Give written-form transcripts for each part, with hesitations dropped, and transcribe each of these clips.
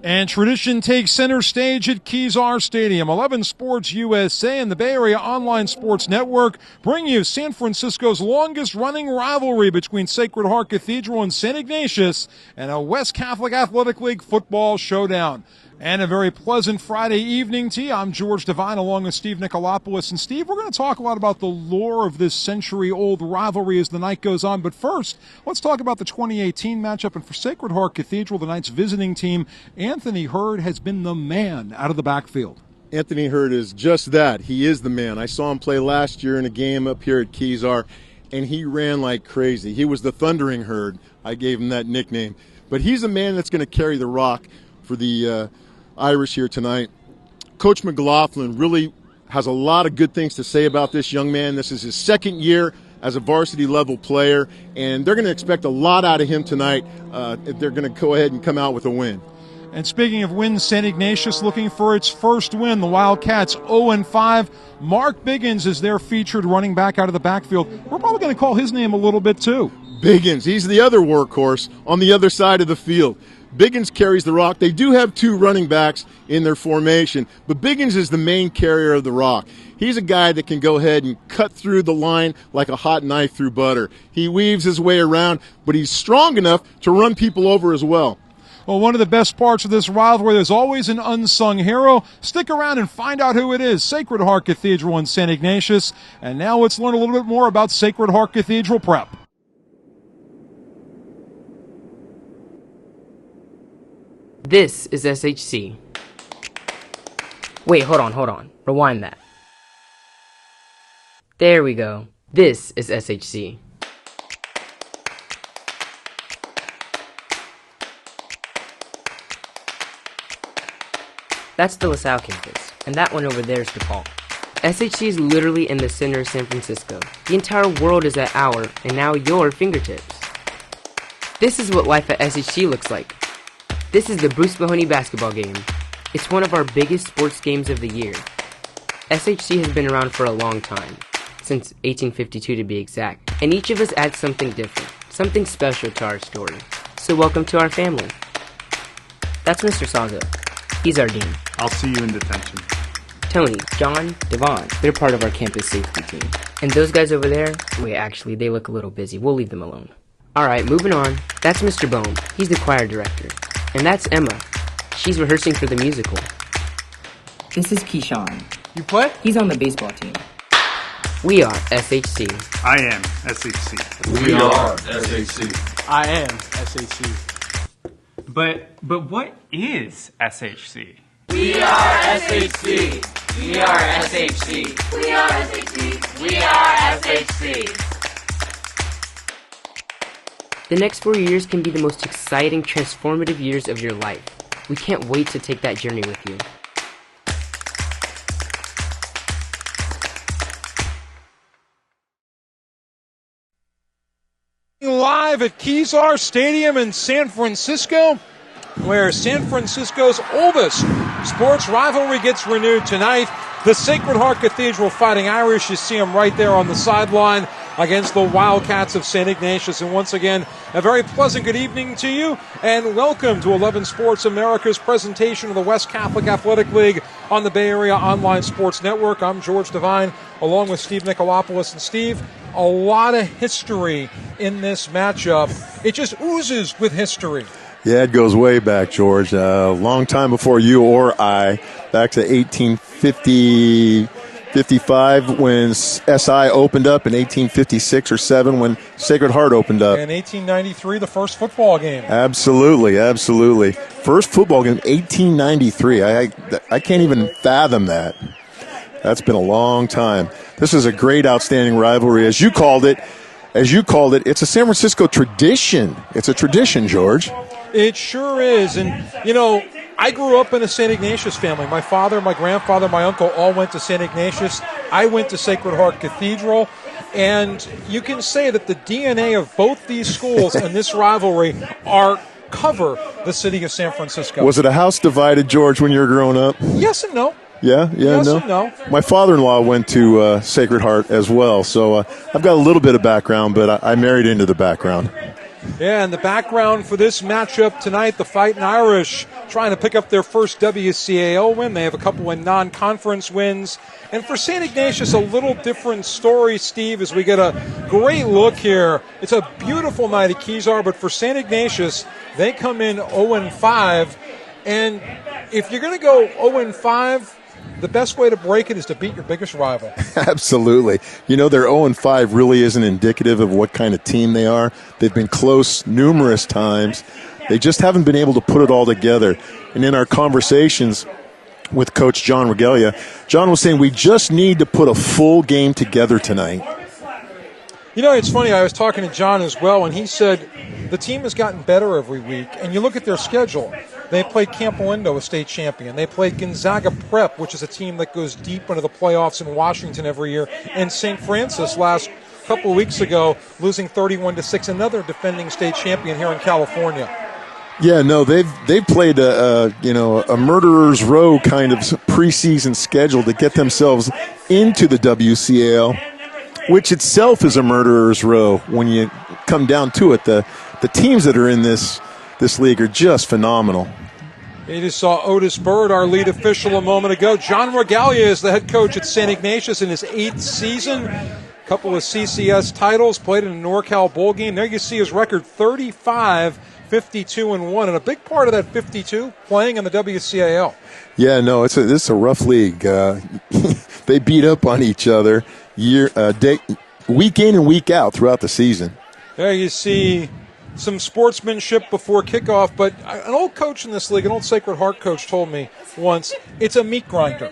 And tradition takes center stage at Kezar Stadium. 11 Sports USA and the Bay Area Online Sports Network bring you San Francisco's longest-running rivalry between Sacred Heart Cathedral and St. Ignatius and a West Catholic Athletic League football showdown. And a very pleasant Friday evening to you. I'm George Devine along with Steve Nicolopoulos. And Steve, we're going to talk a lot about the lore of this century-old rivalry as the night goes on. But first, let's talk about the 2018 matchup. And for Sacred Heart Cathedral, the night's visiting team, Anthony Hurd has been the man out of the backfield. Anthony Hurd is just that. He is the man. I saw him play last year in a game up here at Kezar, and he ran like crazy. He was the Thundering Herd. I gave him that nickname. But he's a man that's going to carry the rock for the Irish here tonight. Coach McLaughlin really has a lot of good things to say about this young man. This is his second year as a varsity level player, and they're going to expect a lot out of him tonight. They're going to go ahead and come out with a win. And speaking of wins, St. Ignatius looking for its first win. The Wildcats 0-5. Mark Biggins is their featured running back out of the backfield. We're probably going to call his name a little bit too. Biggins, he's the other workhorse on the other side of the field. Biggins carries the rock. They do have two running backs in their formation, but Biggins is the main carrier of the rock. He's a guy that can go ahead and cut through the line like a hot knife through butter. He weaves his way around, but he's strong enough to run people over as well. Well, one of the best parts of this rivalry, there's always an unsung hero. Stick around and find out who it is. Sacred Heart Cathedral in St. Ignatius. And now let's learn a little bit more about Sacred Heart Cathedral prep. This is SHC. Wait, hold on. Rewind that. There we go. This is SHC. That's the LaSalle campus, and that one over there is DePaul. SHC is literally in the center of San Francisco. The entire world is at our, and now your, fingertips. This is what life at SHC looks like. This is the Bruce Mahoney basketball game. It's one of our biggest sports games of the year. SHC has been around for a long time, since 1852 to be exact, and each of us adds something different, something special to our story. So welcome to our family. That's Mr. Saga. He's our dean. I'll see you in detention. Tony, John, Devon, they're part of our campus safety team. And those guys over there, wait, actually, they look a little busy. We'll leave them alone. Alright, moving on. That's Mr. Bohm. He's the choir director. And that's Emma. She's rehearsing for the musical. This is Keyshawn. You play? He's on the baseball team. We are SHC. I am SHC. We are SHC. I am SHC. But what is SHC? We are SHC. We are SHC. We are SHC. We are SHC. The next 4 years can be the most exciting, transformative years of your life. We can't wait to take that journey with you. Live at Kezar Stadium in San Francisco, where San Francisco's oldest sports rivalry gets renewed tonight. The Sacred Heart Cathedral Fighting Irish, you see them right there on the sideline against the Wildcats of St. Ignatius. And once again, a very pleasant good evening to you, and welcome to 11 Sports America's presentation of the West Catholic Athletic League on the Bay Area Online Sports Network. I'm George Devine, along with Steve Nicolopoulos. And Steve, a lot of history in this matchup. It just oozes with history. Yeah, it goes way back, George. A long time before you or I, back to 1855 when SI opened up, in 1856 or 7 when Sacred Heart opened up. And 1893, the first football game. Absolutely. First football game, 1893. I can't even fathom that. That's been a long time. This is a great, outstanding rivalry. As you called it, it's a San Francisco tradition. It's a tradition, George. It sure is. And, you know, I grew up in a St. Ignatius family. My father, my grandfather, my uncle all went to St. Ignatius. I went to Sacred Heart Cathedral. And you can say that the DNA of both these schools and this rivalry cover the city of San Francisco. Was it a house divided, George, when you were growing up? Yes and no. Yeah, yes no. And no. My father-in-law went to Sacred Heart as well, so I've got a little bit of background, but I married into the background. Yeah, and the background for this matchup tonight, the Fightin Irish trying to pick up their first WCAL win. They have a couple of non-conference wins. And for St. Ignatius, a little different story, Steve, as we get a great look here. It's a beautiful night at Kezar, but for St. Ignatius, they come in 0-5. And if you're going to go 0-5, the best way to break it is to beat your biggest rival. Absolutely. You know, their 0-5 really isn't indicative of what kind of team they are. They've been close numerous times. They just haven't been able to put it all together. And in our conversations with Coach John Regalia, John was saying we just need to put a full game together tonight. You know, it's funny, I was talking to John as well, and he said the team has gotten better every week. And you look at their schedule. They played Campo Lindo, a state champion. They played Gonzaga Prep, which is a team that goes deep into the playoffs in Washington every year. And St. Francis last couple of weeks ago, losing 31-6, another defending state champion here in California. Yeah, no, they've played a murderer's row kind of preseason schedule to get themselves into the WCAL, which itself is a murderer's row when you come down to it. The teams that are in this league are just phenomenal. You just saw Otis Bird, our lead official, a moment ago. John Regalia is the head coach at St. Ignatius in his 8th season. A couple of CCS titles, played in a NorCal bowl game. There you see his record, 35-52-1, and a big part of that 52 playing in the WCAL. Yeah, no, this is a rough league. They beat up on each other week in and week out throughout the season. There you see some sportsmanship before kickoff, but an old coach in this league, an old Sacred Heart coach, told me once, it's a meat grinder.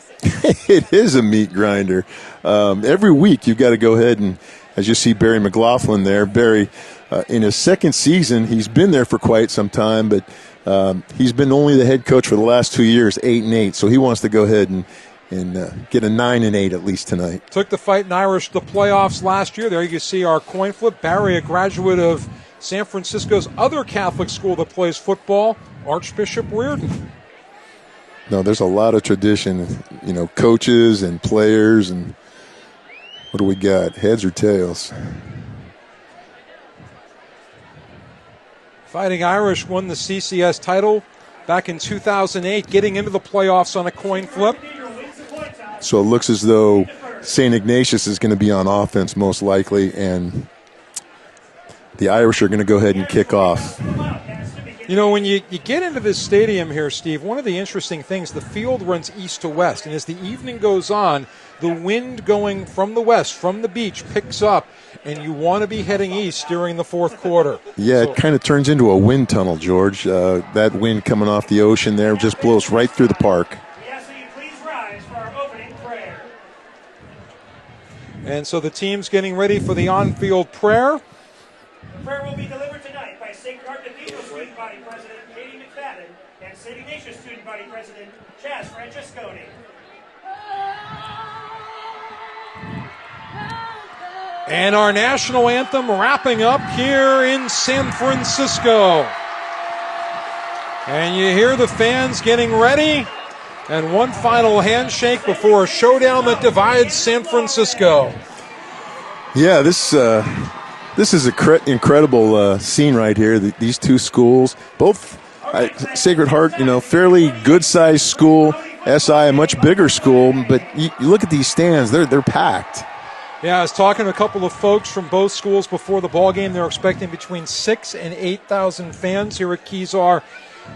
It is a meat grinder. Every week you've got to go ahead and, as you see Barry McLaughlin there, Barry, in his 2nd season, he's been there for quite some time, but he's been only the head coach for the last 2 years, 8-8, so he wants to go ahead and get a 9-8 at least tonight. Took the Fightin Irish to the playoffs last year. There you can see our coin flip. Barry, a graduate of San Francisco's other Catholic school that plays football, Archbishop Reardon. No, there's a lot of tradition, coaches and players, and what do we got, heads or tails? Fightin Irish won the CCS title back in 2008, getting into the playoffs on a coin flip. So it looks as though St. Ignatius is going to be on offense most likely, and the Irish are going to go ahead and kick off. You know, when you get into this stadium here, Steve, one of the interesting things, the field runs east to west, and as the evening goes on, the wind going from the west, from the beach, picks up, and you want to be heading east during the 4th quarter. Yeah, it kind of turns into a wind tunnel, George. That wind coming off the ocean there just blows right through the park. And so the team's getting ready for the on-field prayer. Prayer will be delivered tonight by Sacred Heart Cathedral Student Body President Katie McFadden and St. Ignatius Student Body President Chaz Francesconi. And our national anthem wrapping up here in San Francisco. And you hear the fans getting ready. And one final handshake before a showdown that divides San Francisco. Yeah, this is an incredible scene right here. These two schools, both Sacred Heart, fairly good-sized school. SI, a much bigger school. But you look at these stands; they're packed. Yeah, I was talking to a couple of folks from both schools before the ball game. They're expecting between 6,000 and 8,000 fans here at Kezar.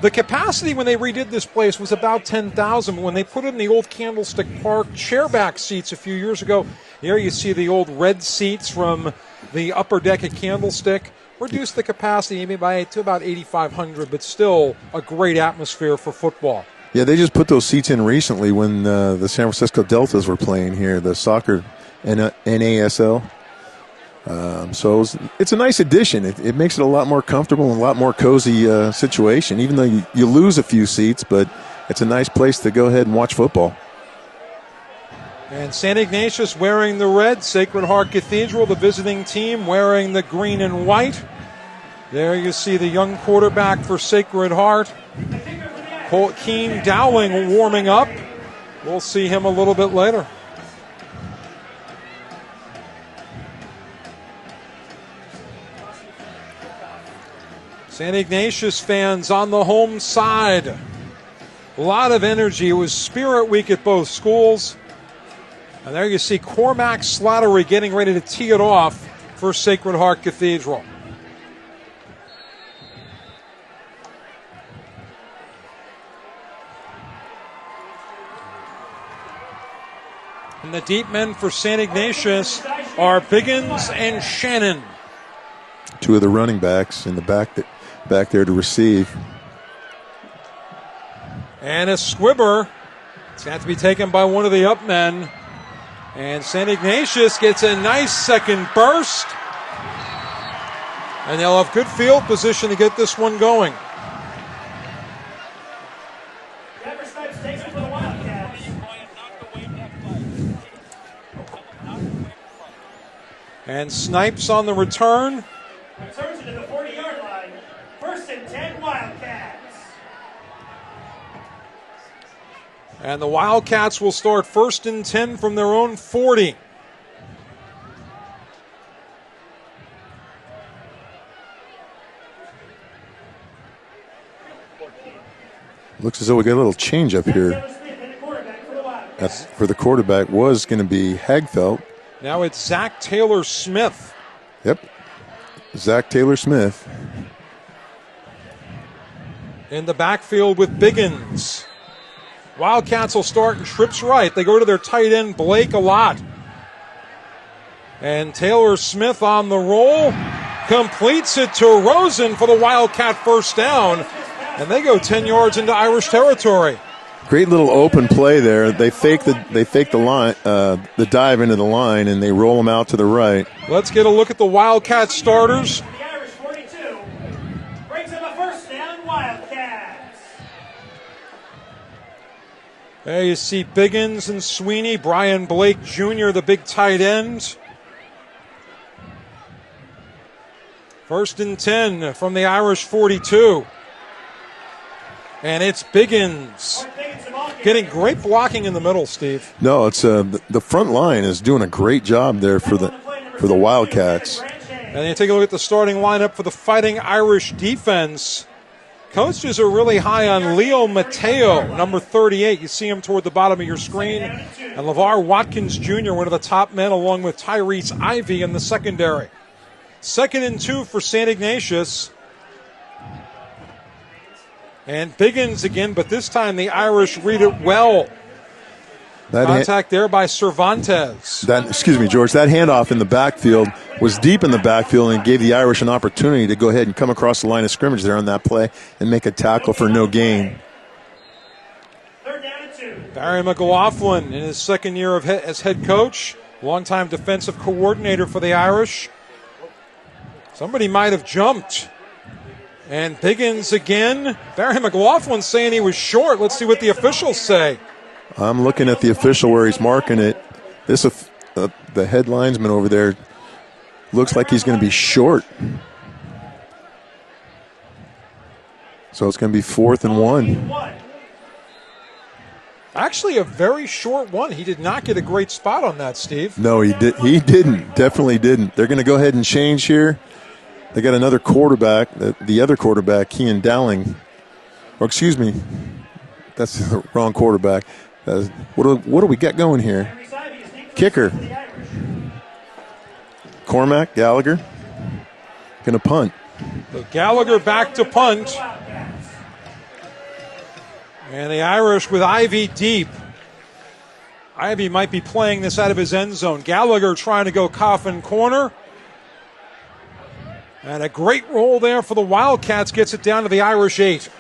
The capacity when they redid this place was about 10,000. When they put in the old Candlestick Park chairback seats a few years ago, here you see the old red seats from the upper deck at Candlestick. Reduced the capacity to about 8,500, but still a great atmosphere for football. Yeah, they just put those seats in recently when the San Francisco Deltas were playing here, the soccer NASL. So it's a nice addition. It makes it a lot more comfortable and a lot more cozy situation, even though you lose a few seats, but it's a nice place to go ahead and watch football. And St. Ignatius wearing the red, Sacred Heart Cathedral, the visiting team, wearing the green and white. There you see the young quarterback for Sacred Heart, Colt Keene Dowling, warming up. We'll see him a little bit later. St. Ignatius fans on the home side. A lot of energy. It was Spirit Week at both schools. And there you see Cormac Slattery getting ready to tee it off for Sacred Heart Cathedral. And the deep men for St. Ignatius are Biggins and Shannon. Two of the running backs in the back there to receive. And a squibber. It's going to have to be taken by one of the up men. And St. Ignatius gets a nice second burst. And they'll have good field position to get this one going. Takes it for the Wildcats. And Snipes on the return. Returns it to the 40-yard line. 1st and 10 Wildcats. And the Wildcats will start 1st and 10 from their own 40. Looks as though we got a little change up here. For the quarterback was going to be Hagfeld. Now it's Zach Taylor Smith. Yep. Zach Taylor Smith. In the backfield with Biggins. Wildcats will start in trips right. They go to their tight end, Blake, a lot. And Taylor Smith on the roll. Completes it to Rosen for the Wildcat first down. And they go 10 yards into Irish territory. Great little open play there. They fake the line, the dive into the line, and they roll them out to the right. Let's get a look at the Wildcat starters. The Irish 42 brings up a first down, Wildcats. There you see Biggins and Sweeney, Brian Blake Jr., the big tight end. 1st and 10 from the Irish 42. And it's Biggins. Getting great blocking in the middle, Steve. No, it's the front line is doing a great job there for the Wildcats. And you take a look at the starting lineup for the Fighting Irish defense. Coaches are really high on Leo Mateo, number 38. You see him toward the bottom of your screen. And LeVar Watkins Jr., one of the top men, along with Tyrese Ivey in the secondary. 2nd and 2 for St. Ignatius. And Biggins again, but this time the Irish read it well. Contact there by Cervantes. George, that handoff in the backfield was deep in the backfield and gave the Irish an opportunity to go ahead and come across the line of scrimmage there on that play and make a tackle for no gain. 3rd down and 2. Barry McLaughlin in his 2nd year as head coach, longtime defensive coordinator for the Irish. Somebody might have jumped. And Biggins again. Barry McLaughlin saying he was short. Let's see what the officials say. I'm looking at the official where he's marking it. The head linesman over there looks like he's going to be short. So it's going to be 4th and 1. Actually, a very short one. He did not get a great spot on that, Steve. No, he didn't. Definitely didn't. They're going to go ahead and change here. They got another quarterback, the other quarterback, Kean Dowling. Or excuse me, that's the wrong quarterback. What do we got going here? Kicker. Cormac Gallagher going to punt. So Gallagher back to punt. And the Irish with Ivy deep. Ivy might be playing this out of his end zone. Gallagher trying to go coffin corner. And a great roll there for the Wildcats, gets it down to the Irish 8.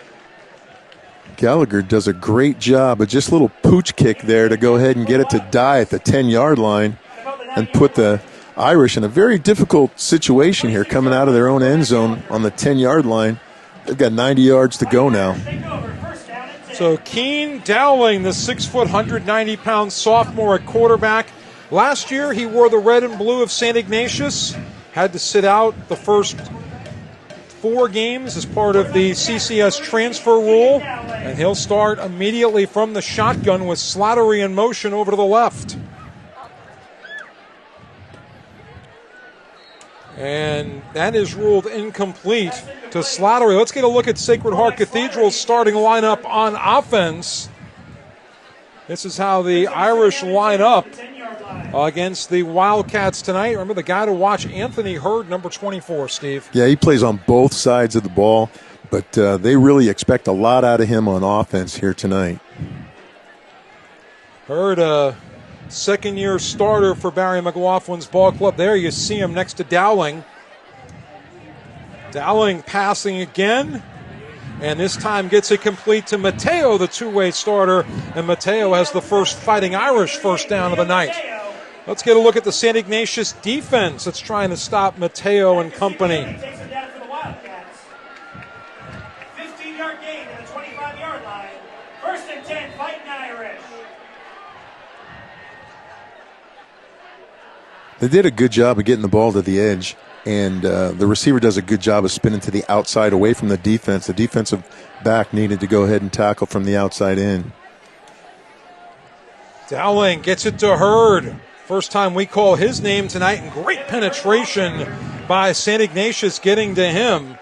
Gallagher does a great job, but just a little pooch kick there to go ahead and get it to die at the 10-yard line and put the Irish in a very difficult situation here coming out of their own end zone on the 10-yard line. They've got 90 yards to go now. So Kean Dowling, the 6', 190-pound sophomore at quarterback. Last year he wore the red and blue of St. Ignatius. Had to sit out the first 4 games as part of the CCS transfer rule. And he'll start immediately from the shotgun with Slattery in motion over to the left. And that is ruled incomplete to Slattery. Let's get a look at Sacred Heart Cathedral's starting lineup on offense. This is how the Irish line up against the Wildcats tonight. Remember the guy to watch, Anthony Hurd, number 24, Steve. Yeah, he plays on both sides of the ball, but they really expect a lot out of him on offense here tonight. Hurd, a second-year starter for Barry McLaughlin's ball club. There you see him next to Dowling. Dowling passing again, and this time gets it complete to Mateo, the two-way starter, and Mateo has the first Fighting Irish first down of the night. Let's get a look at the St. Ignatius defense that's trying to stop Mateo and company. Takes it down for the Wildcats. 15-yard gain to the 25-yard line. First and 10, Fightin Irish. They did a good job of getting the ball to the edge, and the receiver does a good job of spinning to the outside away from the defense. The defensive back needed to go ahead and tackle from the outside in. Dowling gets it to Hurd. First time we call his name tonight, and great penetration by St. Ignatius getting to him.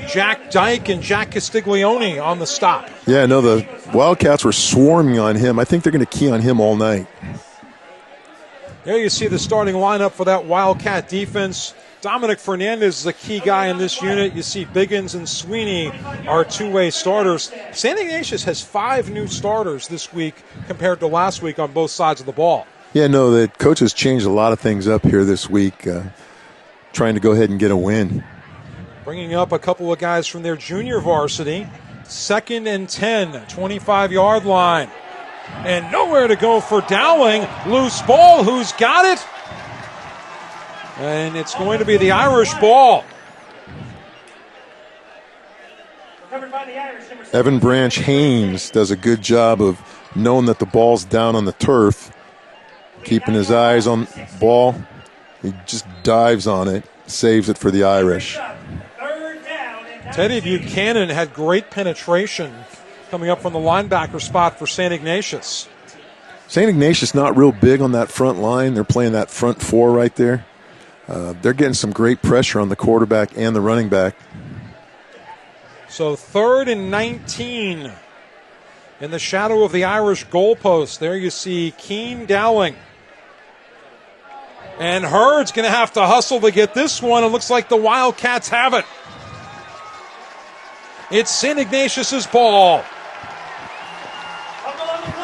Jack Dyke and Jack Castiglione on the stop. Yeah, no, the Wildcats were swarming on him. I think they're going to key on him all night. There you see the starting lineup for that Wildcat defense. Dominic Fernandez is the key guy in this unit. You see Biggins and Sweeney are two-way starters. St. Ignatius has 5 new starters this week compared to last week on both sides of the ball. Yeah, no, the coach has changed a lot of things up here this week, trying to go ahead and get a win. Bringing up a couple of guys from their junior varsity. 2nd and 10, 25-yard line. And nowhere to go for Dowling. Loose ball. Who's got it? And it's going to be the Irish ball. Evan Branch Haynes does a good job of knowing that the ball's down on the turf, keeping his eyes on the ball. He just dives on it, saves it for the Irish. Teddy Buchanan had great penetration coming up from the linebacker spot for St. Ignatius. St. Ignatius not real big on that front line. They're playing that front 4 right there. They're getting some great pressure on the quarterback and the running back. So 3rd and 19 in the shadow of the Irish goalpost. There you see Keen Dowling. And Hurd's going to have to hustle to get this one. It looks like the Wildcats have it. It's St. Ignatius's ball.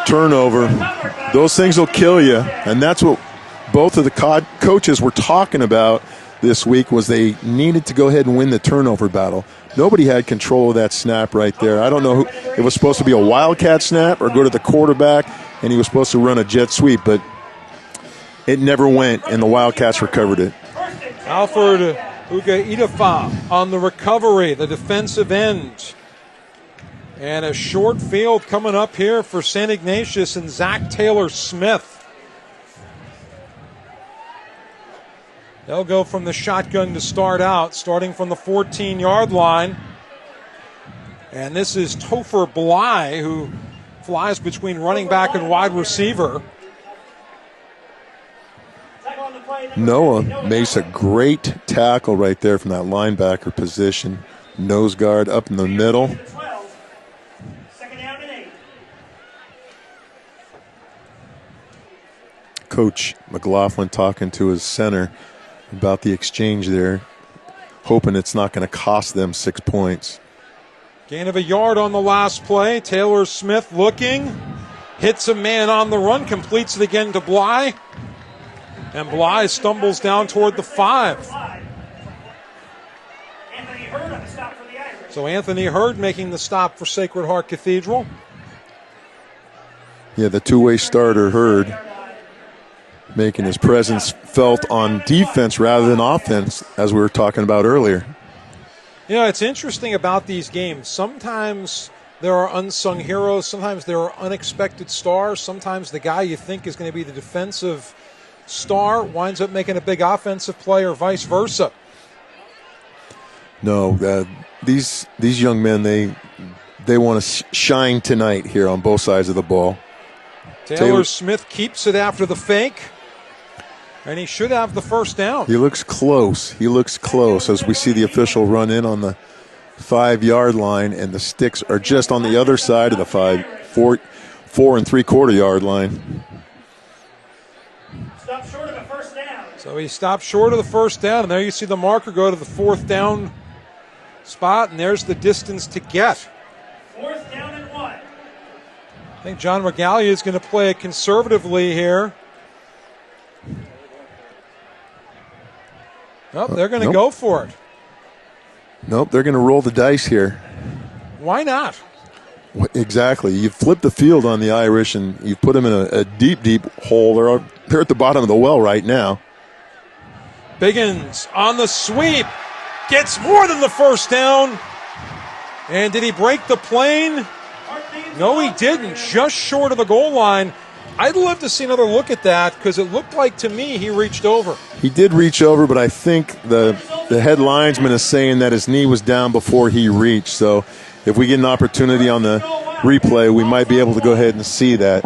Turnover. Those things will kill you, and that's what both of the coaches were talking about this week, was they needed to go ahead and win the turnover battle. Nobody had control of that snap right there. I don't know who, it was supposed to be a Wildcat snap or go to the quarterback, and he was supposed to run a jet sweep, but it never went, and the Wildcats recovered it. Alfred Uga Idafa on the recovery, the defensive end. And a short field coming up here for St. Ignatius and Zach Taylor-Smith. They'll go from the shotgun to start out, starting from the 14-yard line. And this is Topher Bly, who flies between running back and wide receiver. Noah makes a great tackle right there from that linebacker position. Nose guard up in the middle. Coach McLaughlin talking to his center about the exchange there, hoping it's not going to cost them 6 points. Gain of a yard on the last play. Taylor-Smith looking, hits a man on the run, completes it again to Bly. And Bly stumbles down toward the 5. So Anthony Hurd making the stop for Sacred Heart Cathedral. Yeah, the two-way starter Hurd making his presence felt on defense rather than offense, as we were talking about earlier. You know, it's interesting about these games. Sometimes there are unsung heroes. Sometimes there are unexpected stars. Sometimes the guy you think is going to be the defensive star winds up making a big offensive play, or vice versa. No, these young men, they want to shine tonight here on both sides of the ball. Taylor-Smith keeps it after the fake. And he should have the first down. He looks close. He looks close as we see the official run in on the 5-yard line, and the sticks are just on the other side of the 4 3/4 yard line. Stop short of a first down. So he stopped short of the first down, and there you see the marker go to the 4th down spot, and there's the distance to get. 4th down and 1. I think John Regalia is going to play it conservatively here. Oh, they're going to go for it. Nope, they're going to roll the dice here. Why not? Exactly. You flip the field on the Irish, and you put them in a deep, deep hole. They're at the bottom of the well right now. Biggins on the sweep. Gets more than the first down. And did he break the plane? No, he didn't. Just short of the goal line. I'd love to see another look at that because it looked like to me he reached over. He did reach over, but I think the head linesman is saying that his knee was down before he reached. So if we get an opportunity on the replay, we might be able to go ahead and see that.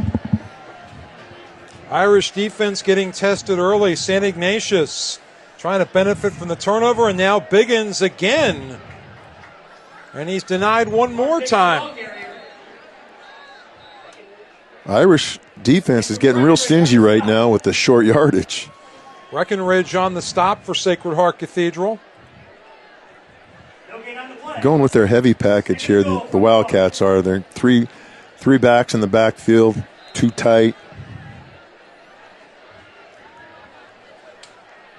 Irish defense getting tested early. St. Ignatius trying to benefit from the turnover, and now Biggins again. And he's denied one more time. Irish defense is getting real stingy right now with the short yardage. Breckenridge on the stop for Sacred Heart Cathedral. Going with their heavy package here, the Wildcats are. They're three backs in the backfield, too tight.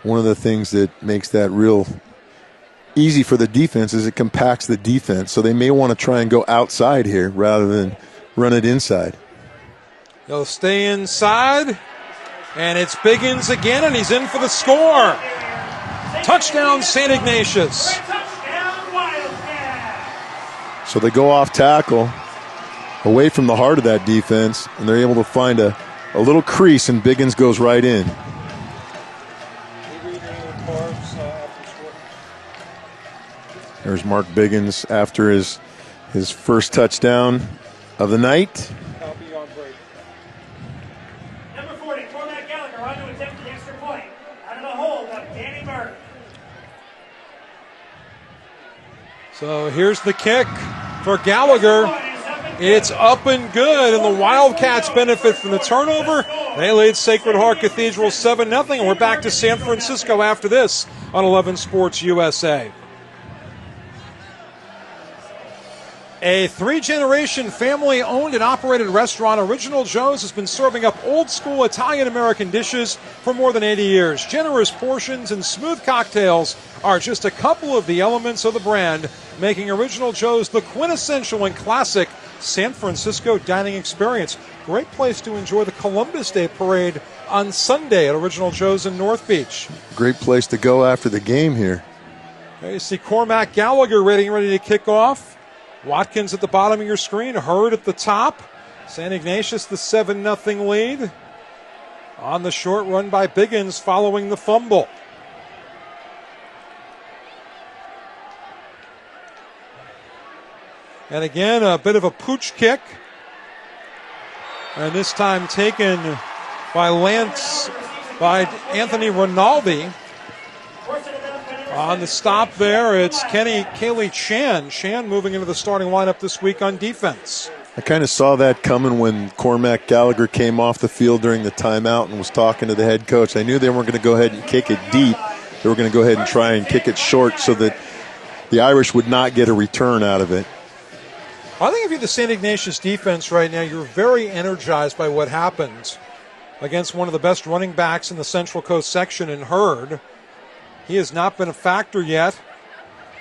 One of the things that makes that real easy for the defense is it compacts the defense. So they may want to try and go outside here rather than run it inside. They'll stay inside, and it's Biggins again, and he's in for the score. Touchdown, St. Ignatius. So they go off tackle, away from the heart of that defense, and they're able to find a little crease, and Biggins goes right in. There's Mark Biggins after his first touchdown of the night. Number 40, Cormac Gallagher on to attempt the extra point. Out of the hold of Danny Burke. So here's the kick for Gallagher. It's up and good, and the Wildcats benefit from the turnover. They lead Sacred Heart Cathedral 7-0, and we're back to San Francisco after this on 11 Sports USA. A 3-generation family-owned and operated restaurant, Original Joe's, has been serving up old-school Italian-American dishes for more than 80 years. Generous portions and smooth cocktails are just a couple of the elements of the brand, making Original Joe's the quintessential and classic San Francisco dining experience. Great place to enjoy the Columbus Day Parade on Sunday at Original Joe's in North Beach. Great place to go after the game here. There you see Cormac Gallagher ready to kick off. Watkins at the bottom of your screen, Hurd at the top. St. Ignatius the 7-0 lead. On the short run by Biggins following the fumble. And again, a bit of a pooch kick. And this time taken by Anthony Rinaldi. On the stop there, it's Kaylee Chan. Chan moving into the starting lineup this week on defense. I kind of saw that coming when Cormac Gallagher came off the field during the timeout and was talking to the head coach. I knew they weren't going to go ahead and kick it deep. They were going to go ahead and try and kick it short so that the Irish would not get a return out of it. I think if you're the St. Ignatius defense right now, you're very energized by what happened against one of the best running backs in the Central Coast section in Hurd. He has not been a factor yet.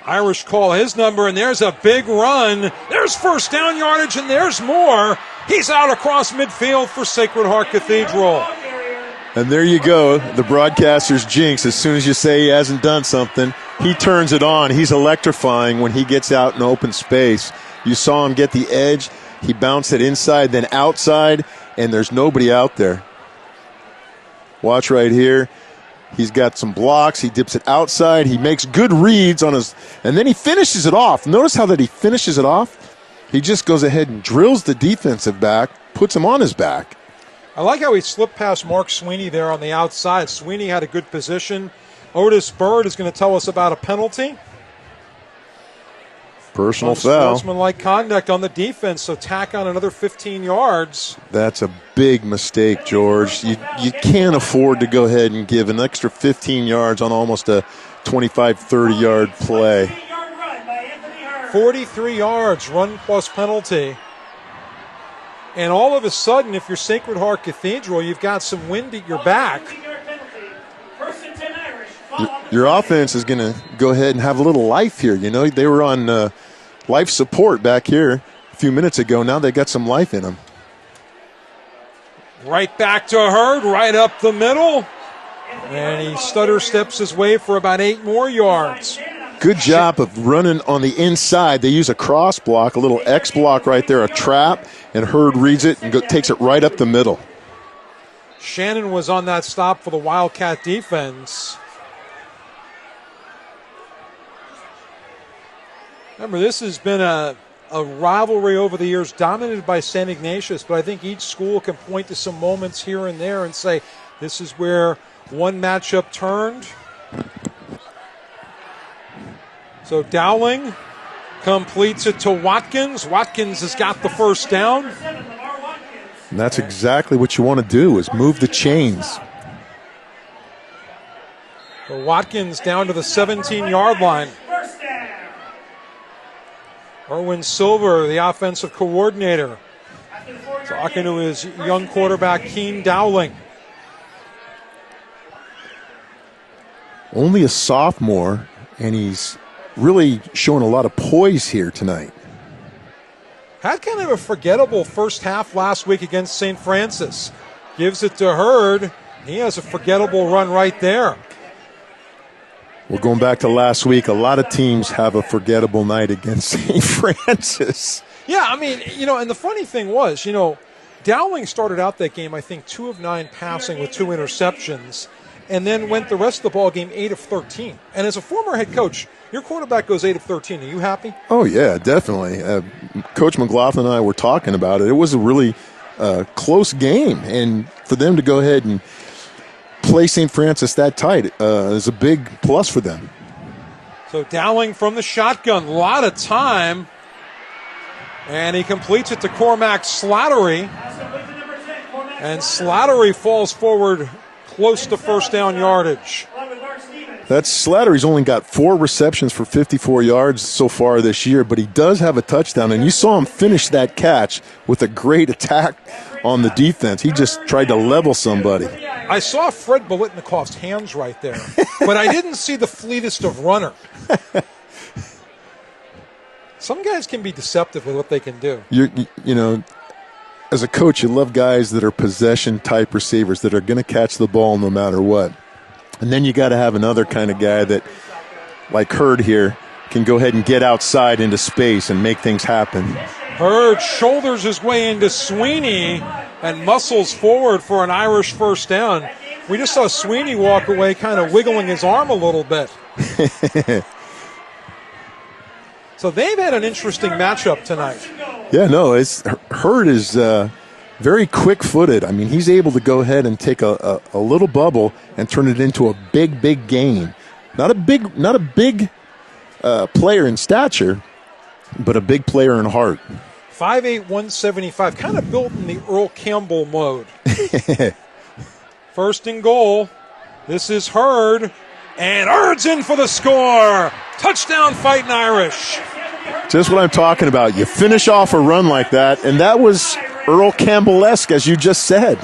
Irish call his number, and there's a big run. There's first down yardage, and there's more. He's out across midfield for Sacred Heart Cathedral. And there you go, the broadcaster's jinx. As soon as you say he hasn't done something, he turns it on. He's electrifying when he gets out in open space. You saw him get the edge. He bounced it inside, then outside, and there's nobody out there. Watch right here. He's got some blocks. He dips it outside. He makes good reads on his, and then he finishes it off. Notice how that he finishes it off? He just goes ahead and drills the defensive back, puts him on his back. I like how he slipped past Mark Sweeney there on the outside. Sweeney had a good position. Otis Bird is going to tell us about a penalty. Personal foul. Sportsmanlike conduct on the defense, so tack on another 15 yards. That's a big mistake, George. You can't afford to go ahead and give an extra 15 yards on almost a 25, 30-yard play. 43 yards, run plus penalty. And all of a sudden, if you're Sacred Heart Cathedral, you've got some wind at your back. Your offense is going to go ahead and have a little life here. You know, they were on life support back here a few minutes ago. Now they got some life in them. Right back to Hurd, right up the middle. And he stutter steps his way for about 8 more yards. Good job of running on the inside. They use a cross block, a little X block right there, a trap, and Hurd reads it and takes it right up the middle. Shannon was on that stop for the Wildcat defense. Remember, this has been a rivalry over the years dominated by St. Ignatius, but I think each school can point to some moments here and there and say, this is where one matchup turned. So Dowling completes it to Watkins. Watkins has got the first down. And that's exactly what you want to do, is move the chains. So Watkins down to the 17-yard line. Erwin Silver, the offensive coordinator, talking to his young quarterback, Keen Dowling. Only a sophomore, and he's really showing a lot of poise here tonight. Had kind of a forgettable first half last week against St. Francis. Gives it to Hurd. He has a forgettable run right there. Well, going back to last week, a lot of teams have a forgettable night against St. Francis. Yeah, I mean, and the funny thing was, Dowling started out that game, I think, 2 of 9 passing with 2 interceptions, and then went the rest of the ball game 8 of 13. And as a former head coach, your quarterback goes 8 of 13. Are you happy? Oh, yeah, definitely. Coach McLaughlin and I were talking about it. It was a really close game, and for them to go ahead and play St. Francis that tight is a big plus for them. So Dowling from the shotgun, a lot of time, and he completes it to Cormac Slattery, and Slattery falls forward close to first down yardage. That's Slattery's only got 4 receptions for 54 yards so far this year, but he does have a touchdown, and you saw him finish that catch with a great attack on the defense. He just tried to level somebody. I saw Fred Bolitnikov's hands right there, but I didn't see the fleetest of runner. Some guys can be deceptive with what they can do. As a coach, you love guys that are possession-type receivers that are going to catch the ball no matter what. And then you got to have another kind of guy that, like Hurd here, can go ahead and get outside into space and make things happen. Hurd shoulders his way into Sweeney and muscles forward for an Irish first down. We just saw Sweeney walk away kind of wiggling his arm a little bit. So they've had an interesting matchup tonight. Yeah, no, Hurd is very quick-footed. I mean, he's able to go ahead and take a little bubble and turn it into a big, big gain. Not a big player in stature, but a big player in heart. 5'8", 175, kind of built in the Earl Campbell mode. First and goal. This is Hurd, and Hurd's in for the score. Touchdown, Fightin Irish. Just what I'm talking about. You finish off a run like that, and that was Earl Campbell-esque, as you just said.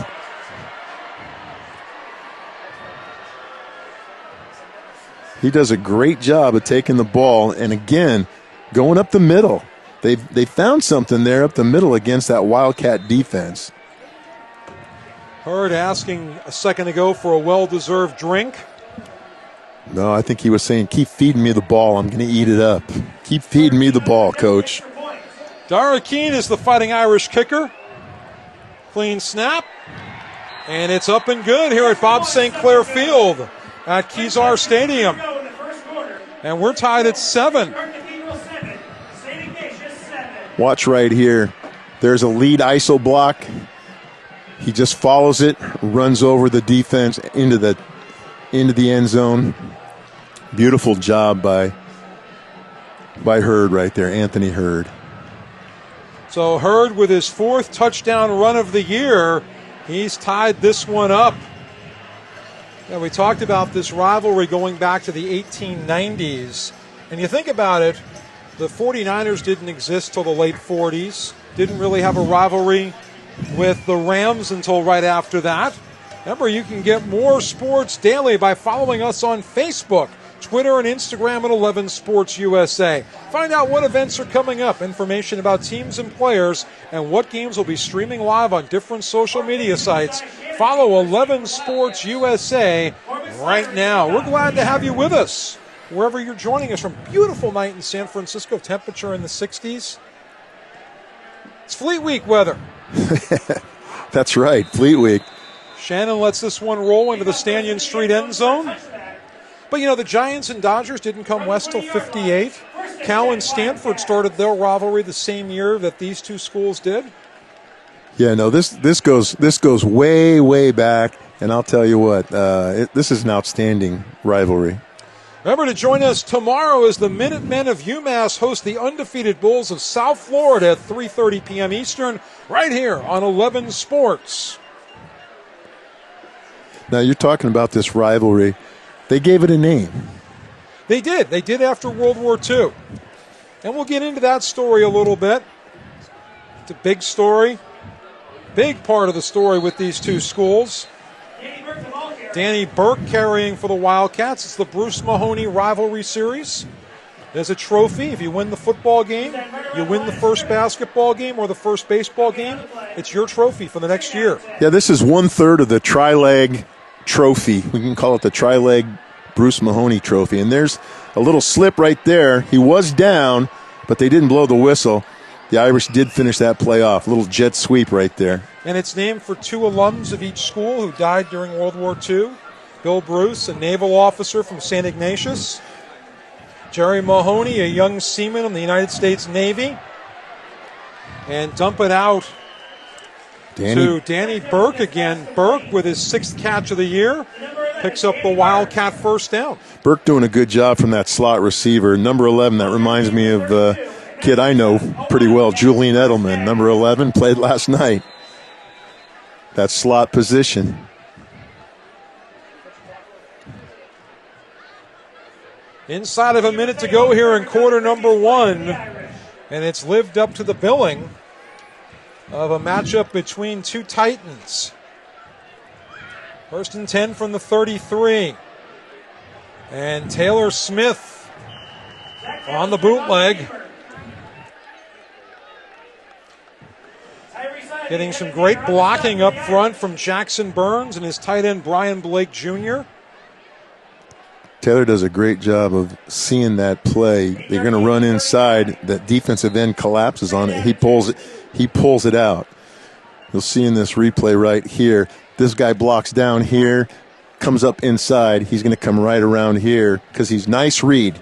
He does a great job of taking the ball, and again, going up the middle. They found something there up the middle against that Wildcat defense. Hurd asking a second ago for a well-deserved drink. No, I think he was saying, keep feeding me the ball. I'm going to eat it up. Keep feeding me the ball, Coach. Dara Keene is the Fighting Irish kicker. Clean snap. And it's up and good here at Bob St. Clair Field at Kezar Stadium. And we're tied at 7. Watch right here. There's a lead ISO block. He just follows it, runs over the defense into the end zone. Beautiful job by Hurd right there, Anthony Hurd. So Hurd with his 4th touchdown run of the year, he's tied this one up. And we talked about this rivalry going back to the 1890s. And you think about it, the 49ers didn't exist till the late 40s. Didn't really have a rivalry with the Rams until right after that. Remember, you can get more sports daily by following us on Facebook, Twitter, and Instagram at 11 Sports USA. Find out what events are coming up, information about teams and players, and what games will be streaming live on different social media sites. Follow 11 Sports USA right now. We're glad to have you with us wherever you're joining us from. Beautiful night in San Francisco, temperature in the 60s. It's Fleet Week weather. That's right, Fleet Week. Shannon lets this one roll into the Stanton Street end zone. But, you know, the Giants and Dodgers didn't come west till 58. Cal and Stanford started their rivalry the same year that these two schools did. Yeah, no, this goes way, way back, and I'll tell you what, this is an outstanding rivalry. Remember to join us tomorrow as the Minutemen of UMass host the undefeated Bulls of South Florida at 3:30 p.m. Eastern, right here on 11 Sports. Now, you're talking about this rivalry. They gave it a name. They did. They did after World War II. And we'll get into that story a little bit. It's a big story. Big part of the story with these two schools. Danny Burke carrying for the Wildcats. It's the Bruce Mahoney Rivalry Series. There's a trophy. If you win the football game, you win the first basketball game or the first baseball game, it's your trophy for the next year. Yeah, this is 1/3 of the tri-leg trophy. We can call it the tri-leg Bruce Mahoney trophy. And there's a little slip right there. He was down, but they didn't blow the whistle. The Irish did finish that play off. A little jet sweep right there. And it's named for 2 alums of each school who died during World War II. Bill Bruce, a naval officer from St. Ignatius. Jerry Mahoney, a young seaman in the United States Navy. And dump it out to Danny Burke again. Burke with his 6th catch of the year picks up the Wildcat first down. Burke doing a good job from that slot receiver. Number 11, that reminds me of a kid I know pretty well, Julian Edelman. Number 11, played last night. That slot position. Inside of a minute to go here in quarter number 1. And it's lived up to the billing of a matchup between two Titans. 1st and 10 from the 33. And Taylor Smith on the bootleg. Getting some great blocking up front from Jackson Burns and his tight end Brian Blake Jr. Taylor does a great job of seeing that play. They're going to run inside. That defensive end collapses on it. He pulls it out. You'll see in this replay right here. This guy blocks down here, comes up inside. He's going to come right around here because he's nice read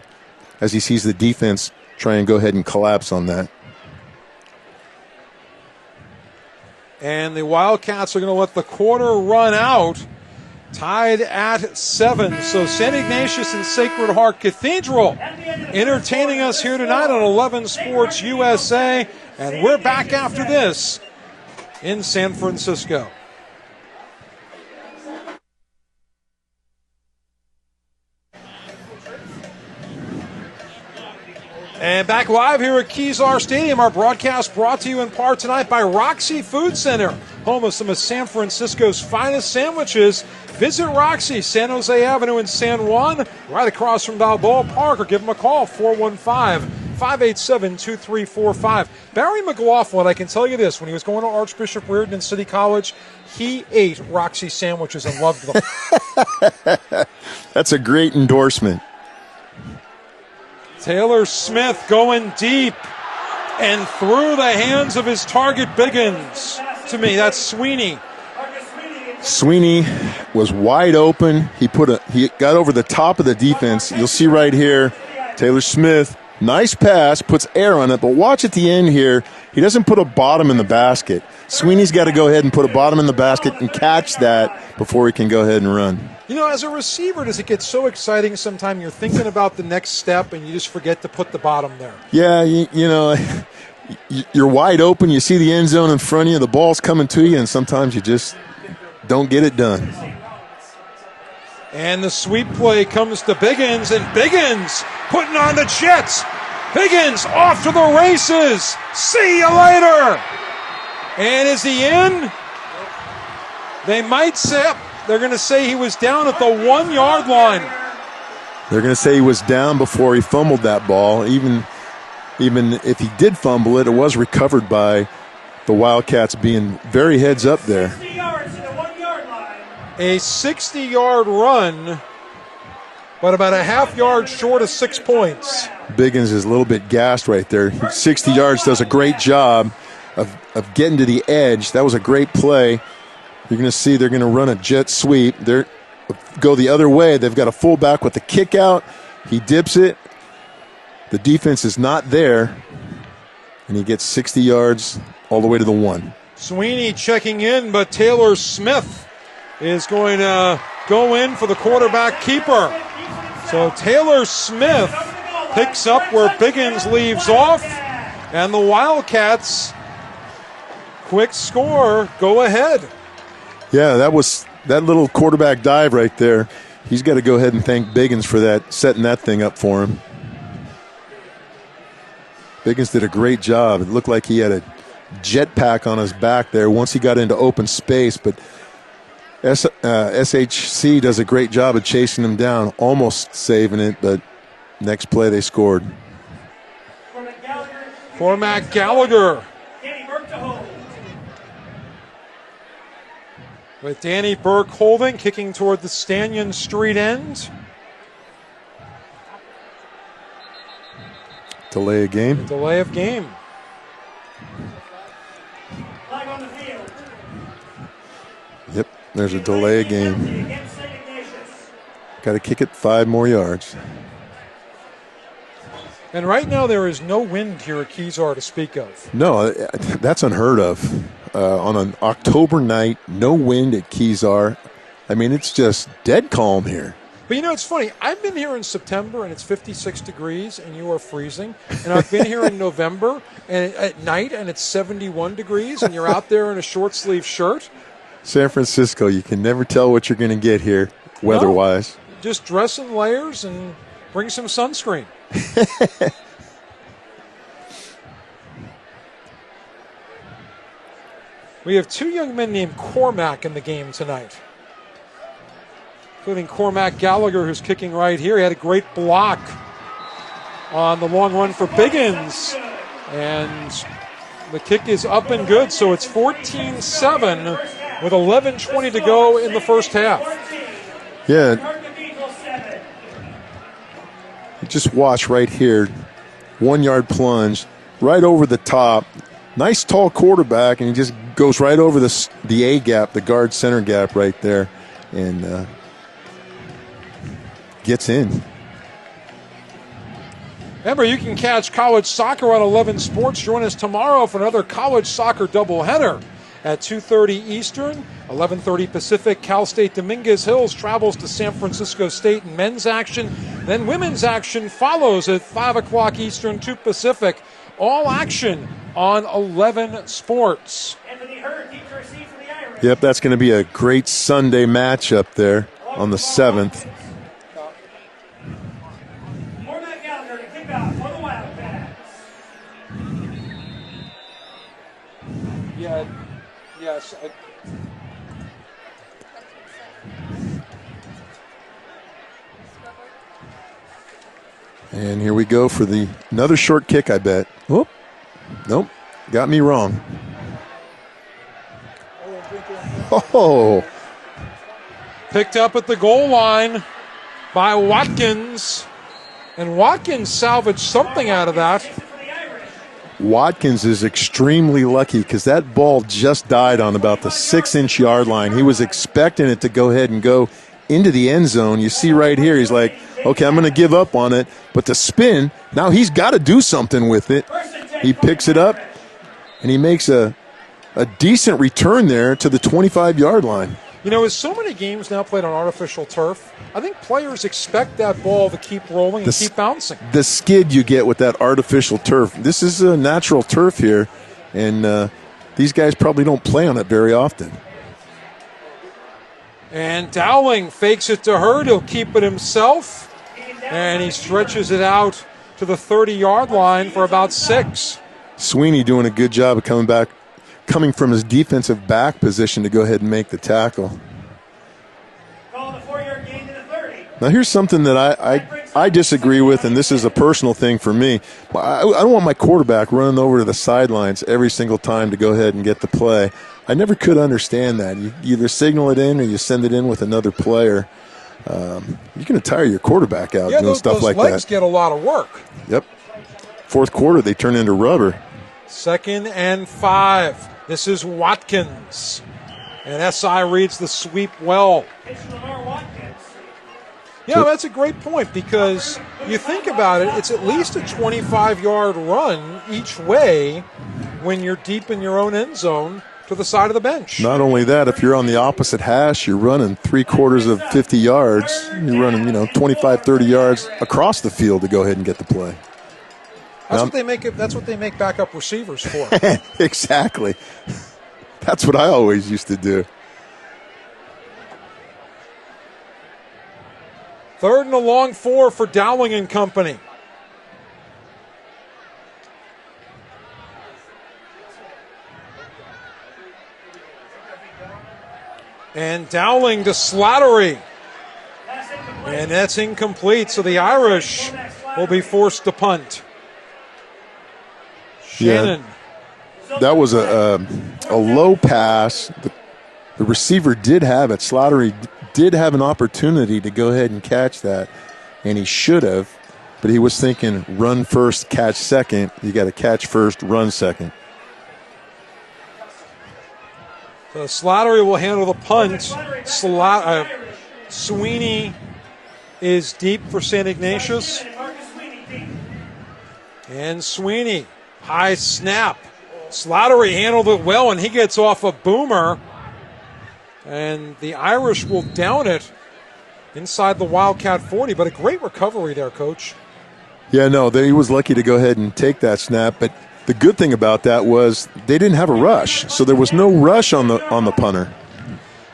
as he sees the defense try and go ahead and collapse on that. And the Wildcats are going to let the quarter run out, tied at 7. So St. Ignatius and Sacred Heart Cathedral entertaining us here tonight on 11 Sports USA. And we're back after this in San Francisco. And back live here at Kezar Stadium, our broadcast brought to you in part tonight by Roxy Food Center, home of some of San Francisco's finest sandwiches. Visit Roxy, San Jose Avenue in San Juan, right across from Balboa Park, or give them a call, 415-587-2345. Barry McLaughlin, I can tell you this, when he was going to Archbishop Reardon City College, he ate Roxy sandwiches and loved them. That's a great endorsement. Taylor Smith going deep and through the hands of his target Biggins. To me, that's Sweeney. Sweeney was wide open. He got over the top of the defense. You'll see right here, Taylor Smith Nice pass, puts air on it, but watch at the end here. He doesn't put a bottom in the basket. Sweeney's got to go ahead and put a bottom in the basket and catch that before he can go ahead and run. You know, as a receiver, does it get so exciting sometimes you're thinking about the next step and you just forget to put the bottom there? Yeah, you know, you're wide open. You see the end zone in front of you. The ball's coming to you, and sometimes you just don't get it done. And the sweep play comes to Biggins, and Biggins putting on the Jets. Biggins off to the races. See you later. And is he in? They might say, they're going to say he was down at the 1 yard line. They're going to say he was down before he fumbled that ball. Even if he did fumble it, it was recovered by the Wildcats being very heads up there. 60 yards to the 1 yard line. A 60-yard run, but about a half yard short of 6 points. Biggins is a little bit gassed right there. 60 yards does a great job of getting to the edge. That was a great play. You're going to see they're going to run a jet sweep. They're go the other way. They've got a fullback with the kick out. He dips it. The defense is not there, and he gets 60 yards all the way to the 1. Sweeney checking in, but Taylor Smith is going to go in for the quarterback keeper. So Taylor Smith picks up where Biggins leaves off, and the Wildcats, quick score, go ahead. Yeah, that little quarterback dive right there. He's got to go ahead and thank Biggins for that, setting that thing up for him. Biggins did a great job. It looked like he had a jetpack on his back there once he got into open space, but SHC does a great job of chasing him down, almost saving it, but next play they scored. Cormac Gallagher. Danny Burke to hold. With Danny Burke holding, kicking toward the Stanion Street end. Delay of game. Delay of game. Flag on the field. Yep, there's a delay of game. Against St.Ignatius. Got to kick it 5 more yards. And right now there is no wind here at Kezar to speak of. No, that's unheard of. On an October night, no wind at Kezar. I mean, it's just dead calm here. But you know, it's funny. I've been here in September and it's 56 degrees and you are freezing. And I've been here in November and at night and it's 71 degrees and you're out there in a short sleeve shirt. San Francisco, you can never tell what you're going to get here weather-wise. No, just dress in layers and bring some sunscreen. We have 2 young men named Cormac in the game tonight, including Cormac Gallagher, who's kicking right here. He had a great block on the long run for Biggins, and the kick is up and good, so it's 14-7 with 11:20 to go in the first half. Yeah. Just watch right here. 1 yard plunge right over the top. Nice tall quarterback, and he just goes right over the A gap, the guard center gap right there, and gets in. Remember, you can catch college soccer on 11 Sports. Join us tomorrow for another college soccer doubleheader at 2:30 Eastern, 11:30 Pacific. Cal State Dominguez Hills travels to San Francisco State in men's action. Then women's action follows at 5 o'clock Eastern, 2 Pacific. All action on 11 Sports. Anthony Hurd keeps receipt for the Irish. Yep, that's going to be a great Sunday matchup there on the 7th. Cormac Gallagher to kick off for the Wildcats. Yeah, yes. And here we go for another short kick, I bet. Whoop. Nope, got me wrong. Oh. Picked up at the goal line by Watkins. And Watkins salvaged something out of that. Watkins is extremely lucky because that ball just died on about the 6-inch yard line. He was expecting it to go ahead and go into the end zone. You see right here, he's like, okay, I'm going to give up on it. But the spin, now he's got to do something with it. He picks it up, and he makes a decent return there to the 25-yard line. You know, with so many games now played on artificial turf, I think players expect that ball to keep rolling and keep bouncing. The skid you get with that artificial turf. This is a natural turf here, and these guys probably don't play on it very often. And Dowling fakes it to Hurd. He'll keep it himself, and he stretches it out to the 30-yard line for about 6. Sweeney doing a good job of coming from his defensive back position to go ahead and make the tackle. Now here's something that I disagree with, and this is a personal thing for me. I don't want my quarterback running over to the sidelines every single time to go ahead and get the play. I never could understand that. You either signal it in or you send it in with another player. You're going to tire your quarterback out doing stuff like that. Those legs get a lot of work. Yep. Fourth quarter, they turn into rubber. 2nd and 5. This is Watkins. And SI reads the sweep well. Yeah, that's a great point, because you think about it, it's at least a 25-yard run each way when you're deep in your own end zone to the side of the bench. Not only that, if you're on the opposite hash, you're running 3/4 of 50 yards. You're running, 25, 30 yards across the field to go ahead and get the play. That's what they make backup receivers for. Exactly. That's what I always used to do. 3rd and a long 4 for Dowling and company. And Dowling to Slattery. And that's incomplete, so the Irish will be forced to punt. Shannon. Yeah, that was a low pass. The receiver did have it. Slattery did have an opportunity to go ahead and catch that, and he should have, but he was thinking run first, catch second. You got to catch first, run second. So Slattery will handle the punt. Sweeney is deep for St. Ignatius. And Sweeney, high snap. Slattery handled it well, and he gets off a boomer. And the Irish will down it inside the Wildcat 40, but a great recovery there, Coach. Yeah, no, he was lucky to go ahead and take that snap, but the good thing about that was they didn't have a rush, so there was no rush on the punter.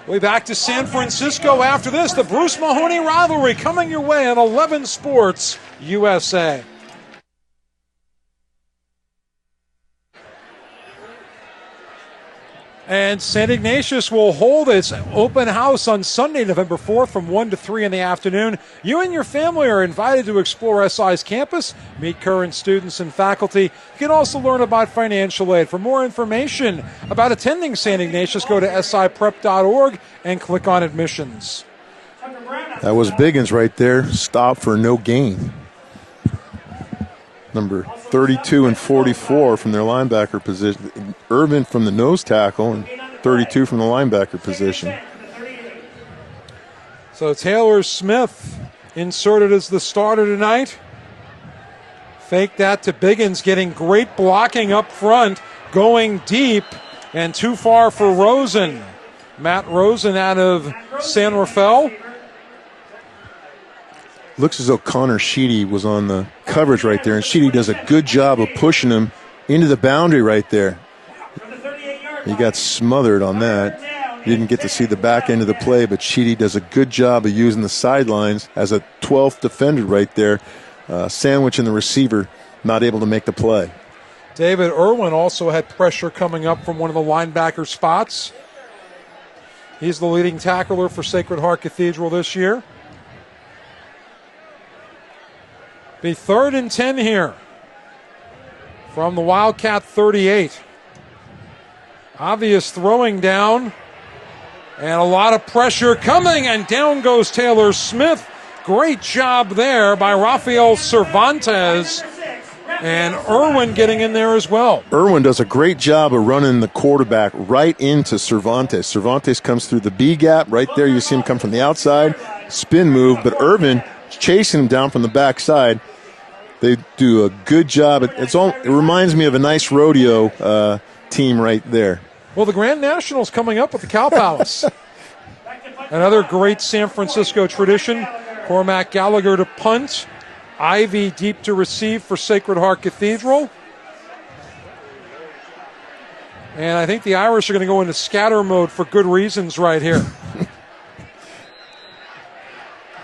Way back to San Francisco after this, the Bruce Mahoney rivalry coming your way on 11 Sports USA. And St. Ignatius will hold its open house on Sunday, November 4th from 1 to 3 in the afternoon. You and your family are invited to explore SI's campus, meet current students and faculty. You can also learn about financial aid. For more information about attending St. Ignatius, go to siprep.org and click on admissions. That was Biggins right there. Stop for no gain. Number 32 and 44 from their linebacker position. Irvin from the nose tackle and 32 from the linebacker position. So Taylor Smith inserted as the starter tonight. Fake that to Biggins, getting great blocking up front, going deep, and too far for Rosen. Matt Rosen out of San Rafael. Looks as though Connor Sheedy was on the coverage right there, and Sheedy does a good job of pushing him into the boundary right there. He got smothered on that. He didn't get to see the back end of the play, but Sheedy does a good job of using the sidelines as a 12th defender right there, sandwiching the receiver, not able to make the play. David Irwin also had pressure coming up from one of the linebacker spots. He's the leading tackler for Sacred Heart Cathedral this year. Be 3rd and 10 here from the Wildcat 38. Obvious throwing down and a lot of pressure coming, and down goes Taylor Smith. Great job there by Rafael Cervantes, and Irwin getting in there as well. Irwin does a great job of running the quarterback right into Cervantes. Cervantes comes through the B gap right there. You see him come from the outside, spin move, but Irvin chasing him down from the backside. They do a good job. It reminds me of a nice rodeo team right there. Well, the Grand National's coming up with the Cow Palace. Another great San Francisco tradition. Cormac Gallagher to punt. Ivy deep to receive for Sacred Heart Cathedral. And I think the Irish are going to go into scatter mode for good reasons right here.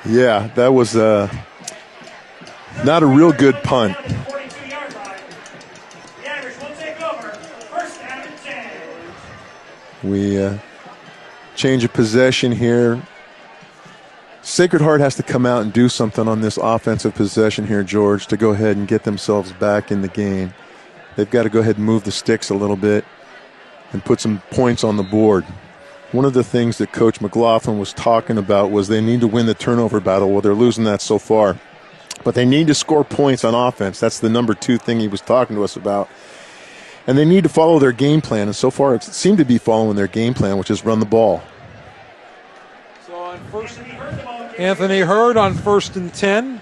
Yeah, that was not a real good punt. We change of possession here. Sacred Heart has to come out and do something on this offensive possession here, George, to go ahead and get themselves back in the game. They've got to go ahead and move the sticks a little bit and put some points on the board. One of the things that Coach McLaughlin was talking about was they need to win the turnover battle. Well, they're losing that so far. But they need to score points on offense. That's the number 2 thing he was talking to us about. And they need to follow their game plan. And so far, it seemed to be following their game plan, which is run the ball. So on first, Anthony Hurd on 1st and 10.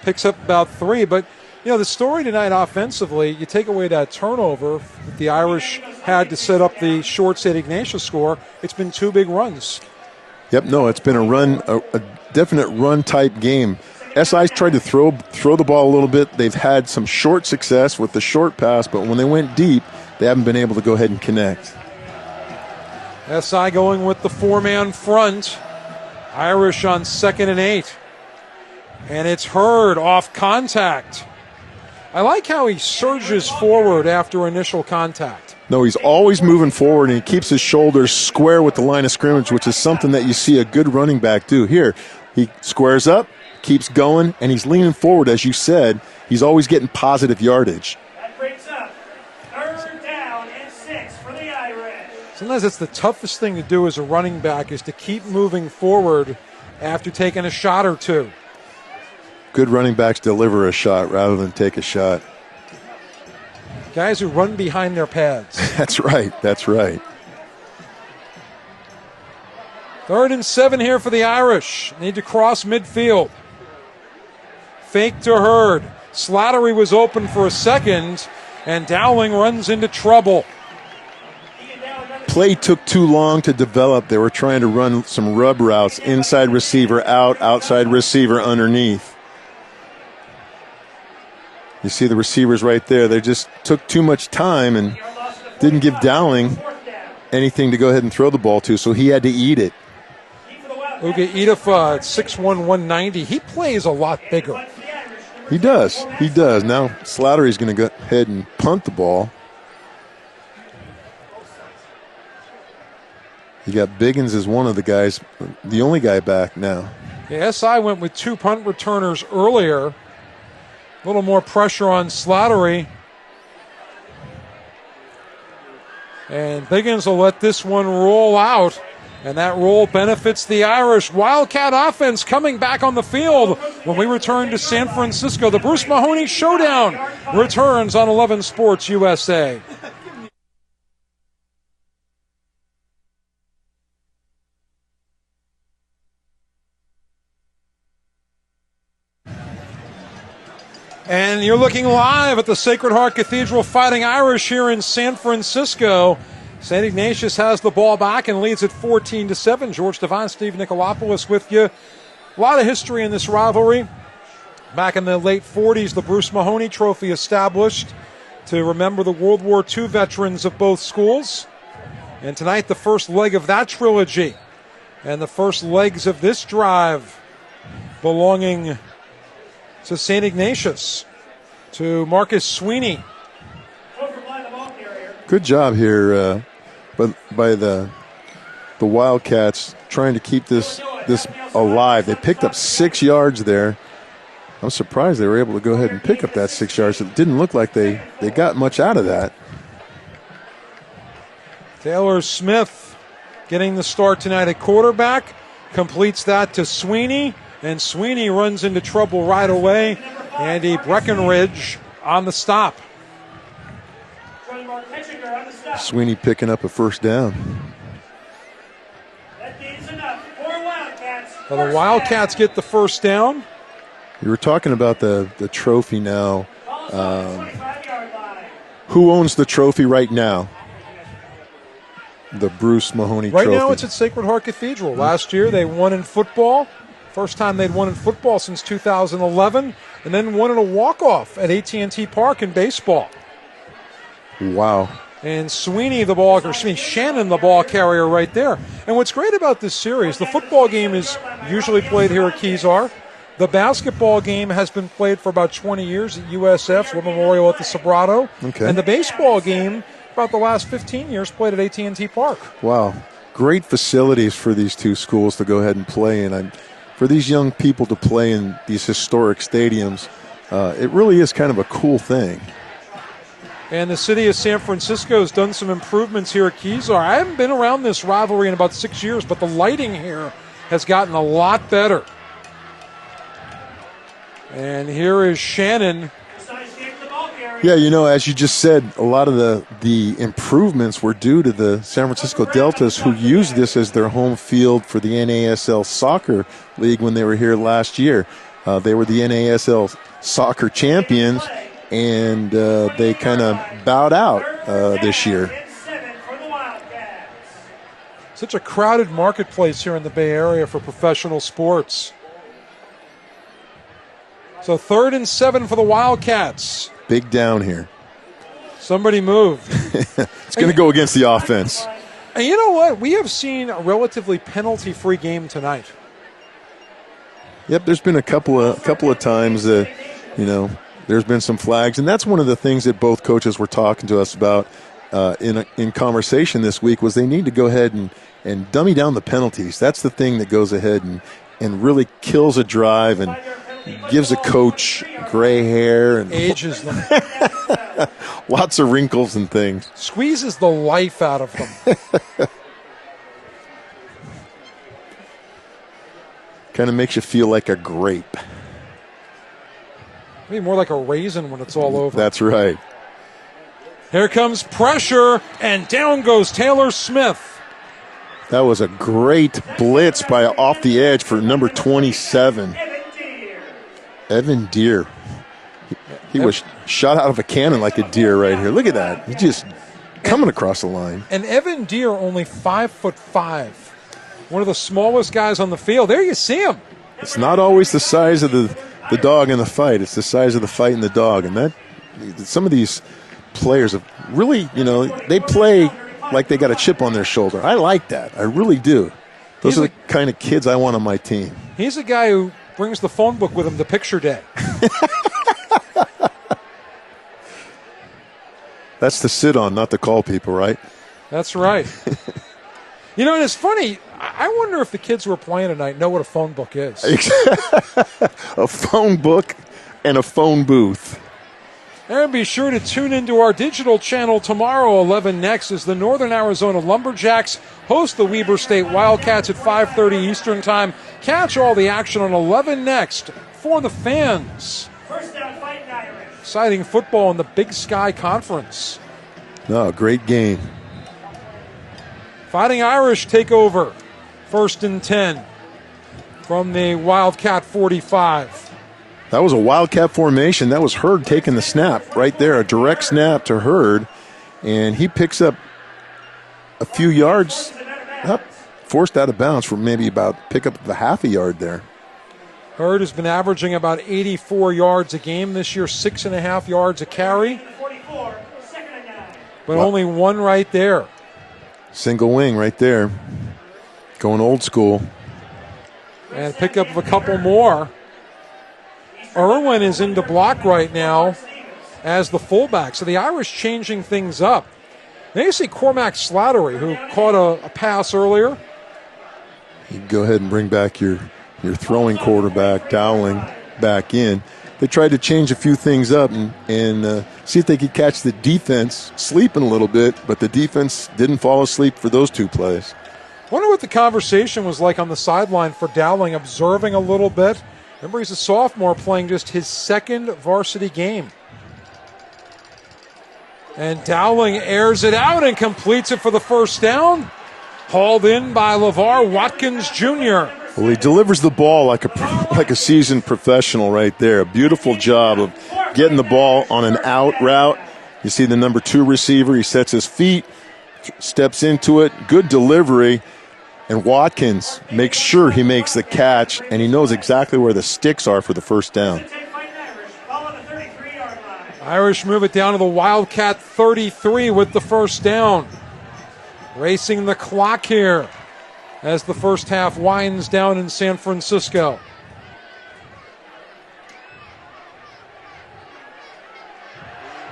Picks up about 3. But, you know, the story tonight offensively, you take away that turnover that the Irish had to set up the short St.Ignatius score. It's been 2 big runs. Yep, no, it's been a definite run-type game. SI's tried to throw the ball a little bit. They've had some short success with the short pass, but when they went deep, they haven't been able to go ahead and connect. SI going with the 4-man front. Irish on 2nd and 8. And it's Hurd off contact. I like how he surges forward after initial contact. No, he's always moving forward, and he keeps his shoulders square with the line of scrimmage, which is something that you see a good running back do. Here, he squares up, keeps going, and he's leaning forward, as you said. He's always getting positive yardage. That breaks up. 3rd down and 6 for the Irish. Sometimes that's the toughest thing to do as a running back is to keep moving forward after taking a shot or 2. Good running backs deliver a shot rather than take a shot. Guys who run behind their pads. That's right. That's right. 3rd and 7 here for the Irish. Need to cross midfield. Fake to Hurd. Slattery was open for a second, and Dowling runs into trouble. Play took too long to develop. They were trying to run some rub routes. Inside receiver out, outside receiver underneath. You see the receivers right there. They just took too much time and didn't give Dowling anything to go ahead and throw the ball to, so he had to eat it. Uga Itafa at 6'1", 190. He plays a lot bigger. He does. He does. Now Slattery's going to go ahead and punt the ball. You got Biggins as one of the guys, the only guy back now. Yeah, SI went with 2 punt returners earlier. A little more pressure on Slattery. And Biggins will let this one roll out. And that roll benefits the Irish. Wildcat offense coming back on the field when we return to San Francisco. The Bruce Mahoney Showdown returns on 11 Sports USA. And you're looking live at the Sacred Heart Cathedral Fighting Irish here in San Francisco. St. Ignatius has the ball back and leads at 14-7. George Devine, Steve Nicolopoulos with you. A lot of history in this rivalry. Back in the late 40s, the Bruce Mahoney Trophy established to remember the World War II veterans of both schools. And tonight, the first leg of that trilogy and the first legs of this drive belonging to St. Ignatius, to Marcus Sweeney. Good job here by the Wildcats trying to keep this alive. They picked up 6 yards there. I'm surprised they were able to go ahead and pick up that 6 yards. It didn't look like they got much out of that. Taylor Smith getting the start tonight at quarterback. Completes that to Sweeney. And Sweeney runs into trouble right away. Andy Breckenridge on the stop. Sweeney picking up a first down. That gains enough for Wildcats. So the Wildcats get the first down. You were talking about the trophy now. Ball's on the 25-yard line. Who owns the trophy right now? The Bruce Mahoney Right trophy. now it's at Sacred Heart Cathedral. Last year they won in football. First time they'd won in football since 2011. And then won in a walk-off at AT&T Park in baseball. Wow. And Shannon, the ball carrier right there. And what's great about this series, the football game is usually played here at Kezar. The basketball game has been played for about 20 years at USF's War Memorial at the Sobrato. Okay. And the baseball game, about the last 15 years, played at AT&T Park. Wow. Great facilities for these two schools to go ahead and play in. For these young people to play in these historic stadiums, it really is kind of a cool thing. And the city of San Francisco has done some improvements here at Kezar. I haven't been around this rivalry in about 6 years, but the lighting here has gotten a lot better. And here is Shannon. Yeah, you know, as you just said, a lot of the improvements were due to the San Francisco Deltas, who used this as their home field for the NASL Soccer League when they were here last year. They were the NASL Soccer champions, and they kind of bowed out this year. Such a crowded marketplace here in the Bay Area for professional sports. So 3rd and 7 for the Wildcats. Big down here. Somebody move. It's going to go against the offense. And you know what? We have seen a relatively penalty-free game tonight. Yep, there's been a couple of times that, you know, there's been some flags, and that's one of the things that both coaches were talking to us about in conversation this week was they need to go ahead and dummy down the penalties. That's the thing that goes ahead and really kills a drive and gives a coach gray hair and ages them. Lots of wrinkles and things. Squeezes the life out of them. Kind of makes you feel like a grape. Maybe more like a raisin when it's all over. That's right. Here comes pressure, and down goes Taylor Smith. That was a great blitz by off the edge for number 27. Evan Deere. He was shot out of a cannon like a deer right here. Look at that. He's just coming across the line. And Evan Deere, only 5'5". One of the smallest guys on the field. There you see him. It's not always the size of the dog in the fight. It's the size of the fight in the dog. And that some of these players have really, you know, they play like they got a chip on their shoulder. I like that. I really do. Those are the kind of kids I want on my team. He's a guy who brings the phone book with him to picture day. That's to sit on, not to call people, right? That's right. You know, and it's funny. I wonder if the kids who are playing tonight know what a phone book is. A phone book and a phone booth. And be sure to tune into our digital channel tomorrow, 11 Next, as the Northern Arizona Lumberjacks host the Weber State Wildcats at 5:30 Eastern Time. Catch all the action on 11 Next for the fans. First down, Fightin Irish. Exciting football in the Big Sky Conference. No, great game. Fightin Irish take over. 1st and 10 from the Wildcat 45. That was a Wildcat formation. That was Hurd taking the snap right there, a direct snap to Hurd, and he picks up a few yards, forced out of bounds for maybe about pick up the half a yard there. Hurd has been averaging about 84 yards a game this year, 6.5 yards a carry, but only one right there. Single wing right there, going old school. And pick up a couple more. Irwin is into block right now as the fullback. So the Irish changing things up. Now you see Cormac Slattery, who caught a pass earlier. You go ahead and bring back your throwing quarterback, Dowling, back in. They tried to change a few things up and see if they could catch the defense sleeping a little bit, but the defense didn't fall asleep for those two plays. Wonder what the conversation was like on the sideline for Dowling, observing a little bit. Remember, he's a sophomore playing just his second varsity game. And Dowling airs it out and completes it for the first down. Hauled in by LeVar Watkins Jr. Well, he delivers the ball like a seasoned professional right there. A beautiful job of getting the ball on an out route. You see the number 2 receiver. He sets his feet, steps into it. Good delivery. And Watkins makes sure he makes the catch, and he knows exactly where the sticks are for the first down. Irish move it down to the Wildcat 33 with the first down. Racing the clock here as the first half winds down in San Francisco.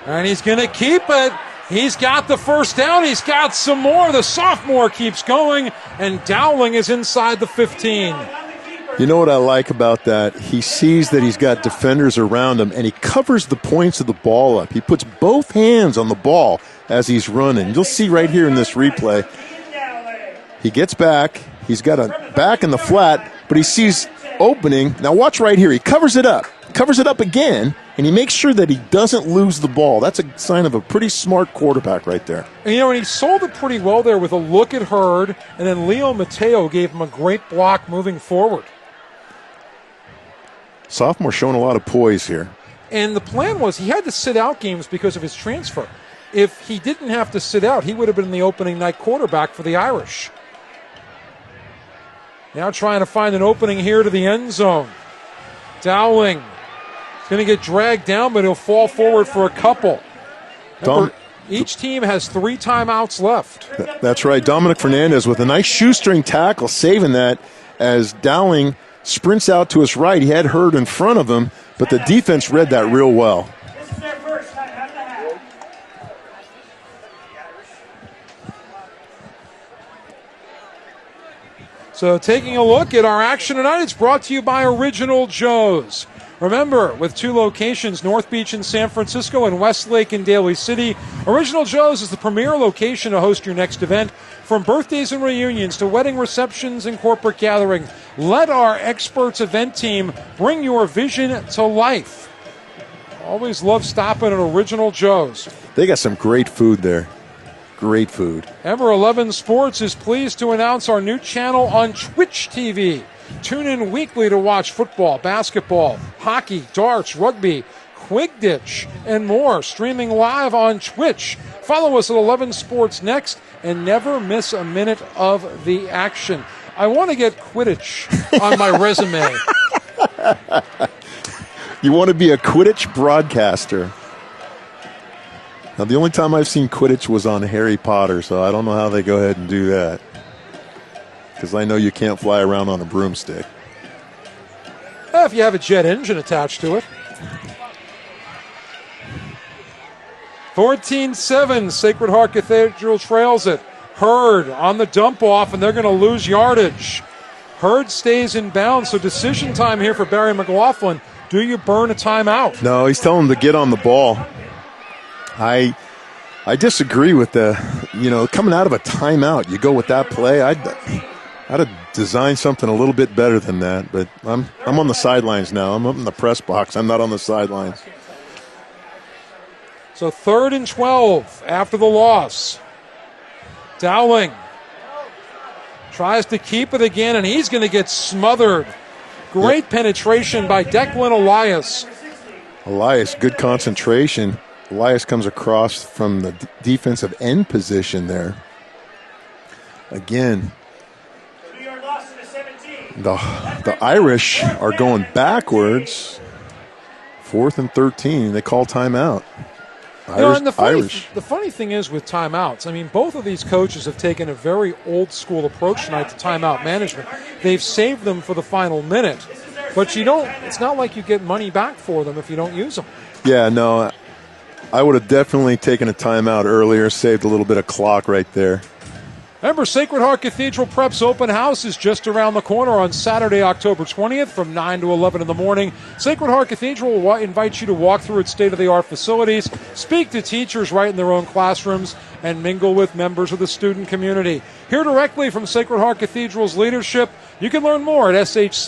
And he's going to keep it. He's got the first down. He's got some more. The sophomore keeps going, and Dowling is inside the 15. You know what I like about that? He sees that he's got defenders around him, and he covers the points of the ball up. He puts both hands on the ball as he's running. You'll see right here in this replay. He gets back. He's got a back in the flat, but he sees opening. Now watch right here. He covers it up. Covers it up again, and he makes sure that he doesn't lose the ball. That's a sign of a pretty smart quarterback right there. And, and he sold it pretty well there with a look at Hurd, and then Leo Mateo gave him a great block moving forward. Sophomore showing a lot of poise here. And the plan was he had to sit out games because of his transfer. If he didn't have to sit out, he would have been the opening night quarterback for the Irish. Now trying to find an opening here to the end zone. Dowling. Going to get dragged down, but he'll fall forward for a couple. Remember, each team has 3 timeouts left. That's right. Dominic Fernandez with a nice shoestring tackle, saving that as Dowling sprints out to his right. He had Hurd in front of him, but the defense read that real well. This is their first half. So taking a look at our action tonight, it's brought to you by Original Joe's. Remember, with 2 locations, North Beach in San Francisco and Westlake in Daly City, Original Joe's is the premier location to host your next event. From birthdays and reunions to wedding receptions and corporate gatherings, let our experts event team bring your vision to life. Always love stopping at Original Joe's. They got some great food there. Great food. Ever 11 Sports is pleased to announce our new channel on Twitch TV. Tune in weekly to watch football, basketball, hockey, darts, rugby, Quidditch, and more, streaming live on Twitch. Follow us at 11 Sports Next and never miss a minute of the action. I want to get Quidditch on my resume. You want to be a Quidditch broadcaster. Now, the only time I've seen Quidditch was on Harry Potter, so I don't know how they go ahead and do that. Because I know you can't fly around on a broomstick. If you have a jet engine attached to it. 14-7, Sacred Heart Cathedral trails it. Hurd on the dump off, and they're going to lose yardage. Hurd stays in bounds, so decision time here for Barry McLaughlin. Do you burn a timeout? No, he's telling him to get on the ball. I disagree with coming out of a timeout, you go with that play. I'd have designed something a little bit better than that, but I'm on the sidelines now. I'm up in the press box. I'm not on the sidelines. So 3rd and 12 after the loss. Dowling tries to keep it again, and he's going to get smothered. Great penetration by Declan Elias. Elias, good concentration. Elias comes across from the defensive end position there. Again, the Irish are going backwards. 4th and 13. They call timeout. And the funny thing is with timeouts, I mean, both of these coaches have taken a very old school approach tonight to timeout management. They've saved them for the final minute, but it's not like you get money back for them if you don't use them. Yeah, no, I would have definitely taken a timeout earlier, saved a little bit of clock right there. Remember, Sacred Heart Cathedral Prep's open house is just around the corner on Saturday, October 20th from 9 to 11 in the morning. Sacred Heart Cathedral will invite you to walk through its state-of-the-art facilities, speak to teachers right in their own classrooms, and mingle with members of the student community. Hear directly from Sacred Heart Cathedral's leadership. You can learn more at shcp.edu.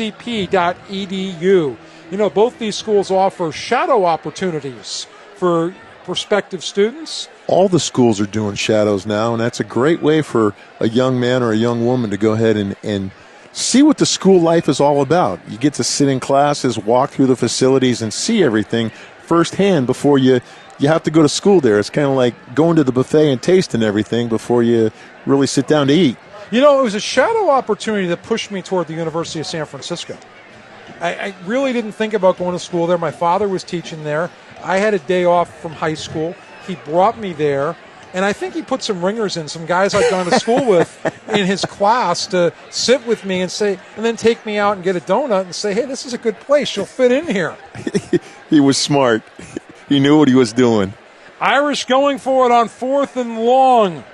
Both these schools offer shadow opportunities for prospective students. All the schools are doing shadows now, and that's a great way for a young man or a young woman to go ahead and see what the school life is all about. You get to sit in classes, walk through the facilities, and see everything firsthand before you have to go to school there. It's kind of like going to the buffet and tasting everything before you really sit down to eat. You know, it was a shadow opportunity that pushed me toward the University of San Francisco. I really didn't think about going to school there. My father was teaching there. I had a day off from high school. He brought me there, and I think he put some ringers in, some guys I'd gone to school with in his class to sit with me and then take me out and get a donut and say, hey, this is a good place. You'll fit in here. He was smart. He knew what he was doing. Irish going for it on 4th and long.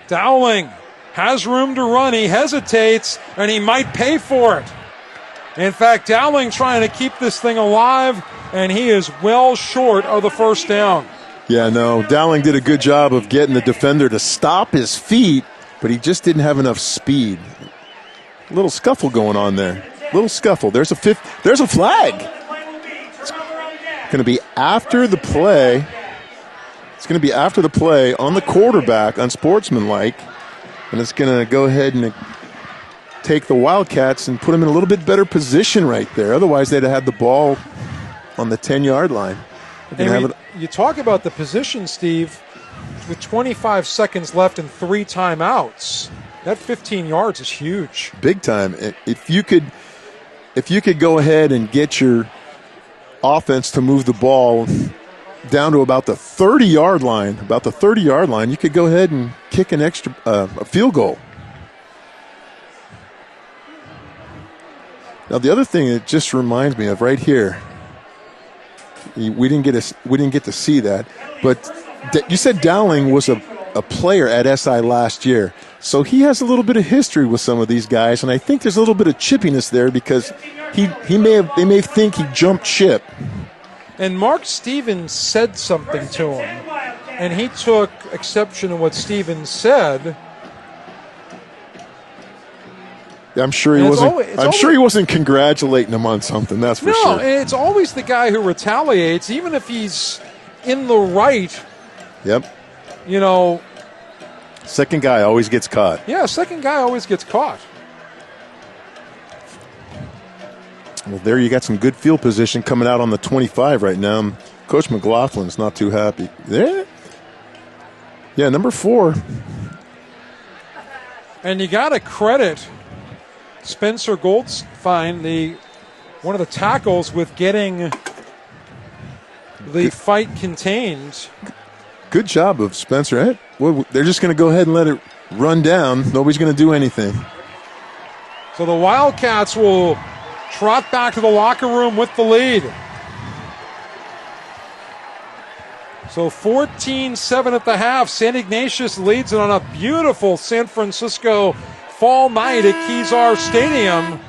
Dowling has room to run. He hesitates, and he might pay for it. In fact, Dowling trying to keep this thing alive, and he is well short of the first down. Yeah, no, Dowling did a good job of getting the defender to stop his feet, but he just didn't have enough speed. A little scuffle going on there. Little scuffle. There's a flag. It's going to be after the play. It's going to be after the play on the quarterback, unsportsmanlike, and it's going to go ahead and take the Wildcats and put them in a little bit better position right there. Otherwise, they'd have had the ball on the 10-yard line. You talk about the position, Steve, with 25 seconds left and 3 timeouts. That 15 yards is huge. Big time. If you could go ahead and get your offense to move the ball down to about the 30-yard line, you could go ahead and kick an extra a field goal. Now, the other thing it just reminds me of right here, we didn't get to see that, but you said Dowling was a player at SI last year, so he has a little bit of history with some of these guys, and I think there's a little bit of chippiness there because they may think he jumped ship. And Mark Stevens said something to him, and he took exception to what Stevens said. I'm sure he wasn't congratulating him on something. That's for sure. No, it's always the guy who retaliates, even if he's in the right. Yep. You know. Second guy always gets caught. Yeah, second guy always gets caught. Well, there you got some good field position coming out on the 25 right now. Coach McLaughlin's not too happy. There. Yeah, number 4. And you got to credit Spencer Goldfein, one of the tackles, with getting the fight contained. Good job of Spencer. Well, they're just going to go ahead and let it run down. Nobody's going to do anything. So the Wildcats will trot back to the locker room with the lead. So 14-7 at the half. St. Ignatius leads it on a beautiful San Francisco fall night at Kezar Stadium.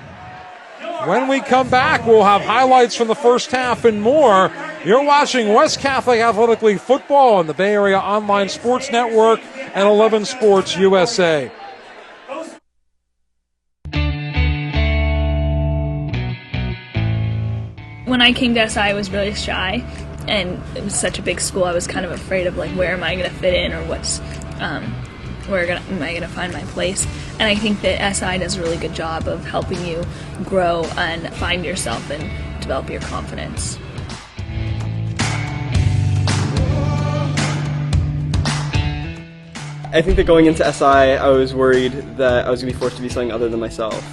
When we come back, we'll have highlights from the first half and more. You're watching West Catholic Athletic League football on the Bay Area Online Sports Network and 11 Sports USA. When I came to SI, I was really shy, and it was such a big school. I was kind of afraid of where am I going to fit in, or where am I going to find my place. And I think that SI does a really good job of helping you grow and find yourself and develop your confidence. I think that going into SI, I was worried that I was going to be forced to be something other than myself,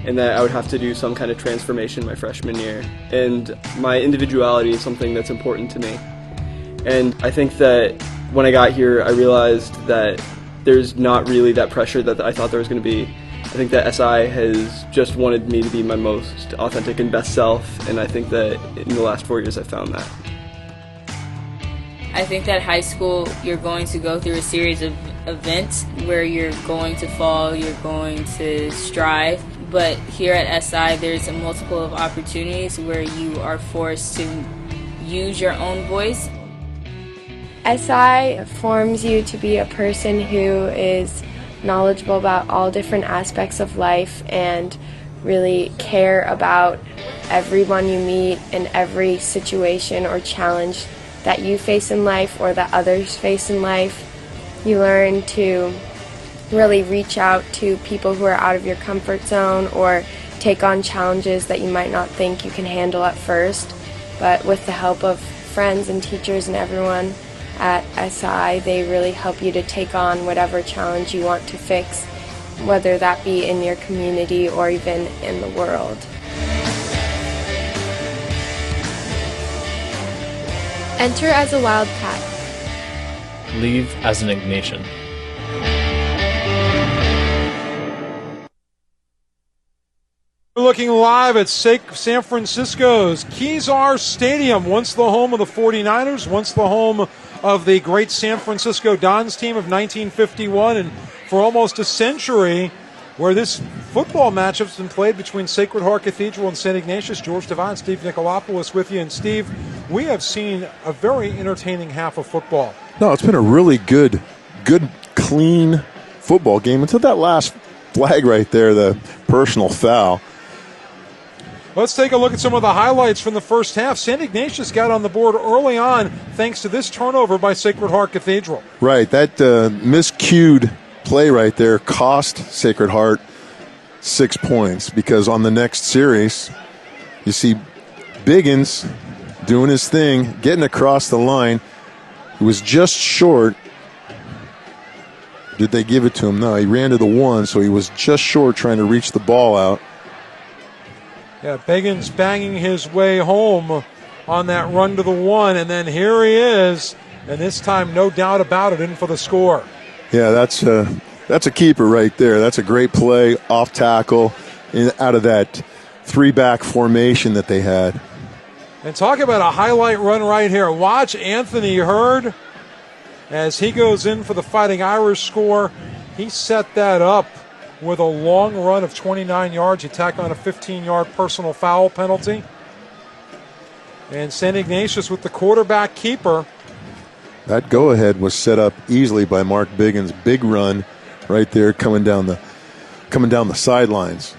and that I would have to do some kind of transformation my freshman year. And my individuality is something that's important to me. And I think that when I got here, I realized that there's not really that pressure that I thought there was going to be. I think that SI has just wanted me to be my most authentic and best self, and I think that in the last 4 years I've found that. I think that high school, you're going to go through a series of events where you're going to fall, you're going to strive. But here at SI, there's a multiple of opportunities where you are forced to use your own voice. SI forms you to be a person who is knowledgeable about all different aspects of life and really care about everyone you meet and every situation or challenge that you face in life or that others face in life. You learn to really reach out to people who are out of your comfort zone or take on challenges that you might not think you can handle at first. But with the help of friends and teachers and everyone at SI, they really help you to take on whatever challenge you want to fix, whether that be in your community or even in the world. Enter as a Wildcat. Leave as an Ignatian. We're looking live at San Francisco's Kezar Stadium, once the home of the 49ers, once the home of the great San Francisco Dons team of 1951, and for almost a century, where this football matchup has been played between Sacred Heart Cathedral and St. Ignatius. George Devine, Steve Nicolopoulos with you. And Steve, we have seen a very entertaining half of football. No, it's been a really good, clean football game until that last flag right there, the personal foul. Let's take a look at some of the highlights from the first half. St. Ignatius got on the board early on thanks to this turnover by Sacred Heart Cathedral. Right, that miscued play right there cost Sacred Heart 6 points, because on the next series, you see Biggins doing his thing, getting across the line. He was just short. Did they give it to him? No, he ran to the one, so he was just short trying to reach the ball out. Yeah, Biggins banging his way home on that run to the one, and then here he is, and this time, no doubt about it, in for the score. Yeah, that's a keeper right there. That's a great play, off tackle, out of that three-back formation that they had. And talk about a highlight run right here. Watch Anthony Hurd as he goes in for the Fighting Irish score. He set that up with a long run of 29 yards. He tacked on a 15-yard personal foul penalty. And St. Ignatius with the quarterback keeper. That go-ahead was set up easily by Mark Biggins. Big run right there coming down the sidelines.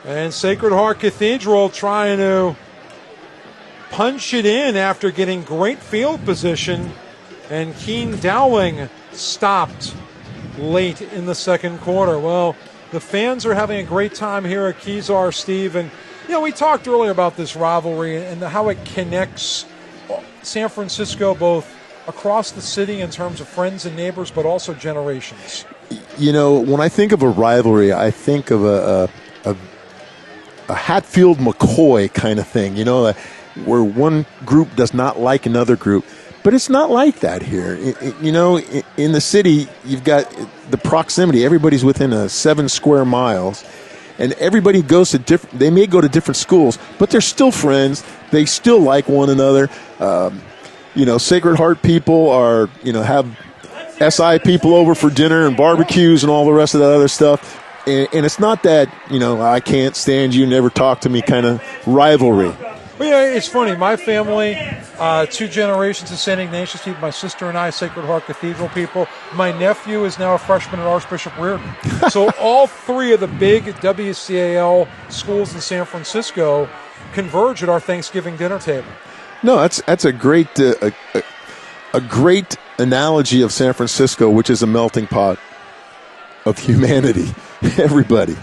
And Sacred Heart Cathedral trying to punch it in after getting great field position. And Keen Dowling stopped late in the second quarter. Well, the fans are having a great time here at Kezar, Steve. And, we talked earlier about this rivalry and how it connects San Francisco both across the city in terms of friends and neighbors, but also generations. When I think of a rivalry, I think of a Hatfield-McCoy kind of thing, where one group does not like another group. But it's not like that here. In the city, you've got the proximity. Everybody's within 7 square miles. And everybody goes to they may go to different schools, but they're still friends. They still like one another. Sacred Heart people are, have SI people over for dinner and barbecues and all the rest of that other stuff. And it's not that, I can't stand you, never talk to me kind of rivalry. Well, yeah, it's funny. My family, 2 generations of St. Ignatius people. My sister and I, Sacred Heart Cathedral people. My nephew is now a freshman at Archbishop Reardon. So all 3 of the big WCAL schools in San Francisco converge at our Thanksgiving dinner table. No, that's a great great analogy of San Francisco, which is a melting pot of humanity. Everybody.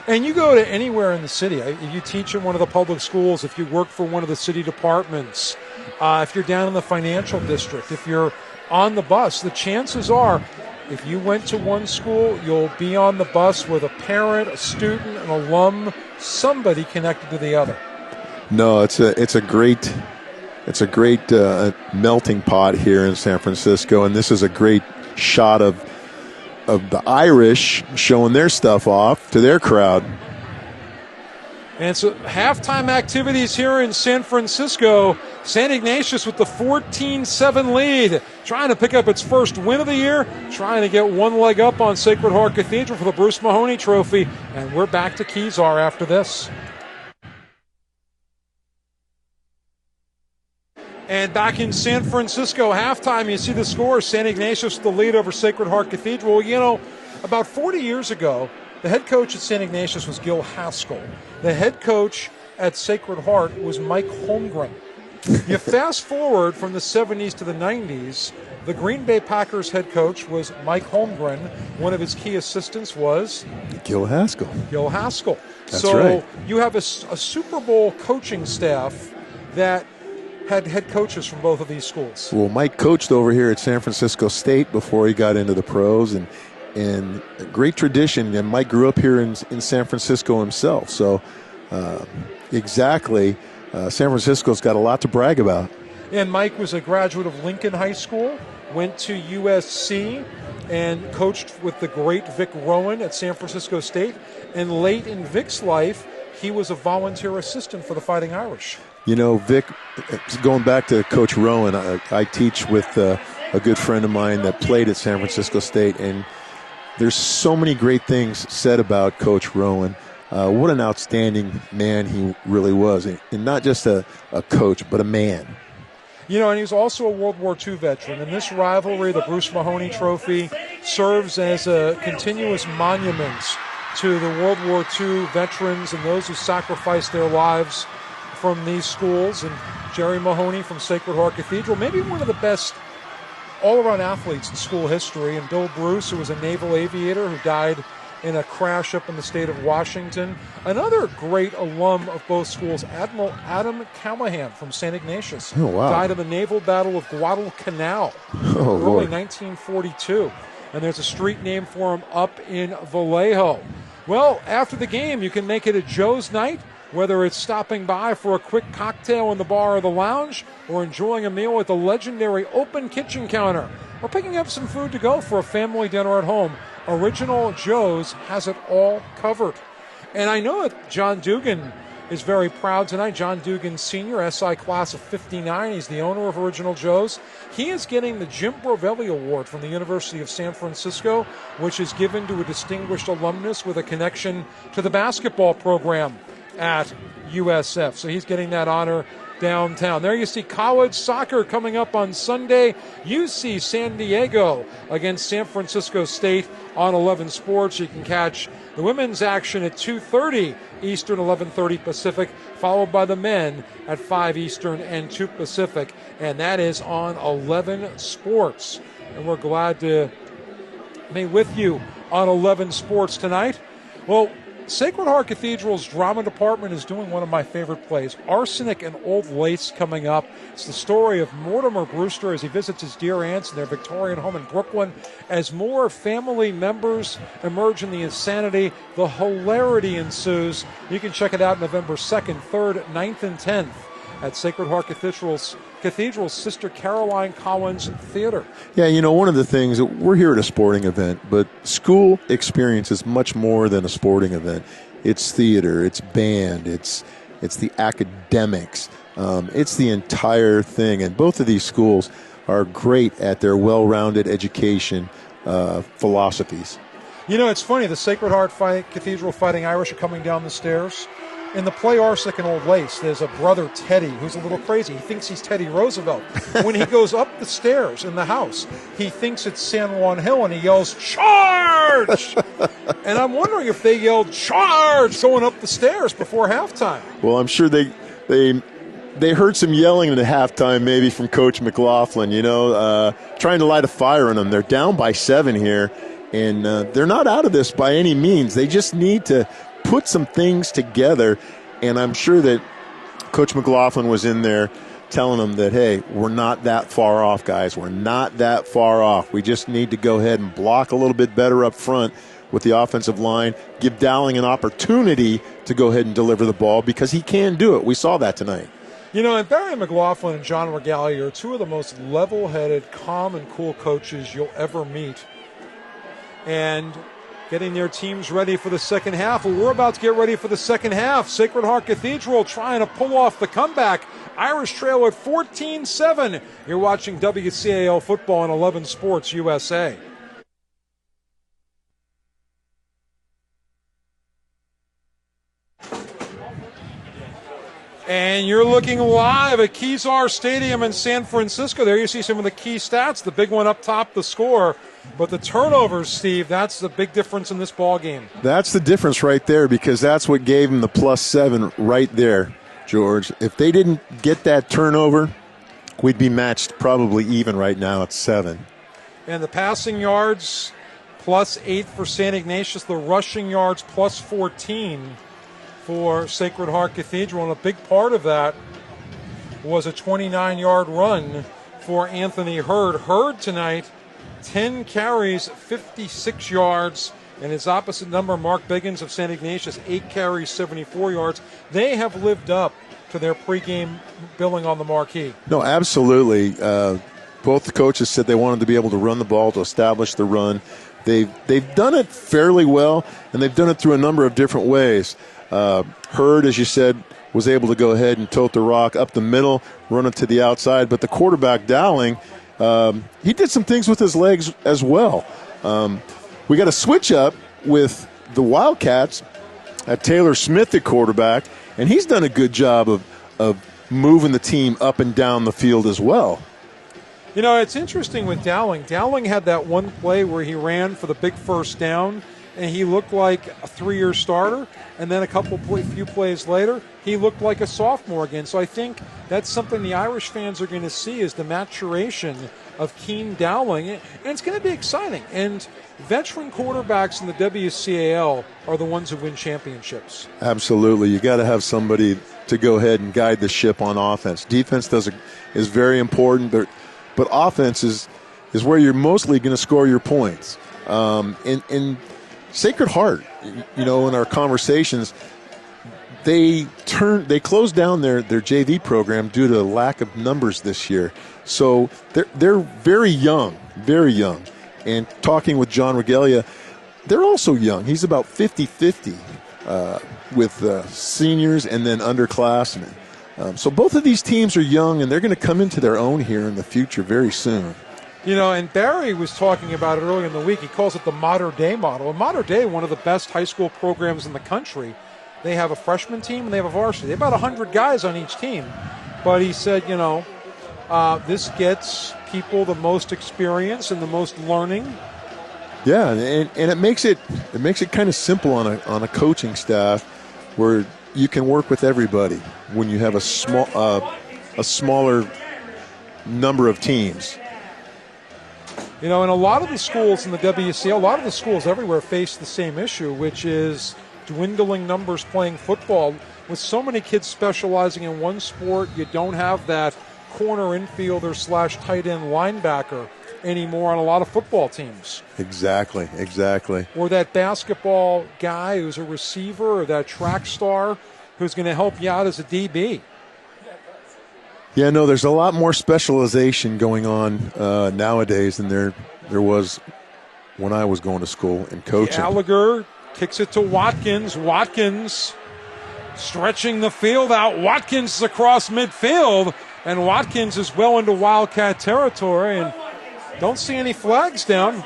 And you go to anywhere in the city. If you teach in one of the public schools, if you work for one of the city departments, if you're down in the financial district, if you're on the bus, the chances are if you went to one school, you'll be on the bus with a parent, a student, an alum, somebody connected to the other. No, it's a great melting pot here in San Francisco, and this is a great shot of the Irish showing their stuff off to their crowd. And so halftime activities here in San Francisco. St. Ignatius with the 14-7 lead, trying to pick up its first win of the year, trying to get one leg up on Sacred Heart Cathedral for the Bruce Mahoney Trophy. And we're back to Kezar after this. And back in San Francisco, halftime, you see the score. St. Ignatius with the lead over Sacred Heart Cathedral. About 40 years ago, the head coach at St. Ignatius was Gil Haskell. The head coach at Sacred Heart was Mike Holmgren. You fast forward from the 70s to the 90s, The Green Bay Packers head coach was Mike Holmgren. One of his key assistants was Gil Haskell. That's so right. You have a Super Bowl coaching staff that had head coaches from both of these schools. Well, Mike coached over here at San Francisco State before he got into the pros, and a great tradition. And Mike grew up here in San Francisco himself. So San Francisco's got a lot to brag about. And Mike was a graduate of Lincoln High School, went to USC, and coached with the great Vic Rowan at San Francisco State. And late in Vic's life, he was a volunteer assistant for the Fighting Irish. You know, Vic, going back to Coach Rowan, I teach with a good friend of mine that played at San Francisco State, and there's so many great things said about Coach Rowan. What an outstanding man he really was, and not just a coach, but a man. You know, and he's also a World War II veteran. And this rivalry, the Bruce Mahoney Trophy, serves as a continuous monument to the World War II veterans and those who sacrificed their lives from these schools. And Jerry Mahoney from Sacred Heart Cathedral, maybe one of the best all-around athletes in school history. And Bill Bruce, who was a naval aviator who died in a crash up in the state of Washington. Another great alum of both schools, Admiral Adam Callahan from St. Ignatius. Oh, wow. Died in the naval battle of Guadalcanal early Lord. 1942. And there's a street named for him up in Vallejo. Well, after the game, you can make it a Joe's night, whether it's stopping by for a quick cocktail in the bar or the lounge, or enjoying a meal at the legendary open kitchen counter, or picking up some food to go for a family dinner at home. Original Joe's has it all covered. And I know that John Dugan is very proud tonight. John Dugan Sr., SI class of 59. He's the owner of Original Joe's. He is getting the Jim Brovelli Award from the University of San Francisco, which is given to a distinguished alumnus with a connection to the basketball program at USF. So he's getting that honor downtown. There you see college soccer coming up on Sunday. UC San Diego against San Francisco State on 11 Sports. You can catch the women's action at 2:30 Eastern, 11:30 Pacific, followed by the men at 5 Eastern and 2 Pacific. And that is on 11 Sports. And we're glad to be with you on 11 Sports tonight. Well, Sacred Heart Cathedral's drama department is doing one of my favorite plays, Arsenic and Old Lace, coming up. It's the story of Mortimer Brewster as he visits his dear aunts in their Victorian home in Brooklyn. As more family members emerge in the insanity, the hilarity ensues. You can check it out November 2nd, 3rd, 9th, and 10th at Sacred Heart Cathedral's Sister Caroline Collins Theater. Yeah, you know, one of the things, we're here at a sporting event, but school experience is much more than a sporting event. It's theater, it's band, it's the academics, it's the entire thing. And both of these schools are great at their well-rounded education philosophies. You know, it's funny, the Sacred Heart Cathedral Fighting Irish are coming down the stairs. In the play Arsenic and Old Lace, there's a brother, Teddy, who's a little crazy. He thinks he's Teddy Roosevelt. When he goes up the stairs in the house, he thinks it's San Juan Hill, and he yells, "Charge!" And I'm wondering if they yelled, "Charge!" going up the stairs before halftime. Well, I'm sure they heard some yelling at halftime maybe from Coach McLaughlin, trying to light a fire in them. They're down by 7 here, and they're not out of this by any means. They just need to put some things together, and I'm sure that Coach McLaughlin was in there telling them that, hey, we're not that far off, guys. We're not that far off. We just need to go ahead and block a little bit better up front with the offensive line, give Dowling an opportunity to go ahead and deliver the ball because he can do it. We saw that tonight. You know, and Barry McLaughlin and John Regali are two of the most level-headed, calm, and cool coaches you'll ever meet. And getting their teams ready for the second half. Well, we're about to get ready for the second half. Sacred Heart Cathedral trying to pull off the comeback. Irish trail at 14-7. You're watching WCAL football on 11 Sports USA. And you're looking live at Kezar Stadium in San Francisco. There you see some of the key stats. The big one up top, the score. But the turnovers, Steve, that's the big difference in this ball game. That's the difference right there, because that's what gave them the +7 right there, George. If they didn't get that turnover, we'd be matched probably even right now at 7. And the passing yards, +8 for St. Ignatius. The rushing yards, +14 for Sacred Heart Cathedral. And a big part of that was a 29-yard run for Anthony Hurd. Hurd tonight, 10 carries, 56 yards. And his opposite number, Mark Biggins of St. Ignatius, 8 carries, 74 yards. They have lived up to their pregame billing on the marquee. No, absolutely. Both the coaches said they wanted to be able to run the ball, to establish the run. They've done it fairly well, and they've done it through a number of different ways. Hurd, as you said, was able to go ahead and tote the rock up the middle, run it to the outside. But the quarterback, Dowling, he did some things with his legs as well. We got a switch up with the Wildcats at Taylor Smith at quarterback, and he's done a good job of moving the team up and down the field as well. You know, it's interesting with Dowling. Dowling had that one play where he ran for the big first down, and he looked like a 3-year starter. And then few plays later, he looked like a sophomore again. So I think that's something the Irish fans are going to see, is the maturation of Keen Dowling. And it's going to be exciting. And veteran quarterbacks in the WCAL are the ones who win championships. Absolutely. You got to have somebody to go ahead and guide the ship on offense. Defense is very important, but offense is where you're mostly going to score your points. In Sacred Heart, you know, in our conversations, they closed down their JV program due to lack of numbers this year. So they're very young. And talking with John Regalia, they're also young. He's about 50-50 with seniors and then underclassmen. So both of these teams are young, and they're going to come into their own here in the future very soon. You know, and Barry was talking about it earlier in the week. He calls it the Modern Day model. And Modern Day, one of the best high school programs in the country. They have a freshman team and they have a varsity. They have about 100 guys on each team. But he said, you know, this gets people the most experience and the most learning. Yeah, and it makes it kind of simple on a coaching staff where you can work with everybody when you have a smaller number of teams. You know, and a lot of the schools in the WCL, a lot of the schools everywhere face the same issue, which is dwindling numbers playing football. With so many kids specializing in one sport, you don't have that corner infielder / tight end linebacker anymore on a lot of football teams. Exactly. Or that basketball guy who's a receiver, or that track star who's going to help you out as a DB. Yeah, no, there's a lot more specialization going on nowadays than there was when I was going to school and coaching. Gallagher kicks it to Watkins. Watkins stretching the field out. Watkins across midfield, and Watkins is well into Wildcat territory, and don't see any flags down.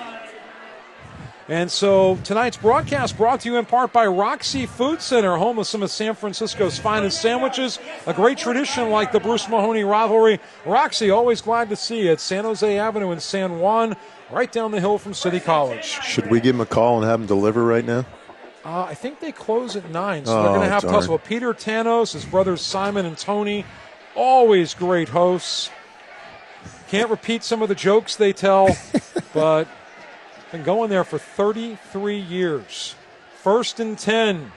And so tonight's broadcast brought to you in part by Roxy Food Center, home of some of San Francisco's finest sandwiches. A great tradition like the Bruce Mahoney rivalry. Roxy, always glad to see you at San Jose Avenue in San Juan, right down the hill from City College. Should we give him a call and have him deliver right now? I think they close at 9, so they're going to have to hustle. Peter Tanos, his brothers Simon and Tony, always great hosts. Can't repeat some of the jokes they tell, but been going there for 33 years. 1st and 10.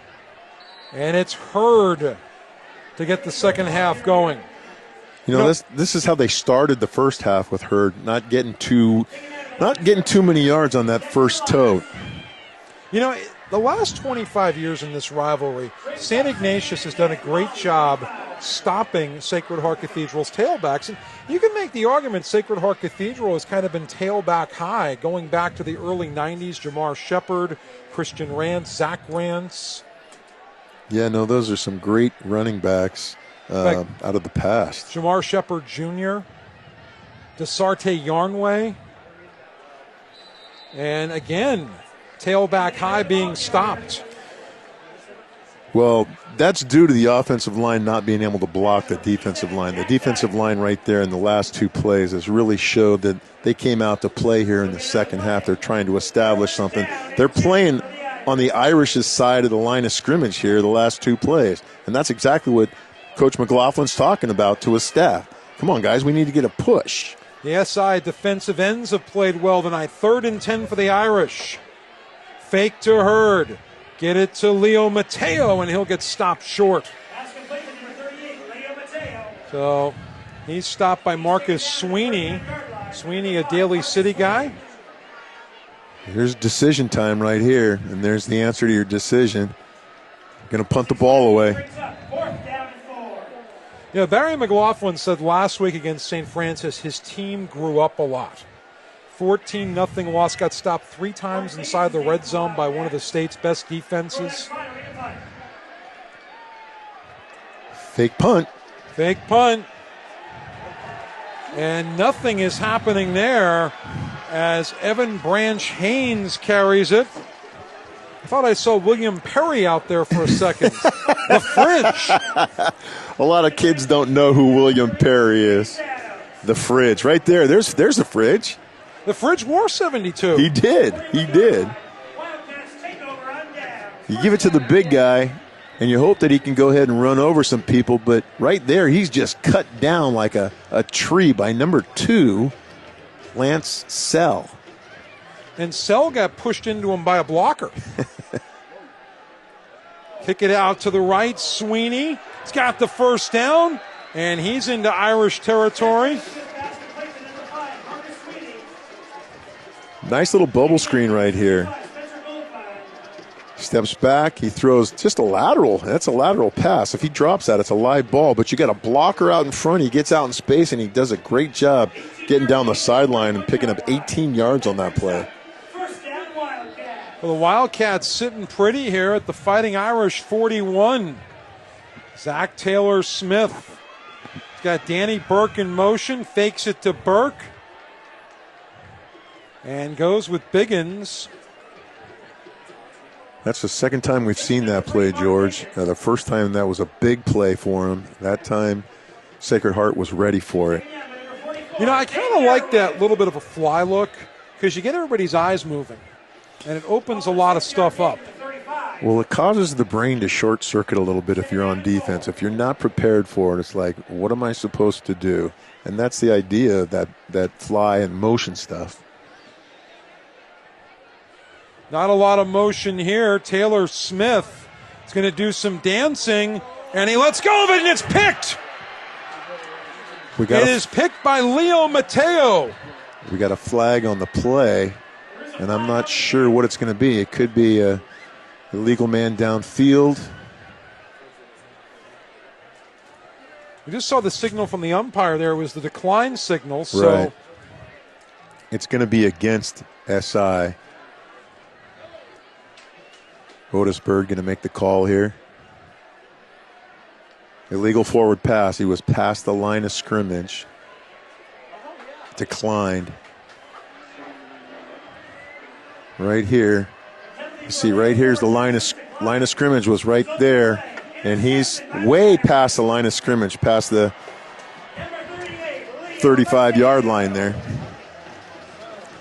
And it's Hurd to get the second half going. You know, this is how they started the first half with Hurd, not getting too many yards on that first tote. You know, the last 25 years in this rivalry, St. Ignatius has done a great job stopping Sacred Heart Cathedral's tailbacks. And you can make the argument Sacred Heart Cathedral has kind of been tailback high, going back to the early 90s. Jamar Shepard, Christian Rance, Zach Rance. Yeah, no, those are some great running backs out of the past. Jamar Shepard Jr., Desarte Yarnway. And again, tailback high being stopped. Well, that's due to the offensive line not being able to block the defensive line. The defensive line right there in the last two plays has really showed that they came out to play here in the second half. They're trying to establish something. They're playing on the Irish's side of the line of scrimmage here the last two plays. And that's exactly what Coach McLaughlin's talking about to his staff. Come on, guys, we need to get a push. The SI defensive ends have played well tonight. 3rd and 10 for the Irish. Fake to Hurd. Get it to Leo Mateo, and he'll get stopped short. So he's stopped by Marcus Sweeney. Sweeney, a Daly City guy. Here's decision time right here, and there's the answer to your decision. Going to punt the ball away. Yeah, Barry McLaughlin said last week against St. Francis his team grew up a lot. 14-0 loss, got stopped 3 times inside the red zone by one of the state's best defenses. Fake punt. Fake punt. And nothing is happening there as Evan Branch Haynes carries it. I thought I saw William Perry out there for a second. The fridge. A lot of kids don't know who William Perry is. The fridge. Right there. There's the fridge. The fridge wore 72. He did. You give it to the big guy, and you hope that he can go ahead and run over some people, but right there he's just cut down like a tree by number 2, Lance Sell. And Sell got pushed into him by a blocker. Kick it out to the right. Sweeney. He's got the first down, and he's into Irish territory. Nice little bubble screen right here. Steps back. He throws just a lateral. That's a lateral pass. If he drops that, it's a live ball. But you got a blocker out in front. He gets out in space, and he does a great job getting down the sideline and picking up 18 yards on that play. Well, the Wildcats sitting pretty here at the Fighting Irish 41. Zach Taylor Smith. He's got Danny Burke in motion. Fakes it to Burke. And goes with Biggins. That's the second time we've seen that play, George. The first time that was a big play for him. That time Sacred Heart was ready for it. You know, I kind of like that little bit of a fly look because you get everybody's eyes moving. And it opens a lot of stuff up. Well, it causes the brain to short circuit a little bit if you're on defense. If you're not prepared for it, it's like, what am I supposed to do? And that's the idea of that fly and motion stuff. Not a lot of motion here. Taylor Smith is going to do some dancing, and he lets go of it, and it's picked. It is picked by Leo Mateo. We got a flag on the play, and I'm not sure what it's going to be. It could be a illegal man downfield. We just saw the signal from the umpire there. It was the decline signal. So right. It's going to be against SI. Otis Bird going to make the call here. Illegal forward pass. He was past the line of scrimmage. Declined. Right here. You see, right here's the line of scrimmage was right there. And he's way past the line of scrimmage, past the 35-yard line there.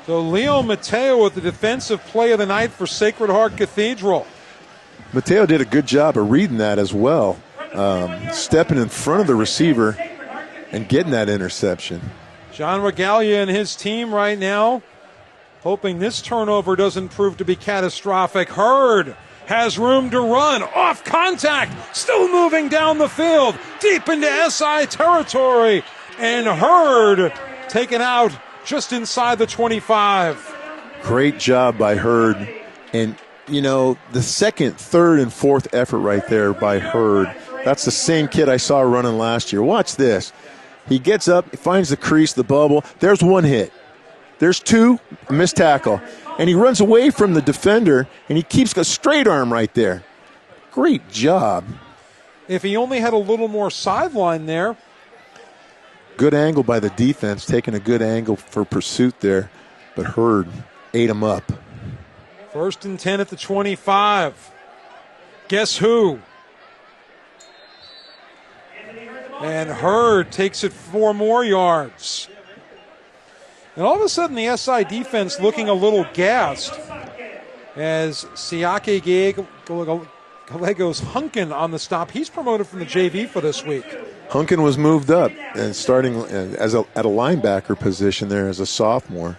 So Leo Mateo with the defensive play of the night for Sacred Heart Cathedral. Mateo did a good job of reading that as well, stepping in front of the receiver and getting that interception. John Regalia and his team right now hoping this turnover doesn't prove to be catastrophic. Hurd has room to run, off contact, still moving down the field, deep into SI territory, and Hurd taken out just inside the 25. Great job by Hurd. And, you know, the second, third, and fourth effort right there by Hurd, that's the same kid I saw running last year. Watch this. He gets up, he finds the crease, the bubble. There's one hit. There's two, a missed tackle. And he runs away from the defender, and he keeps a straight arm right there. Great job. If he only had a little more sideline there. Good angle by the defense, taking a good angle for pursuit there. But Hurd ate him up. 1st and 10 at the 25. Guess who? And Hurd takes it 4 more yards. And all of a sudden the SI defense looking a little gassed as Siake Gallegos Hunkin on the stop. He's promoted from the JV for this week. Hunkin was moved up and starting at a linebacker position there as a sophomore.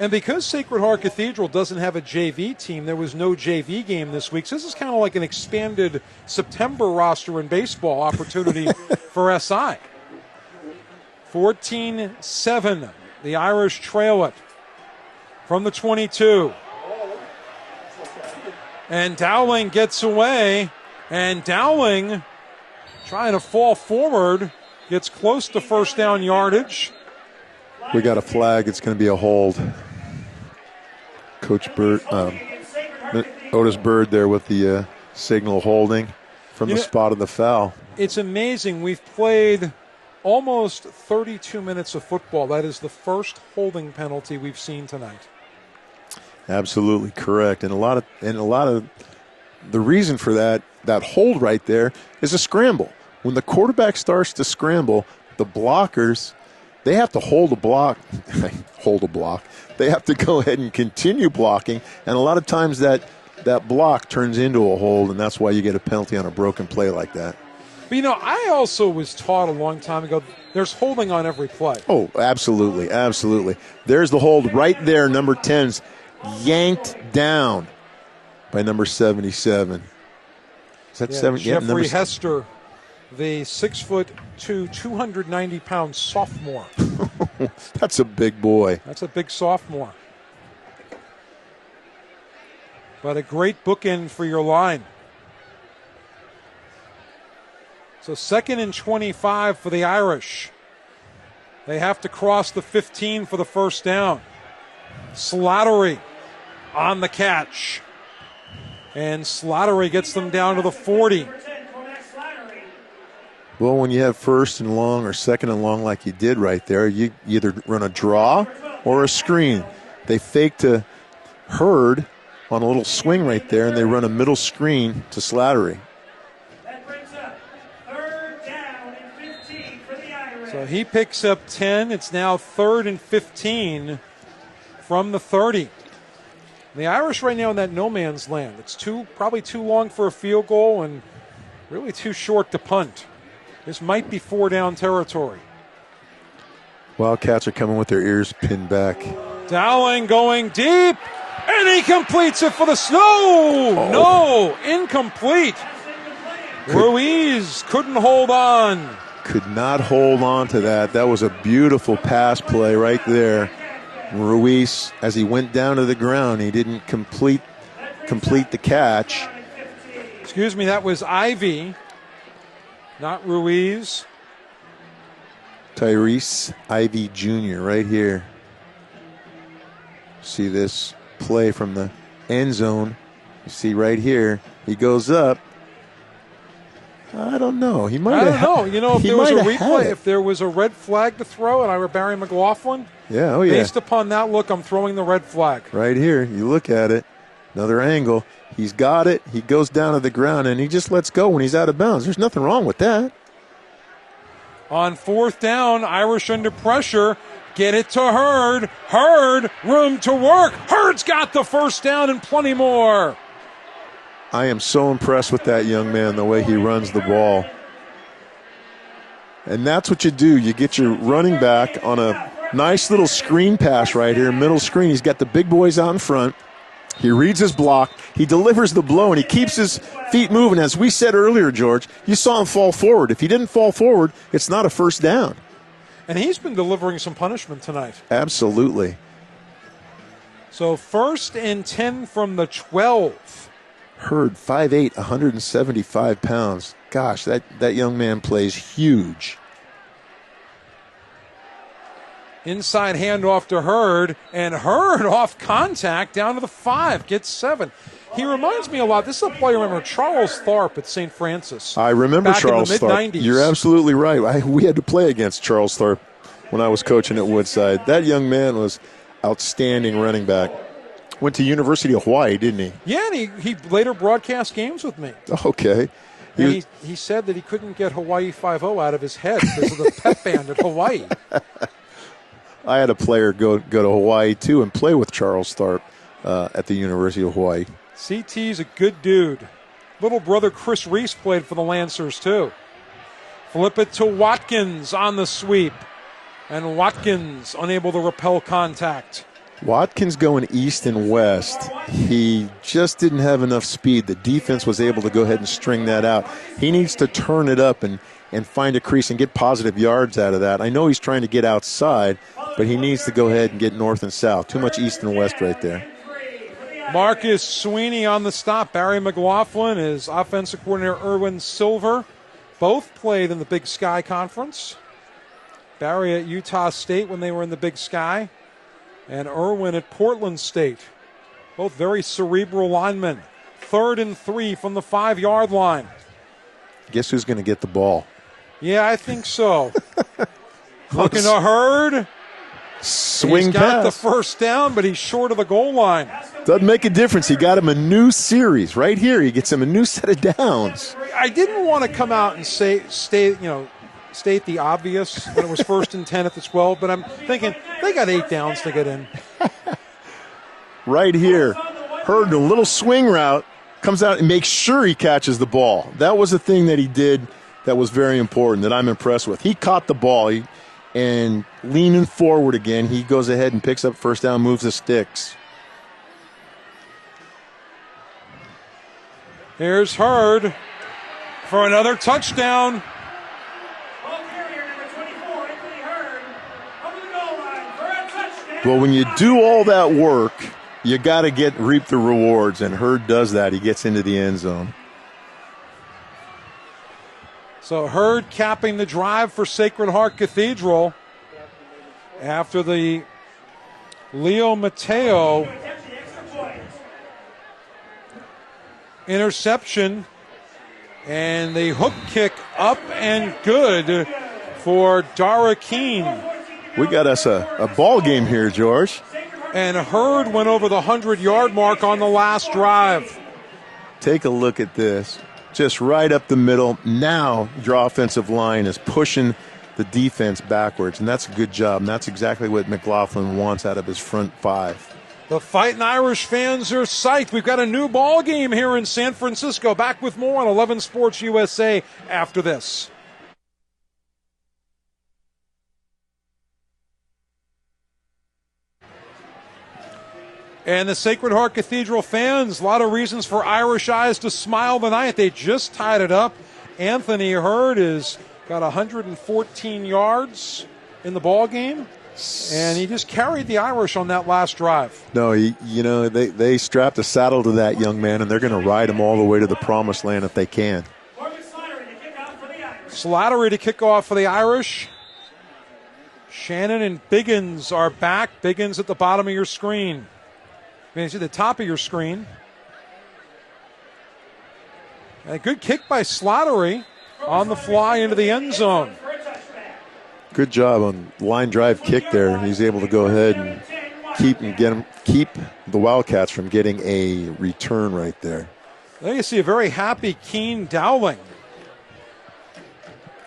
And because Sacred Heart Cathedral doesn't have a JV team, there was no JV game this week. So this is kind of like an expanded September roster in baseball opportunity for SI. 14-7. The Irish trail it from the 22. And Dowling gets away. And Dowling, trying to fall forward, gets close to first down yardage. We got a flag. It's going to be a hold. Coach Bird, Otis Bird there with the signal holding from the spot of the foul. It's amazing. We've played almost 32 minutes of football. That is the first holding penalty we've seen tonight. Absolutely correct. And a lot of the reason for that hold right there is a scramble. When the quarterback starts to scramble, the blockers, they have to hold a block. They have to go ahead and continue blocking, and a lot of times that block turns into a hold, and that's why you get a penalty on a broken play like that. But, I also was taught a long time ago, there's holding on every play. Oh, absolutely, absolutely. There's the hold right there, number 10's yanked down by number 77. Is that 7? Jeffrey Hester, the 6'2", 290-pound sophomore. That's a big boy. That's a big sophomore. But a great bookend for your line. So 2nd and 25 for the Irish. They have to cross the 15 for the first down. Slattery on the catch. And Slattery gets them down to the 40. Well, when you have 1st and long or 2nd and long like you did right there, you either run a draw or a screen. They fake to Hurd on a little swing right there, and they run a middle screen to Slattery. That brings up 3rd down and 15 for the Irish. So he picks up 10. It's now 3rd and 15 from the 30. The Irish right now in that no man's land. It's probably too long for a field goal and really too short to punt. This might be 4-down territory. Wildcats are coming with their ears pinned back. Dowling going deep, and he completes it for the snow. No, incomplete. Ruiz couldn't hold on. Could not hold on to that. That was a beautiful pass play right there. Ruiz, as he went down to the ground, he didn't complete the catch. Excuse me, that was Ivy, not Ruiz. Tyrese Ivy Jr. right here. See this play from the end zone. You see right here, he goes up. I don't know. He might. I don't know. You know, if there was a replay, if there was a red flag to throw, and I were Barry McLaughlin. Yeah. Oh yeah. Based upon that look, I'm throwing the red flag. Right here. You look at it. Another angle. He's got it. He goes down to the ground, and he just lets go when he's out of bounds. There's nothing wrong with that. On 4th down, Irish under pressure. Get it to Hurd. Hurd, room to work. Hurd's got the first down and plenty more. I am so impressed with that young man, the way he runs the ball. And that's what you do. You get your running back on a nice little screen pass right here, middle screen. He's got the big boys out in front. He reads his block. He delivers the blow, and he keeps his feet moving. As we said earlier, George, you saw him fall forward. If he didn't fall forward, it's not a first down. And he's been delivering some punishment tonight. Absolutely. So 1st and 10 from the 12. Hurd, 5'8", 175 pounds. Gosh, that young man plays huge. Inside handoff to Hurd, and Hurd off contact down to the 5, gets 7. He reminds me a lot. This is a player, remember, Charles Tharp at St. Francis. I remember Charles Tharp. Back in the mid-90s. You're absolutely right. We had to play against Charles Tharp when I was coaching at Woodside. That young man was outstanding running back. Went to University of Hawaii, didn't he? Yeah, and he later broadcast games with me. Okay. He said that he couldn't get Hawaii 5-0 out of his head because of the pep band at Hawaii. I had a player go to Hawaii, too, and play with Charles Tharp at the University of Hawaii. CT's a good dude. Little brother Chris Reese played for the Lancers, too. Flip it to Watkins on the sweep. And Watkins unable to repel contact. Watkins going east and west. He just didn't have enough speed. The defense was able to go ahead and string that out. He needs to turn it up and find a crease and get positive yards out of that. I know he's trying to get outside, but he needs to go ahead and get north and south. Too much east and west right there. Marcus Sweeney on the stop. Barry McLaughlin is offensive coordinator Erwin Silver. Both played in the Big Sky Conference. Barry at Utah State when they were in the Big Sky, and Erwin at Portland State. Both very cerebral linemen. 3rd and 3 from the 5-yard line. Guess who's going to get the ball? Yeah, I think so. Looking to Hurd. Swing He's got pass. the first down, but he's short of the goal line. Doesn't make a difference. He got him a new series right here. He gets him a new set of downs. I didn't want to come out and state the obvious when it was 1st and 10 at the 12, but I'm thinking they got 8 downs to get in. Right here, Hurd, a little swing route, comes out and makes sure he catches the ball. That was the thing that he did that was very important, that I'm impressed with. He caught the ball, and leaning forward again, he goes ahead and picks up first down, moves the sticks. Here's Hurd for another touchdown. Well, when you do all that work, you got to reap the rewards, and Hurd does that. He gets into the end zone. So Hurd capping the drive for Sacred Heart Cathedral after the Leo Mateo interception, and the hook kick up and good for Dara Keene. We got us a ball game here, George. And Hurd went over the 100-yard mark on the last drive. Take a look at this. Just right up the middle. Now your offensive line is pushing the defense backwards, and that's a good job. And that's exactly what McLaughlin wants out of his front 5. The Fightin Irish fans are psyched. We've got a new ball game here in San Francisco. Back with more on 11 Sports USA after this. And the Sacred Heart Cathedral fans, a lot of reasons for Irish eyes to smile tonight. They just tied it up. Anthony Hurd has got 114 yards in the ball game, and he just carried the Irish on that last drive. No, they strapped a saddle to that young man, and they're going to ride him all the way to the promised land if they can. Slattery to kick off for the Irish. Shannon and Biggins are back. Biggins at the bottom of your screen. It's at the top of your screen. A good kick by Slattery on the fly into the end zone. Good job on line drive kick there. He's able to go ahead and keep the Wildcats from getting a return right there. There you see a very happy Keene Dowling.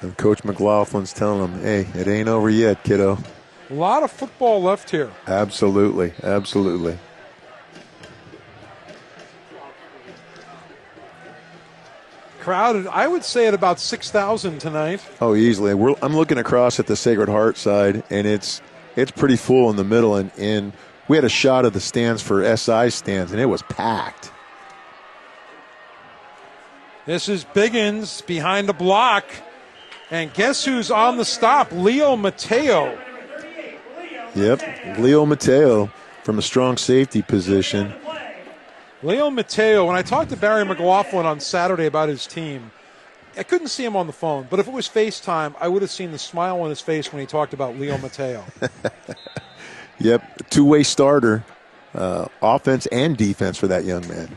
And Coach McLaughlin's telling him, hey, it ain't over yet, kiddo. A lot of football left here. Absolutely, absolutely. Crowded, I would say at about 6,000 tonight. Oh, easily. I'm looking across at the Sacred Heart side, and it's pretty full in the middle. And we had a shot of the stands for SI stands, and it was packed. This is Biggins behind the block. And guess who's on the stop? Leo Mateo. Yep, Leo Mateo from a strong safety position. Leo Mateo, when I talked to Barry McLaughlin on Saturday about his team, I couldn't see him on the phone, but if it was FaceTime, I would have seen the smile on his face when he talked about Leo Mateo. Yep, two-way starter, offense and defense for that young man.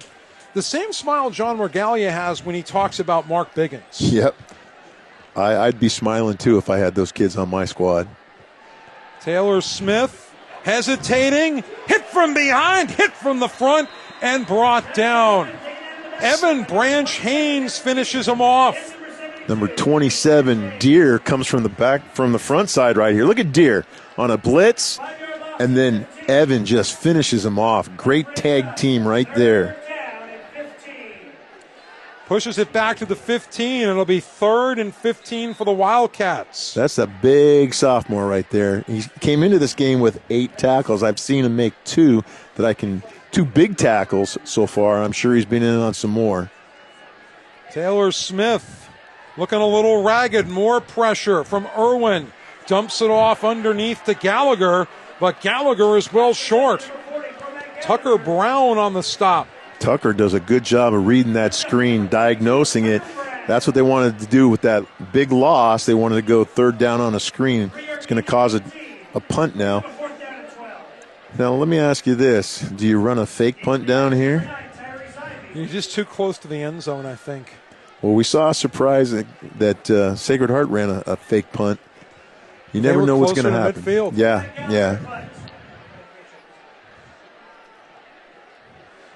The same smile John Regalia has when he talks about Mark Biggins. Yep. I'd be smiling, too, if I had those kids on my squad. Taylor Smith hesitating, hit from behind, hit from the front, and brought down. Evan Branch Haynes finishes him off. Number 27, Deere, comes from the front side right here. Look at Deere on a blitz, and then Evan just finishes him off. Great tag team right there. Pushes it back to the 15. It'll be 3rd and 15 for the Wildcats. That's a big sophomore right there. He came into this game with 8 tackles. I've seen him make 2 big tackles so far. I'm sure he's been in on some more. Taylor Smith looking a little ragged. More pressure from Irwin. Dumps it off underneath to Gallagher, but Gallagher is well short. Tucker Brown on the stop. Tucker does a good job of reading that screen, diagnosing it. That's what they wanted to do with that big loss. They wanted to go 3rd down on a screen. It's going to cause a punt now. Now, let me ask you this. Do you run a fake punt down here? You're just too close to the end zone, I think. Well, we saw a surprise that Sacred Heart ran a fake punt. You never know what's going to happen. Midfield. Yeah.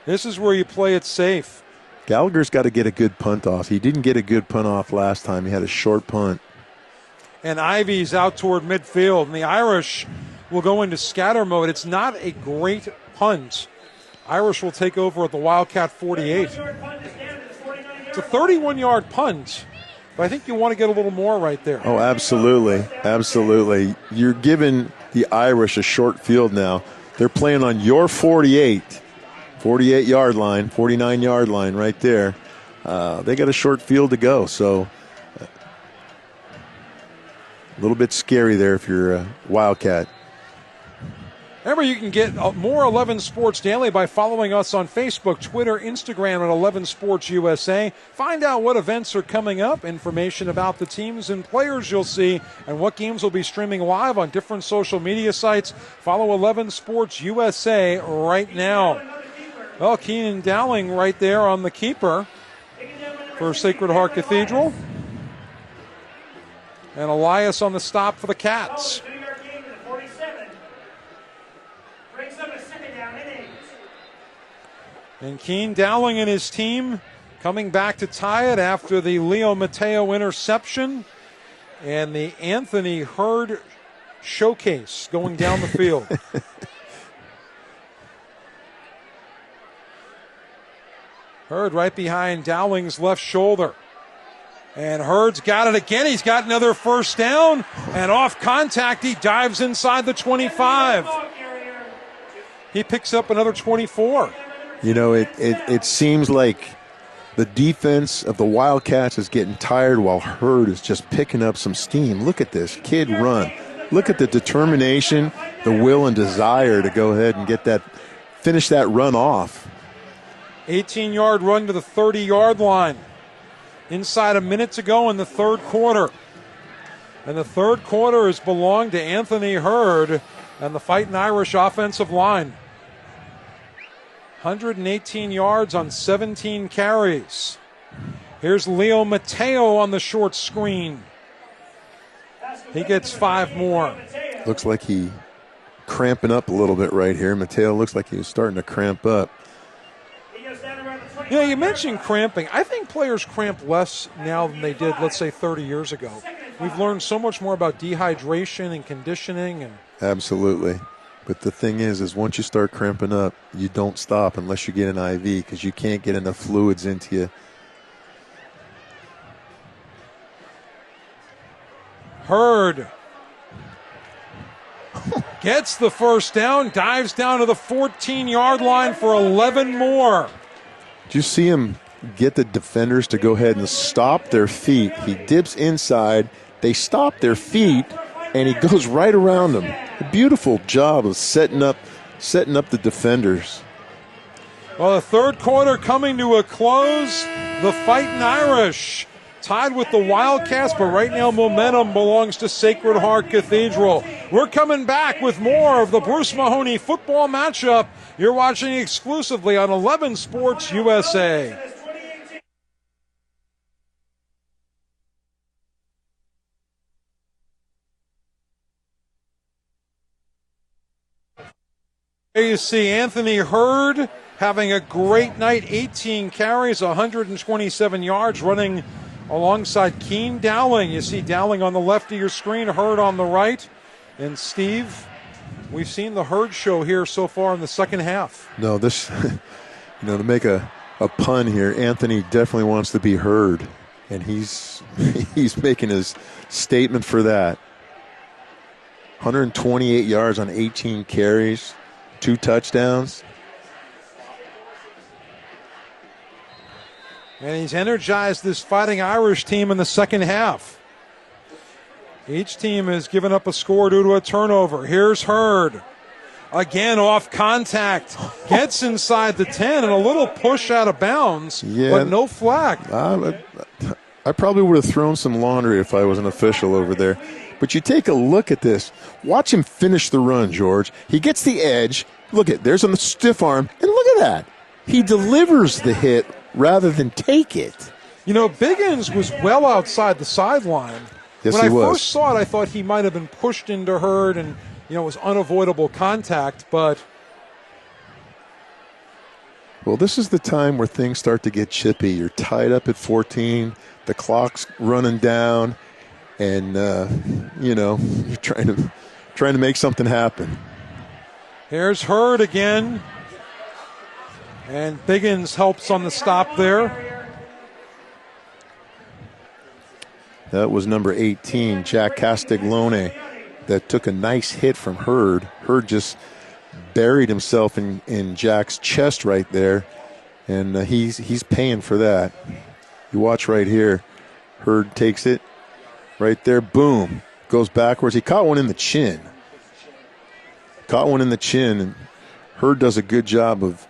This is where you play it safe. Gallagher's got to get a good punt off. He didn't get a good punt off last time. He had a short punt. And Ivy's out toward midfield, and the Irish will go into scatter mode. It's not a great punt. Irish will take over at the Wildcat 48. It's a 31-yard punt, but I think you want to get a little more right there. Oh, absolutely. Absolutely. You're giving the Irish a short field now. They're playing on your 48-yard line, 49-yard line right there. They got a short field to go, so a little bit scary there if you're a Wildcat. Remember, you can get more 11 Sports Daily by following us on Facebook, Twitter, Instagram at 11 Sports USA. Find out what events are coming up, information about the teams and players you'll see, and what games will be streaming live on different social media sites. Follow 11 Sports USA right now. Well, Keenan Dowling right there on the keeper for Sacred Heart Cathedral. And Elias on the stop for the Cats. And Keen Dowling and his team coming back to tie it after the Leo Mateo interception and the Anthony Hurd showcase going down the field. Hurd right behind Dowling's left shoulder. And Hurd's got it again. He's got another first down. And off contact, he dives inside the 25. He picks up another 24. You know, it seems like the defense of the Wildcats is getting tired while Hurd is just picking up some steam. Look at this kid run. Look at the determination, the will and desire to go ahead and finish that run off. 18-yard run to the 30-yard line. Inside a minute to go in the third quarter. And the third quarter has belonged to Anthony Hurd and the Fightin Irish offensive line. 118 yards on 17 carries. Here's Leo Mateo on the short screen. He gets 5 more. Looks like he cramping up a little bit right here. Mateo looks like he was starting to cramp up. You know, you mentioned cramping. I think players cramp less now than they did, let's say, 30 years ago. We've learned so much more about dehydration and conditioning. Absolutely. But the thing is once you start cramping up, you don't stop unless you get an IV because you can't get enough fluids into you. Hurd gets the first down, dives down to the 14-yard line for 11 more. Did you see him get the defenders to go ahead and stop their feet? He dips inside, they stop their feet, and he goes right around them. A beautiful job of setting up the defenders. Well, the third quarter coming to a close. The Fightin Irish tied with the Wildcats, but right now momentum belongs to Sacred Heart Cathedral. We're coming back with more of the Bruce Mahoney football matchup. You're watching exclusively on 11 Sports USA. There you see Anthony Hurd having a great night, 18 carries, 127 yards, running alongside Keen Dowling. You see Dowling on the left of your screen, Hurd on the right. And Steve, we've seen the Hurd show here so far in the second half. No, this, to make a a pun here. Anthony definitely wants to be heard, and he's making his statement for that. 128 yards on 18 carries, 2 touchdowns. And he's energized this Fighting Irish team in the second half. Each team has given up a score due to a turnover. Here's Hurd. Again, off contact. Gets inside the 10 and a little push out of bounds, but no flag. I probably would have thrown some laundry if I was an official over there. But you take a look at this. Watch him finish the run, George. He gets the edge. Look at, there's a stiff arm. And look at that. He delivers the hit rather than take it. You know, Biggins was well outside the sideline. Yes, when he I was. first saw it, I thought he might have been pushed into Hurd and, you know, it was unavoidable contact, but... Well, this is the time where things start to get chippy. You're tied up at 14. The clock's running down. And, you know, you're trying to make something happen. Here's Hurd again. And Biggins helps on the stop there. That was number 18, Jack Castiglione, that took a nice hit from Hurd. Hurd just buried himself in Jack's chest right there, and he's paying for that. You watch right here. Hurd takes it right there, boom, goes backwards. He caught one in the chin. And Hurd does a good job of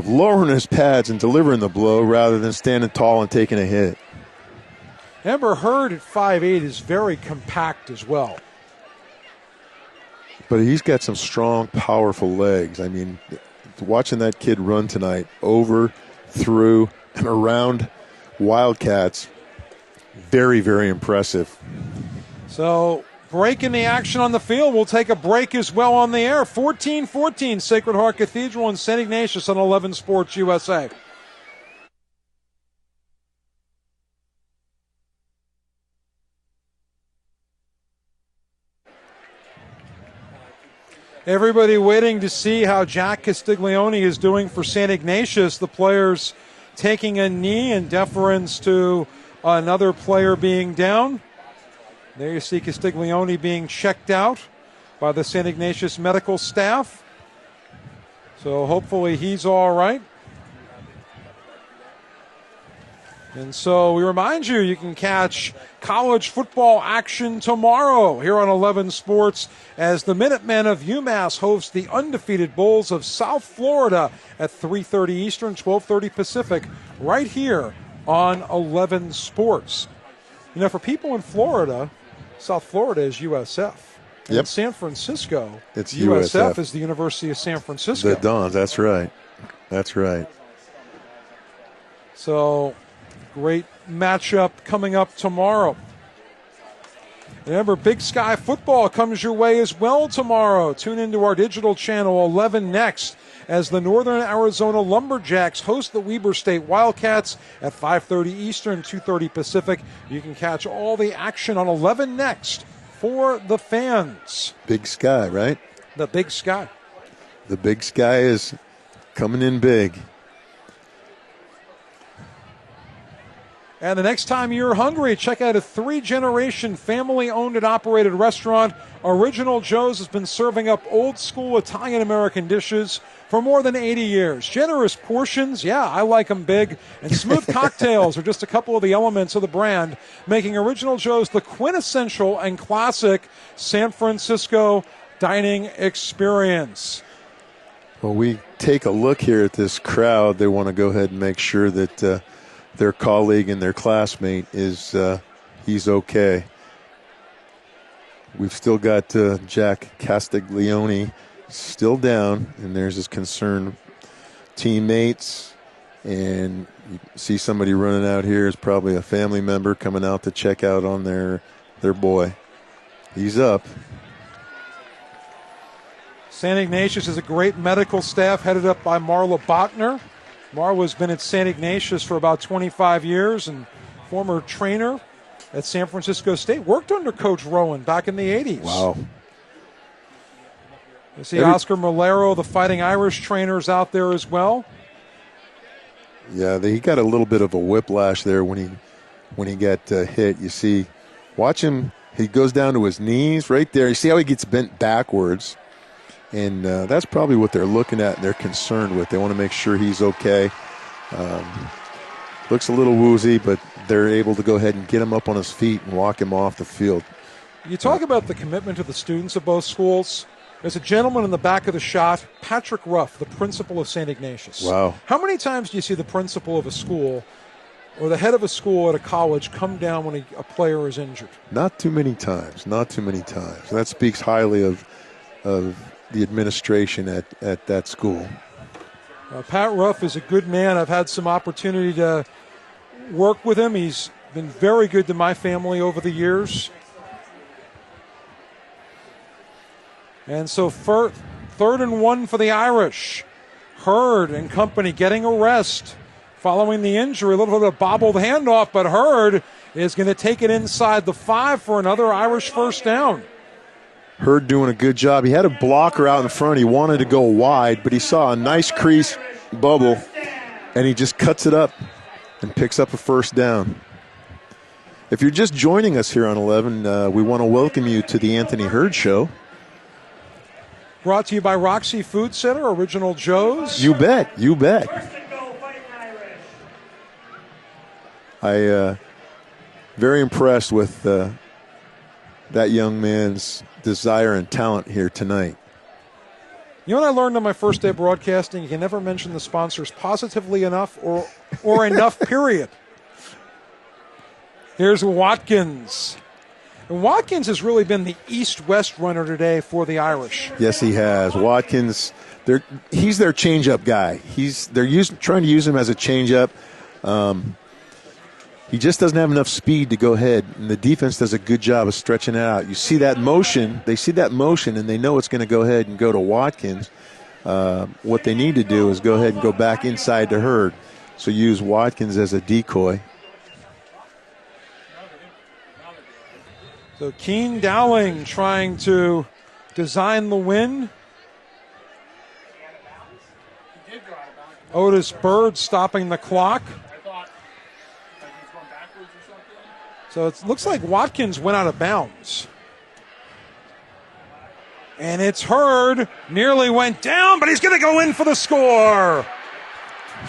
lowering his pads and delivering the blow rather than standing tall and taking a hit. Remember, Hurd at 5'8" is very compact as well. But he's got some strong, powerful legs. I mean, watching that kid run tonight over, through, and around Wildcats, very, very impressive. So, break in the action on the field. We'll take a break as well on the air. 14-14, Sacred Heart Cathedral and St. Ignatius on 11 Sports USA. Everybody waiting to see how Jack Castiglione is doing for St. Ignatius. The players taking a knee in deference to another player being down. There you see Castiglione being checked out by the St. Ignatius medical staff. So hopefully he's all right. And so we remind you, you can catch college football action tomorrow here on 11 Sports as the Minutemen of UMass host the undefeated Bulls of South Florida at 3:30 Eastern, 12:30 Pacific, right here on 11 Sports. You know, for people in Florida, South Florida is USF. And in San Francisco, it's USF is the University of San Francisco. The Dons, that's right. That's right. So, great matchup coming up tomorrow. Remember, Big Sky Football comes your way as well tomorrow. Tune into our digital channel 11 next as the Northern Arizona Lumberjacks host the Weber State Wildcats at 5:30 Eastern, 2:30 Pacific. You can catch all the action on 11 next for the fans. Big Sky, right? The Big Sky. The Big Sky is coming in big. And the next time you're hungry, check out a 3-generation family-owned and operated restaurant. Original Joe's has been serving up old-school Italian-American dishes for more than 80 years. Generous portions, yeah, I like them big. And smooth cocktails are just a couple of the elements of the brand, making Original Joe's the quintessential and classic San Francisco dining experience. Well, we take a look here at this crowd. They want to go ahead and make sure that their colleague and their classmate is he's okay. We've still got Jack Castiglione still down, and there's his concerned teammates. And you see somebody running out here is probably a family member coming out to check out on their boy. He's up. St. Ignatius is a great medical staff headed up by Marla Bachner. Marla's been at St. Ignatius for about 25 years and former trainer at San Francisco State. Worked under Coach Rowan back in the 80s. Wow. You see Oscar Malero, the Fighting Irish trainers out there as well. Yeah, he got a little bit of a whiplash there when he got hit. You see, watch him. He goes down to his knees right there. You see how he gets bent backwards. And that's probably what they're looking at and they're concerned with. They want to make sure he's okay. Looks a little woozy, but they're able to go ahead and get him up on his feet and walk him off the field. You talk about the commitment to the students of both schools. There's a gentleman in the back of the shot, Patrick Ruff, the principal of St. Ignatius. Wow. How many times do you see the principal of a school or the head of a school at a college come down when a player is injured? Not too many times. Not too many times. That speaks highly of the administration at that school. Pat Ruff is a good man. I've had some opportunity to work with him. He's been very good to my family over the years. And so third and 1 for the Irish. Hurd and company getting a rest following the injury. A little bit of a bobbled handoff, but Hurd is going to take it inside the 5 for another Irish first down. Hurd doing a good job. He had a blocker out in front. He wanted to go wide, but he saw a nice crease bubble, and he just cuts it up and picks up a first down. If you're just joining us here on 11, we want to welcome you to the Anthony Hurd Show. Brought to you by Roxy Food Center, Original Joe's. You bet, you bet. Very impressed with that young man's desire and talent here tonight. You know what I learned on my first day broadcasting? You can never mention the sponsors positively enough or enough, period. Here's Watkins. And Watkins has really been the east-west runner today for the Irish. Yes, he has. Watkins, he's their change-up guy. They're trying to use him as a change-up. He just doesn't have enough speed to go ahead, and the defense does a good job of stretching it out. You see that motion. They see that motion, and they know it's going to go ahead and go to Watkins. What they need to do is go ahead and go back inside to Hurd. So use Watkins as a decoy. So Keen Dowling trying to design the win. Otis Bird stopping the clock. So it looks like Watkins went out of bounds. And it's Hurd. Nearly went down, but he's going to go in for the score.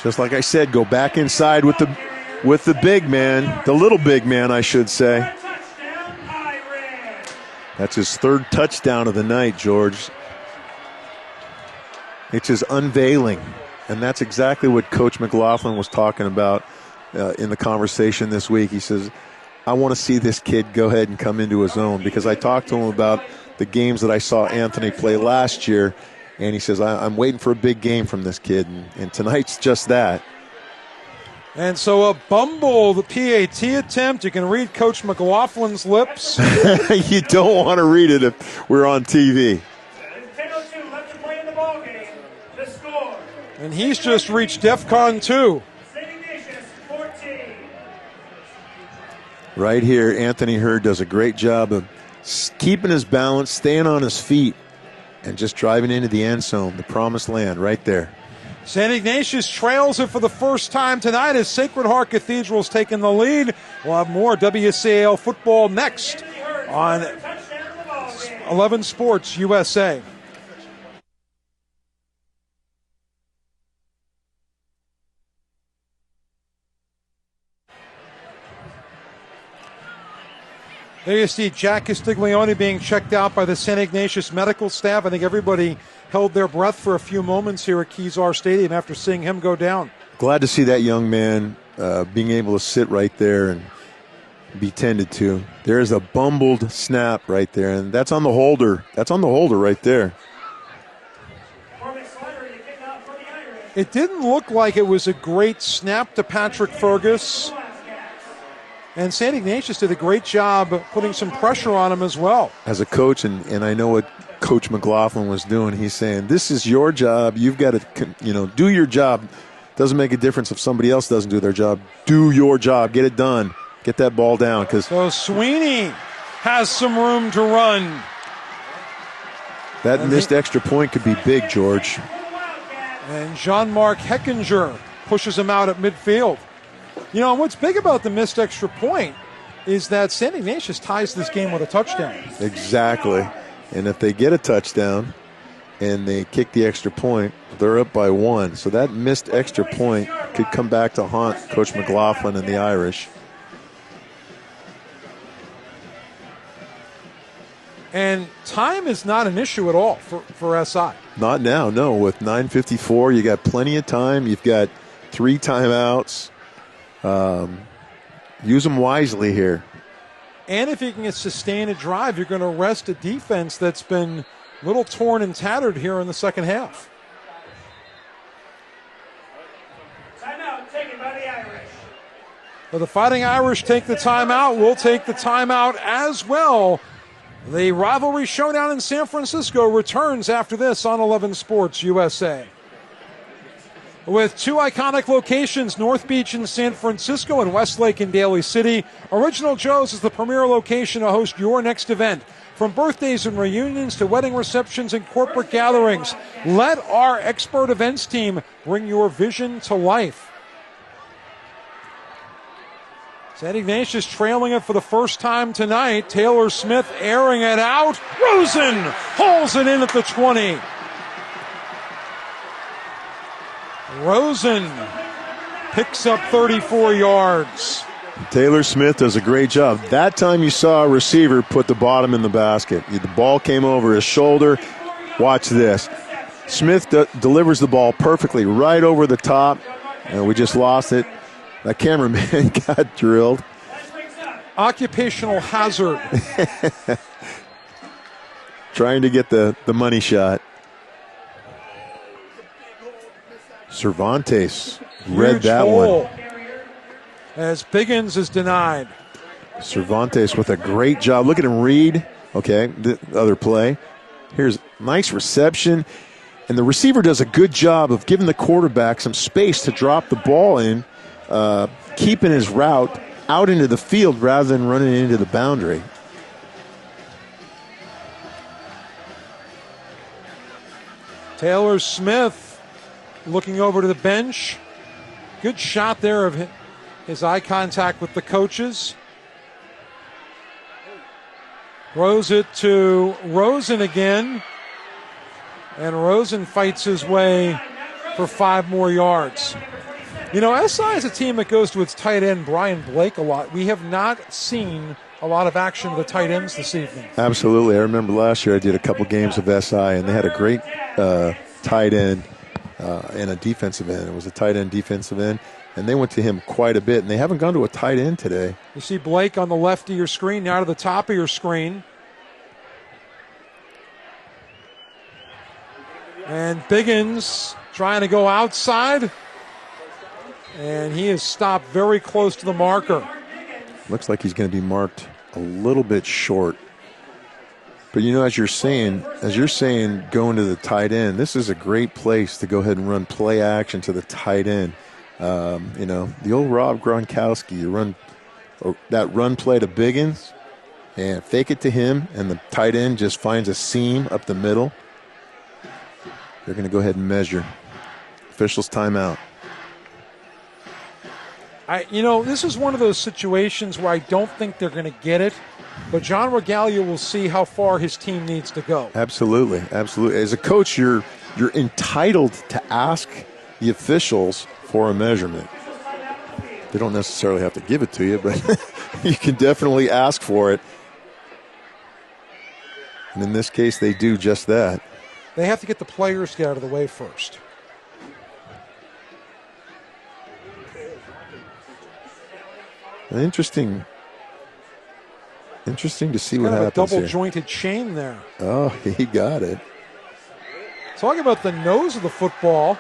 Just like I said, go back inside with the big man, the little big man, I should say. That's his third touchdown of the night, George. It's his unveiling, and that's exactly what Coach McLaughlin was talking about in the conversation this week. He says, I want to see this kid go ahead and come into his own, because I talked to him about the games that I saw Anthony play last year, and he says, I'm waiting for a big game from this kid, and tonight's just that. And so a bumbled PAT attempt. You can read Coach McLaughlin's lips. You don't want to read it if we're on TV. 10:02 left to play in the ballgame. The score. And he's just reached DEFCON 2. St. Ignatius 14. Right here, Anthony Hurd does a great job of keeping his balance, staying on his feet, and just driving into the end zone, the promised land right there. St. Ignatius trails it for the first time tonight as Sacred Heart Cathedral's taking the lead. We'll have more WCAL football next on 11 Sports USA. There you see Jack Castiglione being checked out by the St. Ignatius medical staff. I think everybody held their breath for a few moments here at Kezar Stadium after seeing him go down. Glad to see that young man being able to sit right there and be tended to. There's a bumbled snap right there, and that's on the holder. That's on the holder right there. It didn't look like it was a great snap to Patrick Fergus. And St. Ignatius did a great job putting some pressure on him as well. As a coach, and I know what Coach McLaughlin was doing, he's saying, this is your job. You've got to, do your job. Doesn't make a difference if somebody else doesn't do their job. Do your job. Get it done. Get that ball down. So Sweeney has some room to run. That missed extra point could be big, George. And Jean-Marc Heckinger pushes him out at midfield. You know, what's big about the missed extra point is that St. Ignatius ties this game with a touchdown. Exactly. And if they get a touchdown and they kick the extra point, they're up by 1. So that missed extra point could come back to haunt Coach McLaughlin and the Irish. And time is not an issue at all for SI. Not now, no. With 9:54, you got plenty of time. You've got 3 timeouts. Use them wisely here. And if you can sustain a drive, you're going to arrest a defense that's been a little torn and tattered here in the second half. Timeout taken by the Irish. So the Fighting Irish take the timeout. We'll take the timeout as well. The rivalry showdown in San Francisco returns after this on 11 Sports USA. With 2 iconic locations, North Beach in San Francisco and Westlake in Daly City, Original Joe's is the premier location to host your next event. From birthdays and reunions to wedding receptions and corporate gatherings, let our expert events team bring your vision to life. St. Ignatius trailing it for the first time tonight. Taylor Smith airing it out. Rosen hauls it in at the 20. Rosen picks up 34 yards. Taylor Smith does a great job. That time you saw a receiver put the bottom in the basket. The ball came over his shoulder. Watch this. Smith delivers the ball perfectly right over the top. And we just lost it. That cameraman got drilled. Occupational hazard. Trying to get the money shot. Cervantes read that one. As Biggins is denied. Cervantes with a great job. Look at him read. Okay, the other play. Here's nice reception. And the receiver does a good job of giving the quarterback some space to drop the ball in, keeping his route out into the field rather than running into the boundary. Taylor Smith looking over to the bench. Good shot there of his eye contact with the coaches. Throws it to Rosen again. And Rosen fights his way for 5 more yards. You know, SI is a team that goes to its tight end, Brian Blake, a lot. We have not seen a lot of action of the tight ends this evening. Absolutely. I remember last year I did a couple games of SI, and they had a great tight end and a defensive end. It was a tight end, defensive end, and they went to him quite a bit, and they haven't gone to a tight end today. You see Blake on the left of your screen, now to the top of your screen. And Biggins trying to go outside. And he is stopped very close to the marker. Looks like he's going to be marked a little bit short. But, you know, as you're saying, going to the tight end, this is a great place to go ahead and run play action to the tight end. You know, the old Rob Gronkowski, you run that run play to Biggins and fake it to him, and the tight end just finds a seam up the middle. They're going to go ahead and measure. Officials timeout. You know, this is one of those situations where I don't think they're going to get it, but John Regalia will see how far his team needs to go. Absolutely, absolutely. As a coach, you're entitled to ask the officials for a measurement. They don't necessarily have to give it to you, but you can definitely ask for it. And in this case, they do just that. They have to get the players to get out of the way first. Interesting to see what happens a double here. jointed chain there. Oh, he got it. Talking about the nose of the football.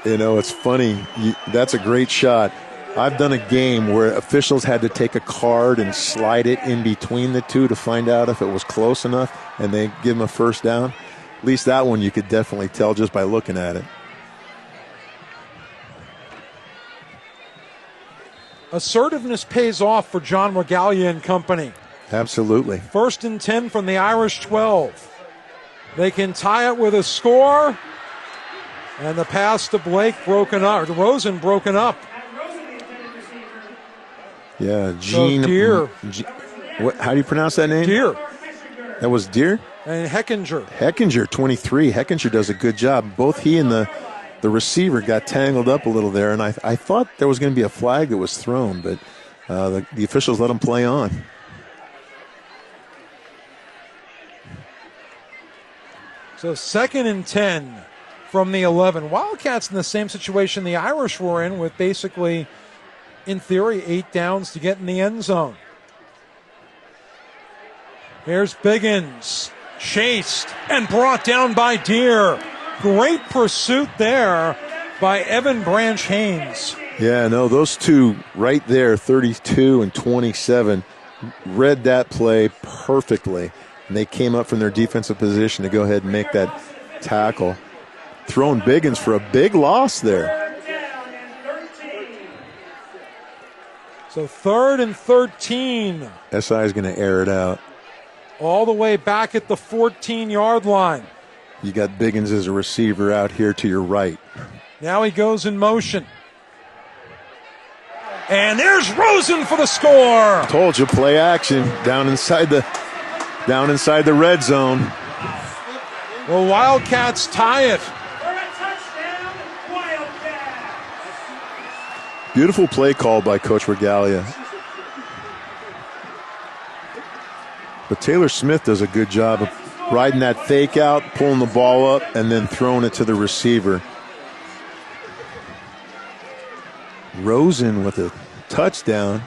You know, it's funny. That's a great shot. I've done a game where officials had to take a card and slide it in between the two to find out if it was close enough, and they give them a first down. At least that one you could definitely tell just by looking at it. Assertiveness pays off for John Regalia and company. Absolutely. 1st and 10 from the Irish 12. They can tie it with a score. And the pass to Blake broken up, or to Rosen broken up. Yeah, Gene. Deer. What? How do you pronounce that name? Deer. That was Deer? And Heckinger. Heckinger, 23. Heckinger does a good job. Both he and the receiver got tangled up a little there, and I thought there was going to be a flag that was thrown, but the officials let him play on. So 2nd and 10 from the 11. Wildcats in the same situation the Irish were in, with basically, in theory, 8 downs to get in the end zone. Here's Biggins, chased and brought down by Deer. Great pursuit there by Evan Branch Haynes. Yeah, no, those two right there, 32 and 27, read that play perfectly. And they came up from their defensive position to go ahead and make that tackle. Throwing Biggins for a big loss there. So 3rd and 13. SI is going to air it out. All the way back at the 14-yard line. You got Biggins as a receiver out here to your right. Now he goes in motion. And there's Rosen for the score. Told you, play action down inside the red zone. The Wildcats tie it. Beautiful play call by Coach Regalia. But Taylor Smith does a good job of riding that fake out, pulling the ball up, and then throwing it to the receiver. Rosen with a touchdown.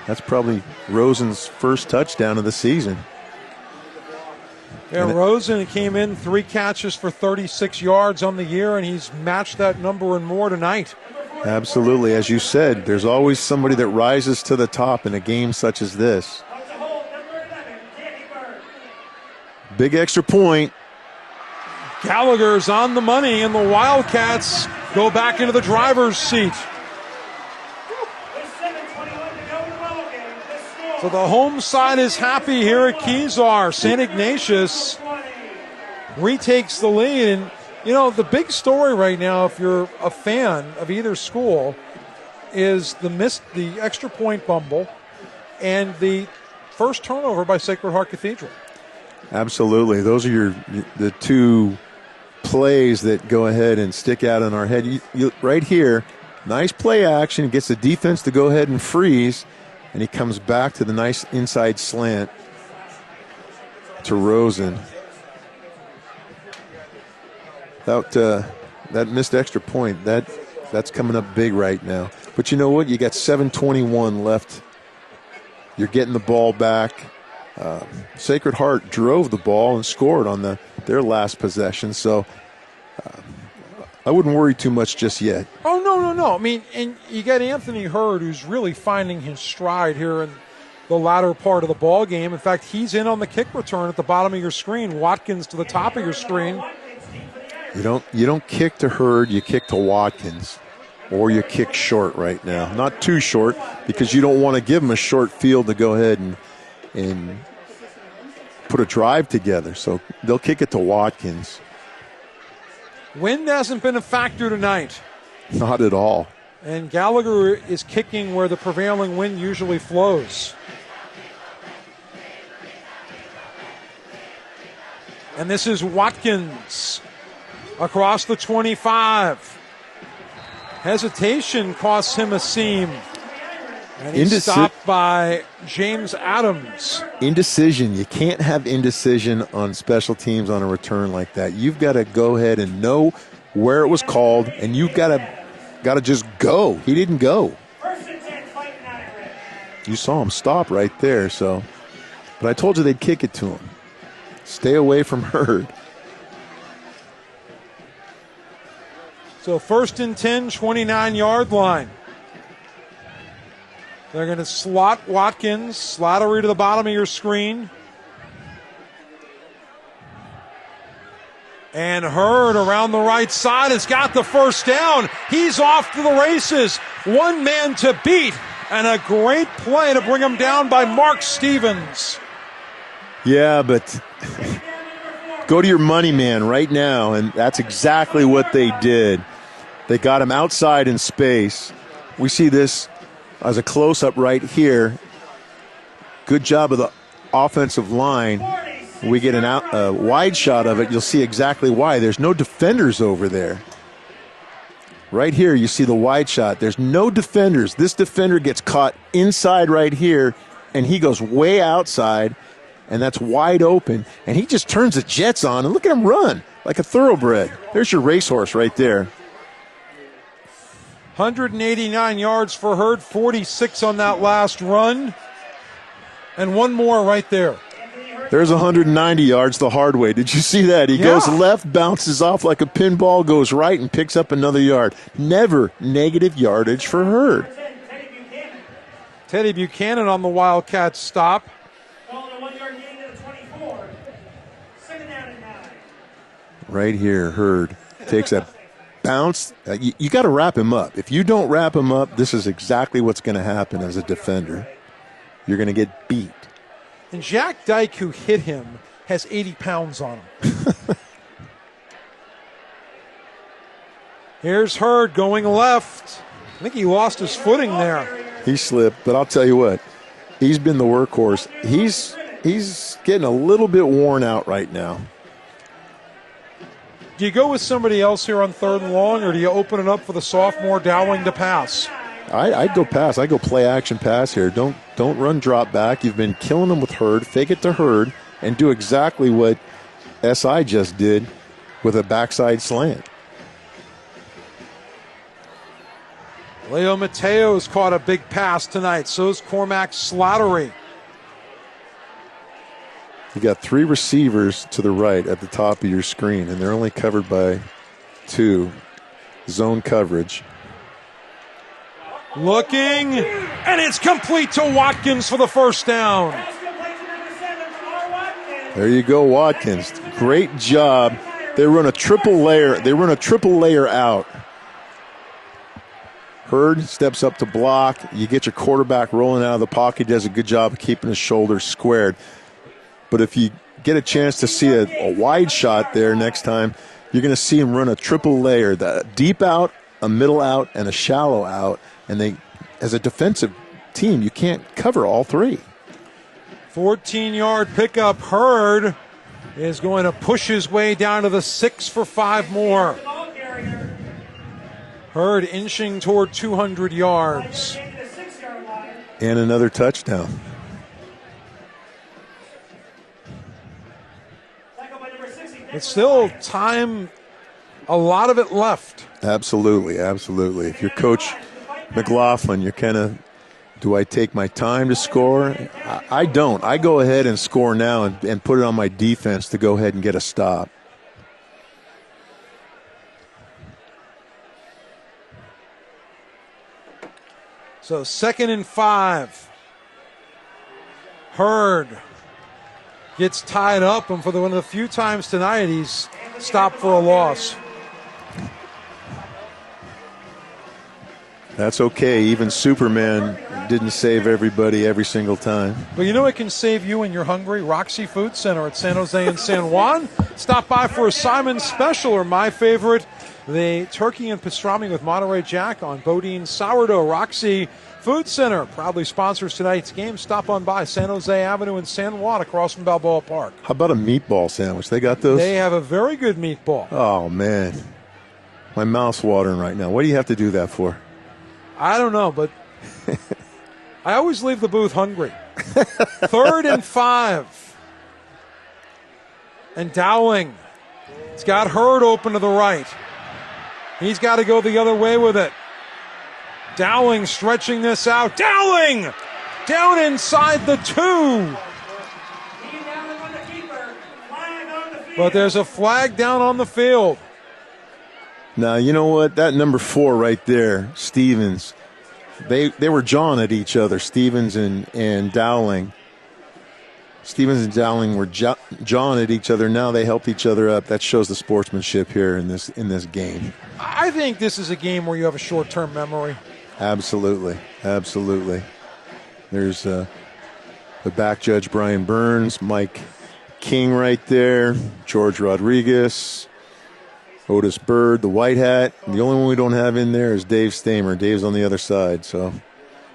That's probably Rosen's first touchdown of the season. Yeah, Rosen came in 3 catches for 36 yards on the year, and he's matched that number and more tonight. Absolutely. As you said, there's always somebody that rises to the top in a game such as this. Big extra point. Gallagher's on the money, and the Wildcats go back into the driver's seat. So the home side is happy here at Kezar. St. Ignatius retakes the lead. And, you know, the big story right now, if you're a fan of either school, is the extra point fumble and the first turnover by Sacred Heart Cathedral. Absolutely. Those are the two plays that go ahead and stick out in our head. Right here, nice play action, gets the defense to go ahead and freeze, and he comes back to the nice inside slant to Rosen. That missed extra point, that's coming up big right now. But you know what? You got 7:21 left. You're getting the ball back. Sacred Heart drove the ball and scored on their last possession, so I wouldn't worry too much just yet. Oh, no. I mean, and you got Anthony Hurd, who's really finding his stride here in the latter part of the ball game. In fact, he's in on the kick return at the bottom of your screen. Watkins to the top of your screen. You don't kick to Hurd, you kick to Watkins. Or you kick short right now. Not too short, because you don't want to give him a short field to go ahead and put a drive together. So they'll kick it to Watkins. Wind hasn't been a factor tonight. Not at all. And Gallagher is kicking where the prevailing wind usually flows. And this is Watkins across the 25. Hesitation costs him a seam. And he's stopped by James Adams. Indecision. You can't have indecision on special teams on a return like that. You've got to go ahead and know where it was called, and you've got to just go. He didn't go. You saw him stop right there. So, but I told you they'd kick it to him. Stay away from Hurd. So 1st and 10, 29-yard line. They're going to slot Watkins, Slattery to the bottom of your screen. And Hurd around the right side has got the first down. He's off to the races. One man to beat, and a great play to bring him down by Mark Stevens. Yeah, but Go to your money man right now, and that's exactly what they did. They got him outside in space. We see this as a close-up right here. Good job of the offensive line. We get a wide shot of it. You'll see exactly why. There's no defenders over there. Right here, you see the wide shot. There's no defenders. This defender gets caught inside right here, and he goes way outside, and that's wide open. And he just turns the jets on, and look at him run like a thoroughbred. There's your racehorse right there. 189 yards for Hurd, 46 on that last run. And one more right there. There's 190 yards the hard way. Did you see that? He goes left, bounces off like a pinball, goes right, and picks up another yard. Never negative yardage for Hurd. Teddy Buchanan on the Wildcats stop. Right here, Hurd takes a bounce. You got to wrap him up. If you don't wrap him up, this is exactly what's going to happen as a defender. You're going to get beat. And Jack Dyke, who hit him, has 80 pounds on him. Here's Hurd going left. I think he lost his footing there. He slipped, but I'll tell you what, he's been the workhorse. He's getting a little bit worn out right now. Do you go with somebody else here on 3rd and long, or do you open it up for the sophomore Dowling to pass? I'd go pass. I'd go play action pass here. Don't run drop back. You've been killing them with Hurd. Fake it to Hurd and do exactly what SI just did with a backside slant. Leo Mateo's caught a big pass tonight. So's Cormac Slattery. You got 3 receivers to the right at the top of your screen, and they're only covered by 2. Zone coverage. Looking, and it's complete to Watkins for the first down. There you go, Watkins. Great job. They run a triple layer. They run a triple layer out. Hurd steps up to block. You get your quarterback rolling out of the pocket. He does a good job of keeping his shoulders squared. But if you get a chance to see a wide shot there next time, you're going to see him run a triple layer, the deep out, a middle out, and a shallow out. And they, as a defensive team, you can't cover all 3. 14-yard pickup. Hurd is going to push his way down to the 6 for 5 more. Hurd inching toward 200 yards. And another touchdown. It's still time, a lot of it left. Absolutely, absolutely. If you're Coach McLaughlin, you're kind of, do I take my time to score? I don't. I go ahead and score now and put it on my defense to go ahead and get a stop. So 2nd and 5. Hurd gets tied up, and for one of the few times tonight he's stopped for a loss. That's okay. Even Superman didn't save everybody every single time. But you know what can save you when you're hungry? Roxy Food Center at San Jose and San Juan. Stop by for a Simon Special, or my favorite, the turkey and pastrami with Monterey Jack on Bodine sourdough. Roxy Food Center proudly sponsors tonight's game. Stop on by San Jose Avenue in San Juan across from Balboa Park. How about a meatball sandwich? They got those? They have a very good meatball. Oh, man. My mouth's watering right now. What do you have to do that for? I don't know, but I always leave the booth hungry. 3rd and 5. And Dowling. It's got Hurd open to the right. He's got to go the other way with it. Dowling stretching this out. Dowling! Down inside the 2. But there's a flag down on the field. Now, you know what? That number 4 right there, Stevens, they were jawing at each other, Stevens and Dowling. Stevens and Dowling were jawing at each other. Now they helped each other up. That shows the sportsmanship here in this game. I think this is a game where you have a short-term memory. Absolutely. Absolutely. There's the back judge, Brian Burns, Mike King right there, George Rodriguez, Otis Bird, the white hat. The only one we don't have in there is Dave Stamer. Dave's on the other side, so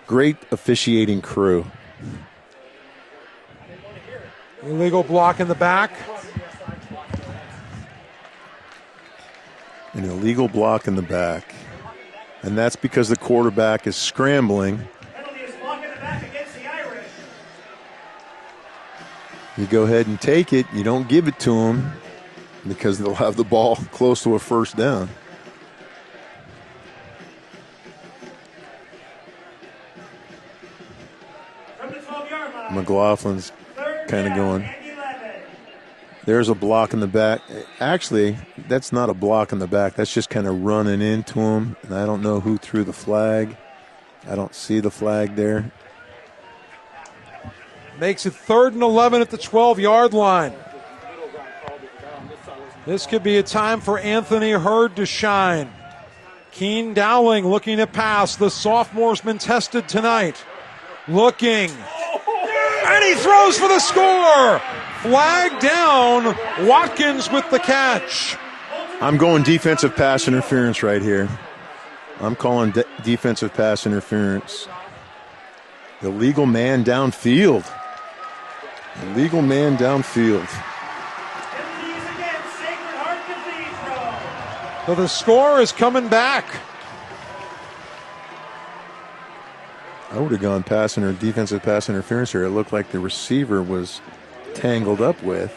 great officiating crew. Illegal block in the back. An illegal block in the back. And that's because the quarterback is scrambling. Penalty is block in the back against the Irish. You go ahead and take it. You don't give it to them because they'll have the ball close to a first down. From the 12-yard line. McLaughlin's kind of going. There's a block in the back. Actually, that's not a block in the back. That's just kind of running into him. And I don't know who threw the flag. I don't see the flag there. Makes it 3rd and 11 at the 12-yard line. This could be a time for Anthony Hurd to shine. Keen Dowling looking to pass. The sophomore's been tested tonight. Looking. And he throws for the score. Flag down. Watkins with the catch. I'm going defensive pass interference right here. I'm calling defensive pass interference. Illegal man downfield. Illegal man downfield. So the score is coming back. I would have gone defensive pass interference here. It looked like the receiver was tangled up with.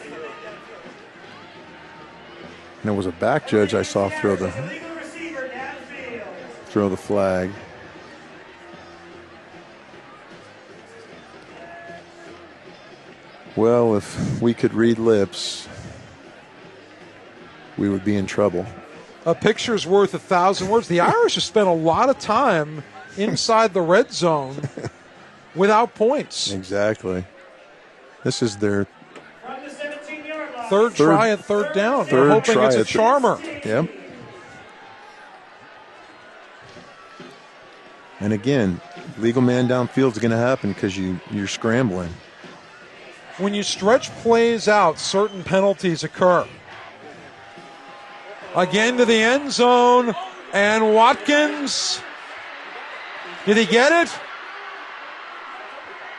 And it was a back judge I saw throw the flag. Well, if we could read lips, we would be in trouble. A picture's worth 1,000 words. The Irish have spent a lot of time inside the red zone without points. Exactly. This is their third try at third down. They're hoping it's a charmer. Yep. And again, legal man downfield is going to happen because you're scrambling. When you stretch plays out, certain penalties occur. Again to the end zone, and Watkins. Did he get it?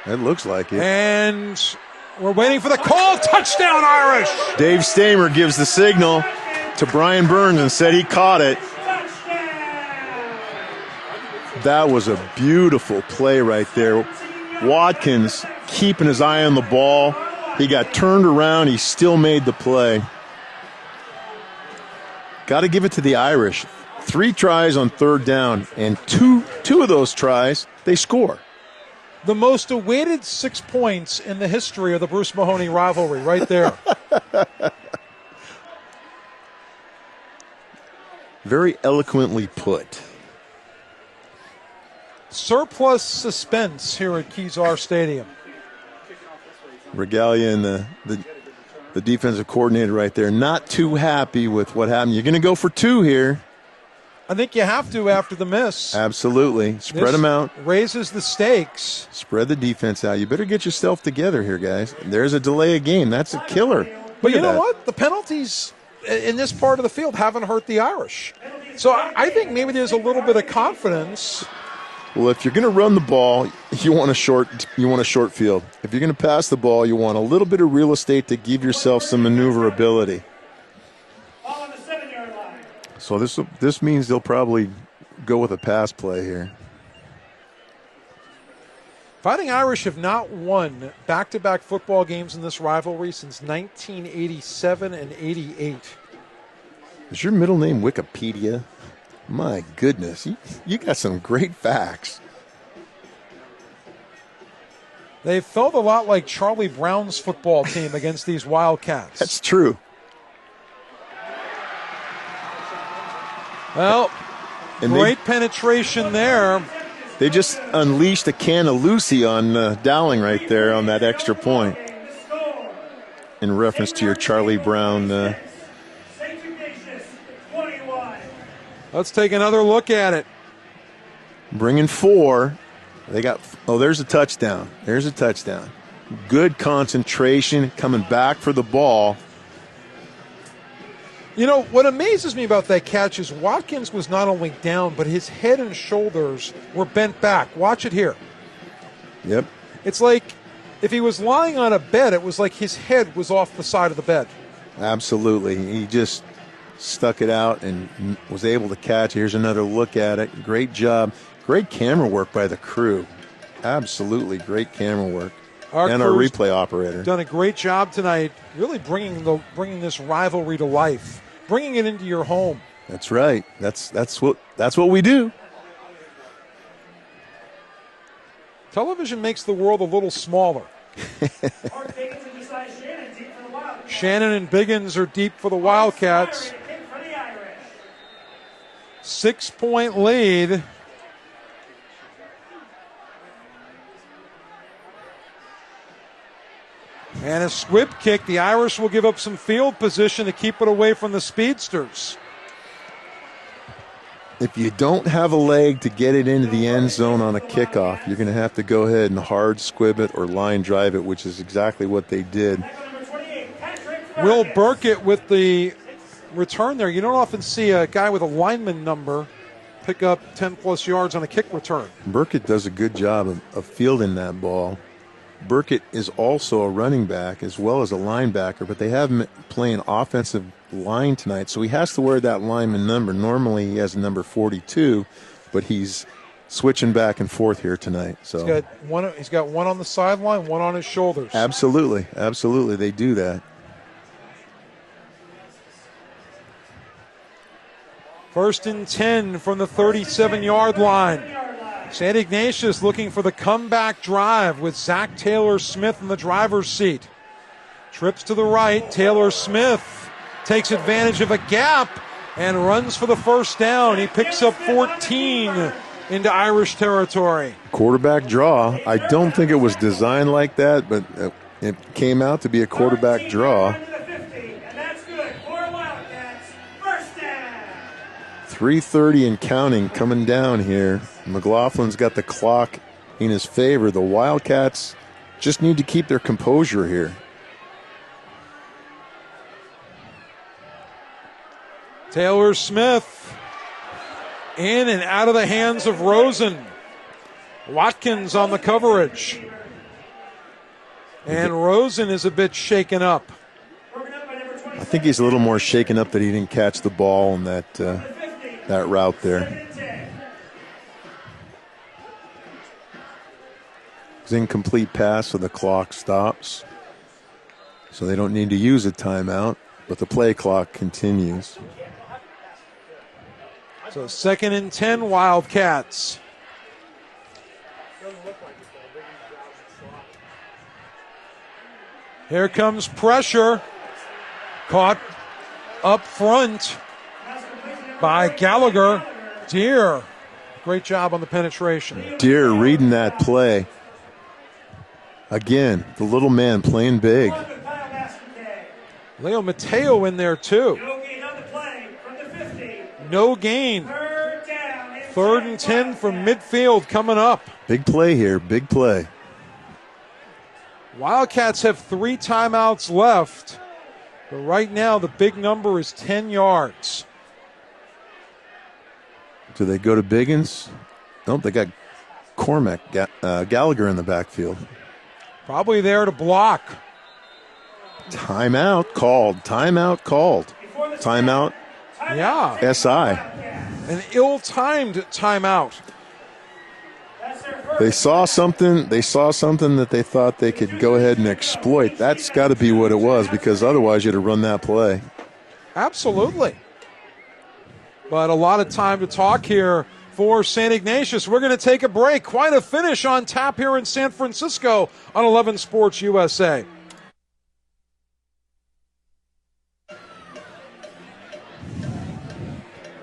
It looks like it. And we're waiting for the call. Touchdown, Irish! Dave Stamer gives the signal to Brian Burns and said he caught it. That was a beautiful play right there. Watkins keeping his eye on the ball. He got turned around. He still made the play. Got to give it to the Irish. 3 tries on third down, and two of those tries, they score. The most awaited 6 points in the history of the Bruce Mahoney rivalry, right there. Very eloquently put. Surplus suspense here at Kezar Stadium. Regalia and the defensive coordinator right there, not too happy with what happened. You're going to go for 2 here. I think you have to after the miss. Absolutely. Spread them out. Raises the stakes. Spread the defense out. You better get yourself together here, guys. There's a delay of game. That's a killer. But you know what? The penalties in this part of the field haven't hurt the Irish. So I think maybe there's a little bit of confidence. Well, if you're going to run the ball, you want a short field. If you're going to pass the ball, you want a little bit of real estate to give yourself some maneuverability. So this means they'll probably go with a pass play here. Fighting Irish have not won back-to-back football games in this rivalry since 1987 and 88. Is your middle name Wikipedia? My goodness, you got some great facts. They felt a lot like Charlie Brown's football team against these Wildcats. That's true. Well, great penetration there. They just unleashed a can of Lucy on Dowling right there on that extra point. In reference to your Charlie Brown. St.Ignatius, 21. Let's take another look at it. Bringing 4. They got, there's a touchdown. There's a touchdown. good concentration, coming back for the ball. You know, what amazes me about that catch is Watkins was not only down, but his head and shoulders were bent back. Watch it here. Yep. It's like if he was lying on a bed, it was like his head was off the side of the bed. Absolutely. He just stuck it out and was able to catch. Here's another look at it. Great job. Great camera work by the crew. Absolutely great camera work. Our replay operator. Done a great job tonight, really bringing this rivalry to life, bringing it into your home. That's right. That's what we do. Television makes the world a little smaller. Shannon and Biggins are deep for the Wildcats. 6-point lead. And a squib kick. The Irish will give up some field position to keep it away from the speedsters. If you don't have a leg to get it into the end zone on a kickoff, you're going to have to go ahead and hard squib it or line drive it, which is exactly what they did. Will Burkett with the return there. You don't often see a guy with a lineman number pick up 10-plus yards on a kick return. Burkett does a good job of fielding that ball. Burkett is also a running back as well as a linebacker, but they have him playing offensive line tonight, so he has to wear that lineman number. Normally he has a number 42, but he's switching back and forth here tonight. So he's got one on the sideline, one on his shoulders. Absolutely, they do that. First and 10 from the 37-yard line. St. Ignatius looking for the comeback drive with Zach Taylor-Smith in the driver's seat. Trips to the right. Taylor-Smith takes advantage of a gap and runs for the first down. He picks up 14 into Irish territory. Quarterback draw. I don't think it was designed like that, but it came out to be a quarterback draw. 3:30 and counting coming down here. McLaughlin's got the clock in his favor. The Wildcats just need to keep their composure here. Taylor-Smith in and out of the hands of Rosen. Watkins on the coverage. And Rosen is a bit shaken up. I think he's a little more shaken up that he didn't catch the ball on that route there. It's incomplete pass, so the clock stops. So they don't need to use a timeout, but the play clock continues. So 2nd and 10, Wildcats. Here comes pressure. Caught up front by Gallagher. Deere, great job on the penetration. Deere reading that play. Again, the little man playing big. Leo Mateo in there too. No gain. 3rd and 10 from midfield coming up. Big play here, big play. Wildcats have 3 timeouts left, but right now the big number is 10 yards. Do they go to Biggins? Nope, they got Cormac Gallagher in the backfield. Probably there to block. Timeout called. Timeout called. Timeout. Yeah. SI. An ill-timed timeout. They saw something that they thought they could go ahead and exploit. That's got to be what it was, because otherwise you'd have run that play. Absolutely. But a lot of time to talk here for St. Ignatius. We're going to take a break. Quite a finish on tap here in San Francisco on 11 Sports USA.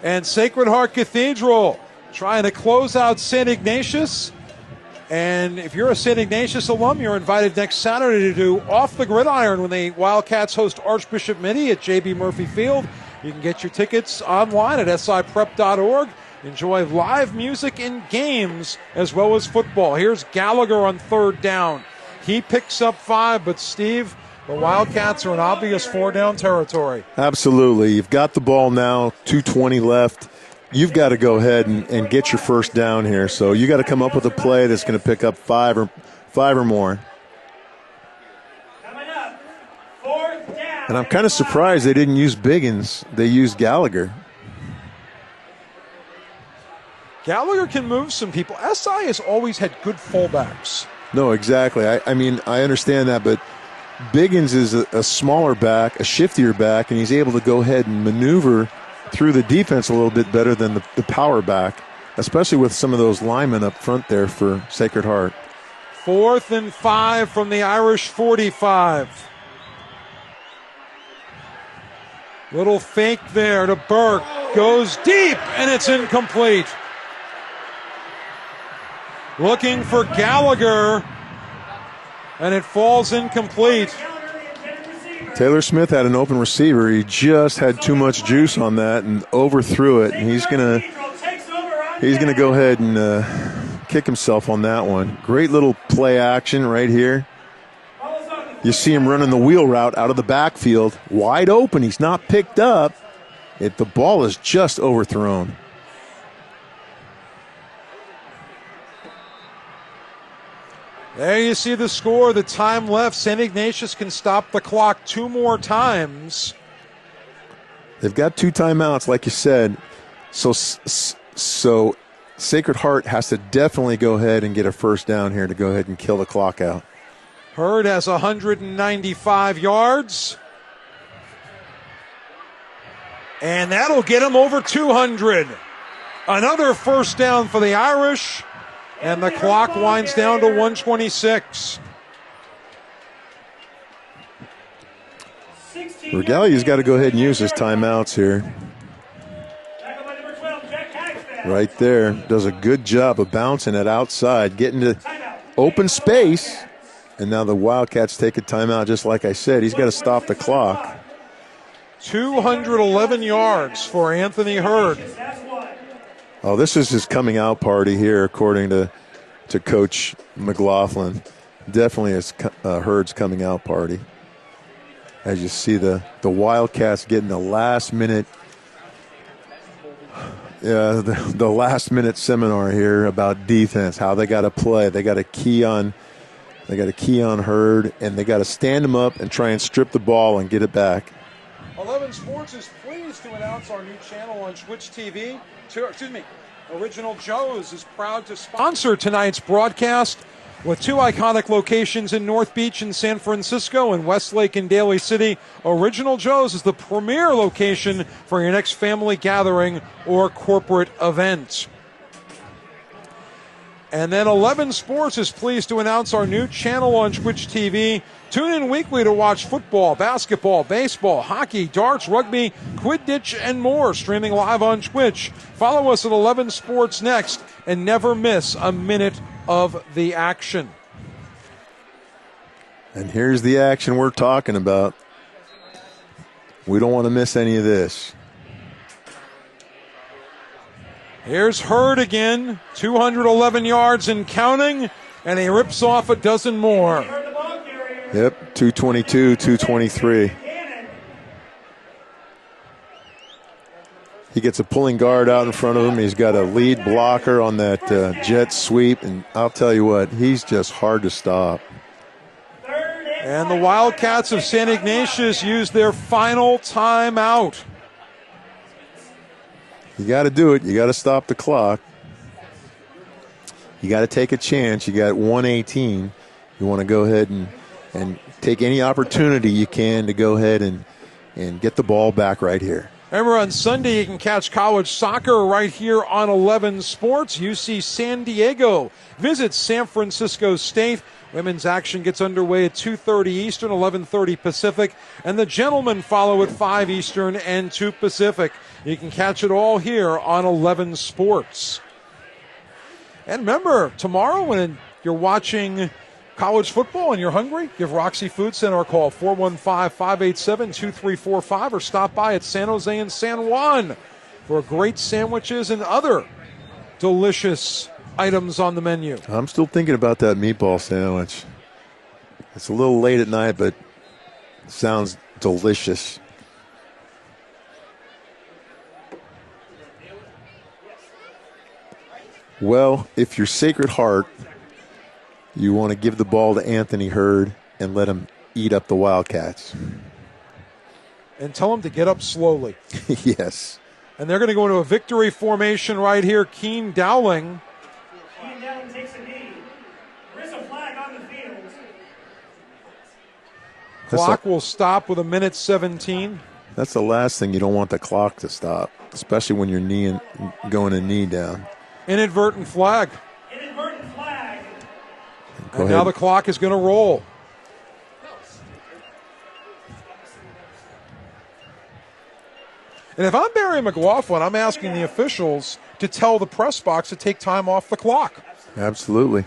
And Sacred Heart Cathedral trying to close out St. Ignatius. And if you're a St. Ignatius alum, you're invited next Saturday to do Off the Gridiron when the Wildcats host Archbishop Mitty at J.B. Murphy Field. You can get your tickets online at siprep.org. Enjoy live music and games as well as football. Here's Gallagher on 3rd down. He picks up 5, but Steve, the Wildcats are in obvious 4-down territory. Absolutely. You've got the ball now, 2:20 left. You've got to go ahead and get your first down here. So you got to come up with a play that's going to pick up 5 or more. And I'm kind of surprised they didn't use Biggins. They used Gallagher. Gallagher can move some people. SI has always had good fullbacks. No, exactly. I mean, I understand that, but Biggins is a smaller back, a shiftier back, and he's able to go ahead and maneuver through the defense a little bit better than the power back, especially with some of those linemen up front there for Sacred Heart. 4th and 5 from the Irish 45. Little fake there to Burke. Goes deep, and it's incomplete. Looking for Gallagher, and it falls incomplete. Taylor Smith had an open receiver. He just had too much juice on that and overthrew it. And he's gonna go ahead and kick himself on that one. Great little play action right here. You see him running the wheel route out of the backfield, wide open. He's not picked up. The ball is just overthrown. There you see the score, the time left. St. Ignatius can stop the clock 2 more times. They've got 2 timeouts, like you said. So Sacred Heart has to definitely go ahead and get a first down here to go ahead and kill the clock out. Hurd has 195 yards. And that'll get him over 200. Another first down for the Irish. And the clock winds down to 126. Regalia's got to go ahead and use his timeouts here. Right there. Does a good job of bouncing it outside, getting to open space. And now the Wildcats take a timeout, just like I said. He's got to stop the clock. 211 yards for Anthony Hurd. Oh, this is his coming out party here, according to Coach McLaughlin. Definitely his Hurd's coming out party. As you see the Wildcats getting the last minute, the last minute seminar here about defense, how they got to play. They got to key on Hurd, and they got to stand him up and try and strip the ball and get it back. 11 Sports is pleased to announce our new channel on Twitch TV. Original Joe's is proud to sponsor tonight's broadcast with 2 iconic locations in North Beach and San Francisco and Westlake and Daly City. Original Joe's is the premier location for your next family gathering or corporate event. And then 11 Sports is pleased to announce our new channel on Twitch TV. Tune in weekly to watch football, basketball, baseball, hockey, darts, rugby, Quidditch, and more, streaming live on Twitch. Follow us at 11 Sports Next and never miss a minute of the action. And here's the action we're talking about. We don't want to miss any of this. Here's Hurd again, 211 yards and counting, and he rips off a dozen more. Yep, 222, 223. He gets a pulling guard out in front of him. He's got a lead blocker on that jet sweep, and I'll tell you what, he's just hard to stop. And the Wildcats of St. Ignatius use their final timeout. You got to do it. You got to stop the clock. You got to take a chance. You got 118. You want to go ahead and take any opportunity you can to go ahead and get the ball back right here. Remember, on Sunday you can catch college soccer right here on 11 Sports. UC San Diego visits San Francisco State. Women's action gets underway at 2:30 Eastern, 11:30 Pacific, and the gentlemen follow at 5 Eastern and 2 Pacific. You can catch it all here on 11 Sports. And remember, tomorrow when you're watching college football and you're hungry, give Roxy Food Center a call, 415-587-2345, or stop by at San Jose and San Juan for great sandwiches and other delicious items on the menu. I'm still thinking about that meatball sandwich. It's a little late at night, but it sounds delicious. Well, if you're Sacred Heart, you want to give the ball to Anthony Hurd and let him eat up the Wildcats. And tell him to get up slowly. Yes. And they're going to go into a victory formation right here. Keen Dowling. Keen Dowling takes a knee. There is a flag on the field. Clock will stop with 1:17. That's the last thing you don't want the clock to stop, especially when you're going a knee down. Inadvertent flag. Inadvertent flag. And now the clock is going to roll. And if I'm Barry McLaughlin, I'm asking the officials to tell the press box to take time off the clock. Absolutely.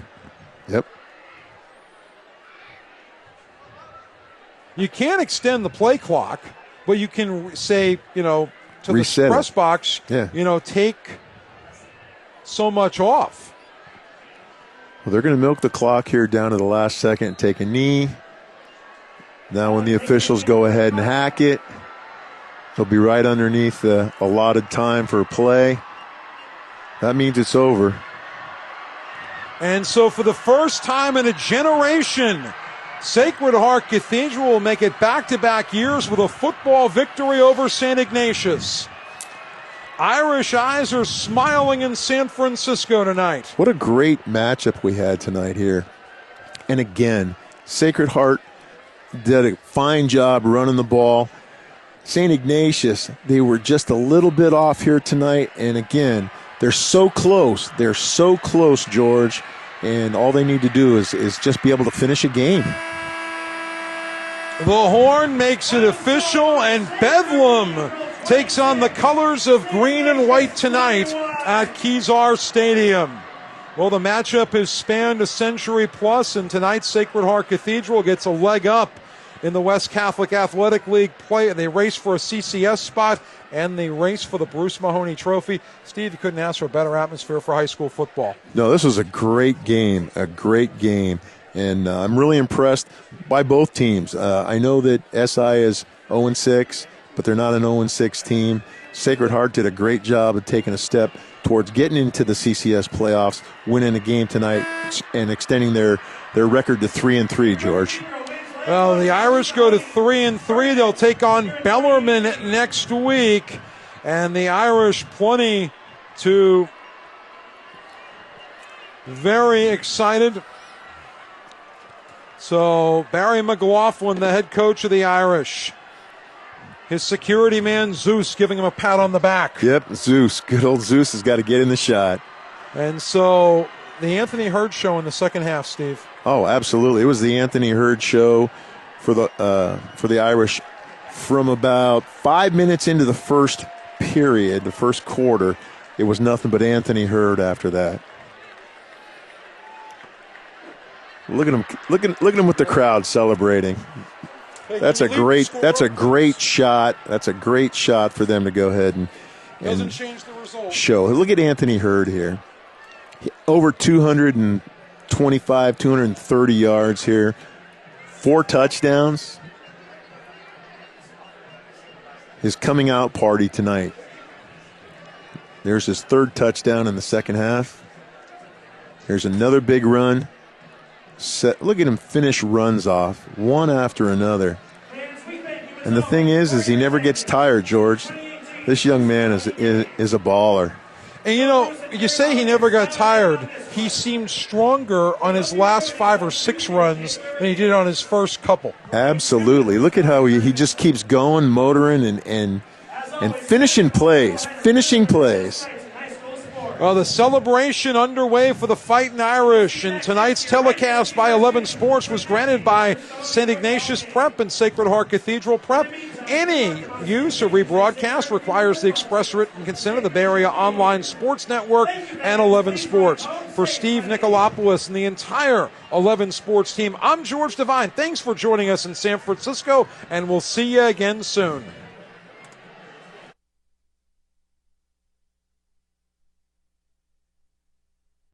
Yep. You can't extend the play clock, but you can say, to Reset the press box, Yeah. Take so much off. Well, they're going to milk the clock here down to the last second and take a knee. Now when the officials go ahead and hack it, they'll be right underneath the allotted time for play. That means it's over. And so for the first time in a generation, Sacred Heart Cathedral will make it back-to-back years with a football victory over St. Ignatius. Irish eyes are smiling in San Francisco tonight. What a great matchup we had tonight here. And again, Sacred Heart did a fine job running the ball. St. Ignatius, they were just a little bit off here tonight. And again, they're so close. They're so close, George. And all they need to do is just be able to finish a game. The horn makes it official, and Bedlam takes on the colors of green and white tonight at Kezar Stadium. Well, the matchup has spanned a century plus, and tonight Sacred Heart Cathedral gets a leg up in the West Catholic Athletic League play. They race for a CCS spot, and they race for the Bruce Mahoney Trophy. Steve, you couldn't ask for a better atmosphere for high school football. No, this was a great game, and I'm really impressed by both teams. I know that SI is 0-6, but they're not an 0-6 team. Sacred Heart did a great job of taking a step towards getting into the CCS playoffs, winning a game tonight, and extending their record to 3-3, George. Well, the Irish go to 3-3. They'll take on Bellarmine next week. And the Irish plenty to very excited. So Barry McLaughlin, the head coach of the Irish. His security man, Zeus, giving him a pat on the back. Yep, Zeus. Good old Zeus has got to get in the shot. And so the Anthony Hurd show in the second half, Steve. Oh, absolutely. It was the Anthony Hurd show for the Irish from about 5 minutes into the first period, the first quarter. It was nothing but Anthony Hurd after that. Look at him! Look at him with the crowd celebrating. That's a great shot. That's a great shot for them to go ahead and change the result. Show. Look at Anthony Hurd here. Over 225, 230 yards here. 4 touchdowns. His coming out party tonight. There's his 3rd touchdown in the second half. There's another big run. Look at him finish runs off, one after another. And the thing is he never gets tired, George. This young man is a baller. And you say he never got tired. He seemed stronger on his last 5 or 6 runs than he did on his first couple. Absolutely. Look at how he just keeps going, motoring, and finishing plays. Well, the celebration underway for the Fightin Irish, and tonight's telecast by 11 Sports was granted by St. Ignatius Prep and Sacred Heart Cathedral Prep. Any use or rebroadcast requires the express written consent of the Bay Area Online Sports Network and 11 Sports. For Steve Nicolopoulos and the entire 11 Sports team, I'm George Devine. Thanks for joining us in San Francisco, and we'll see you again soon.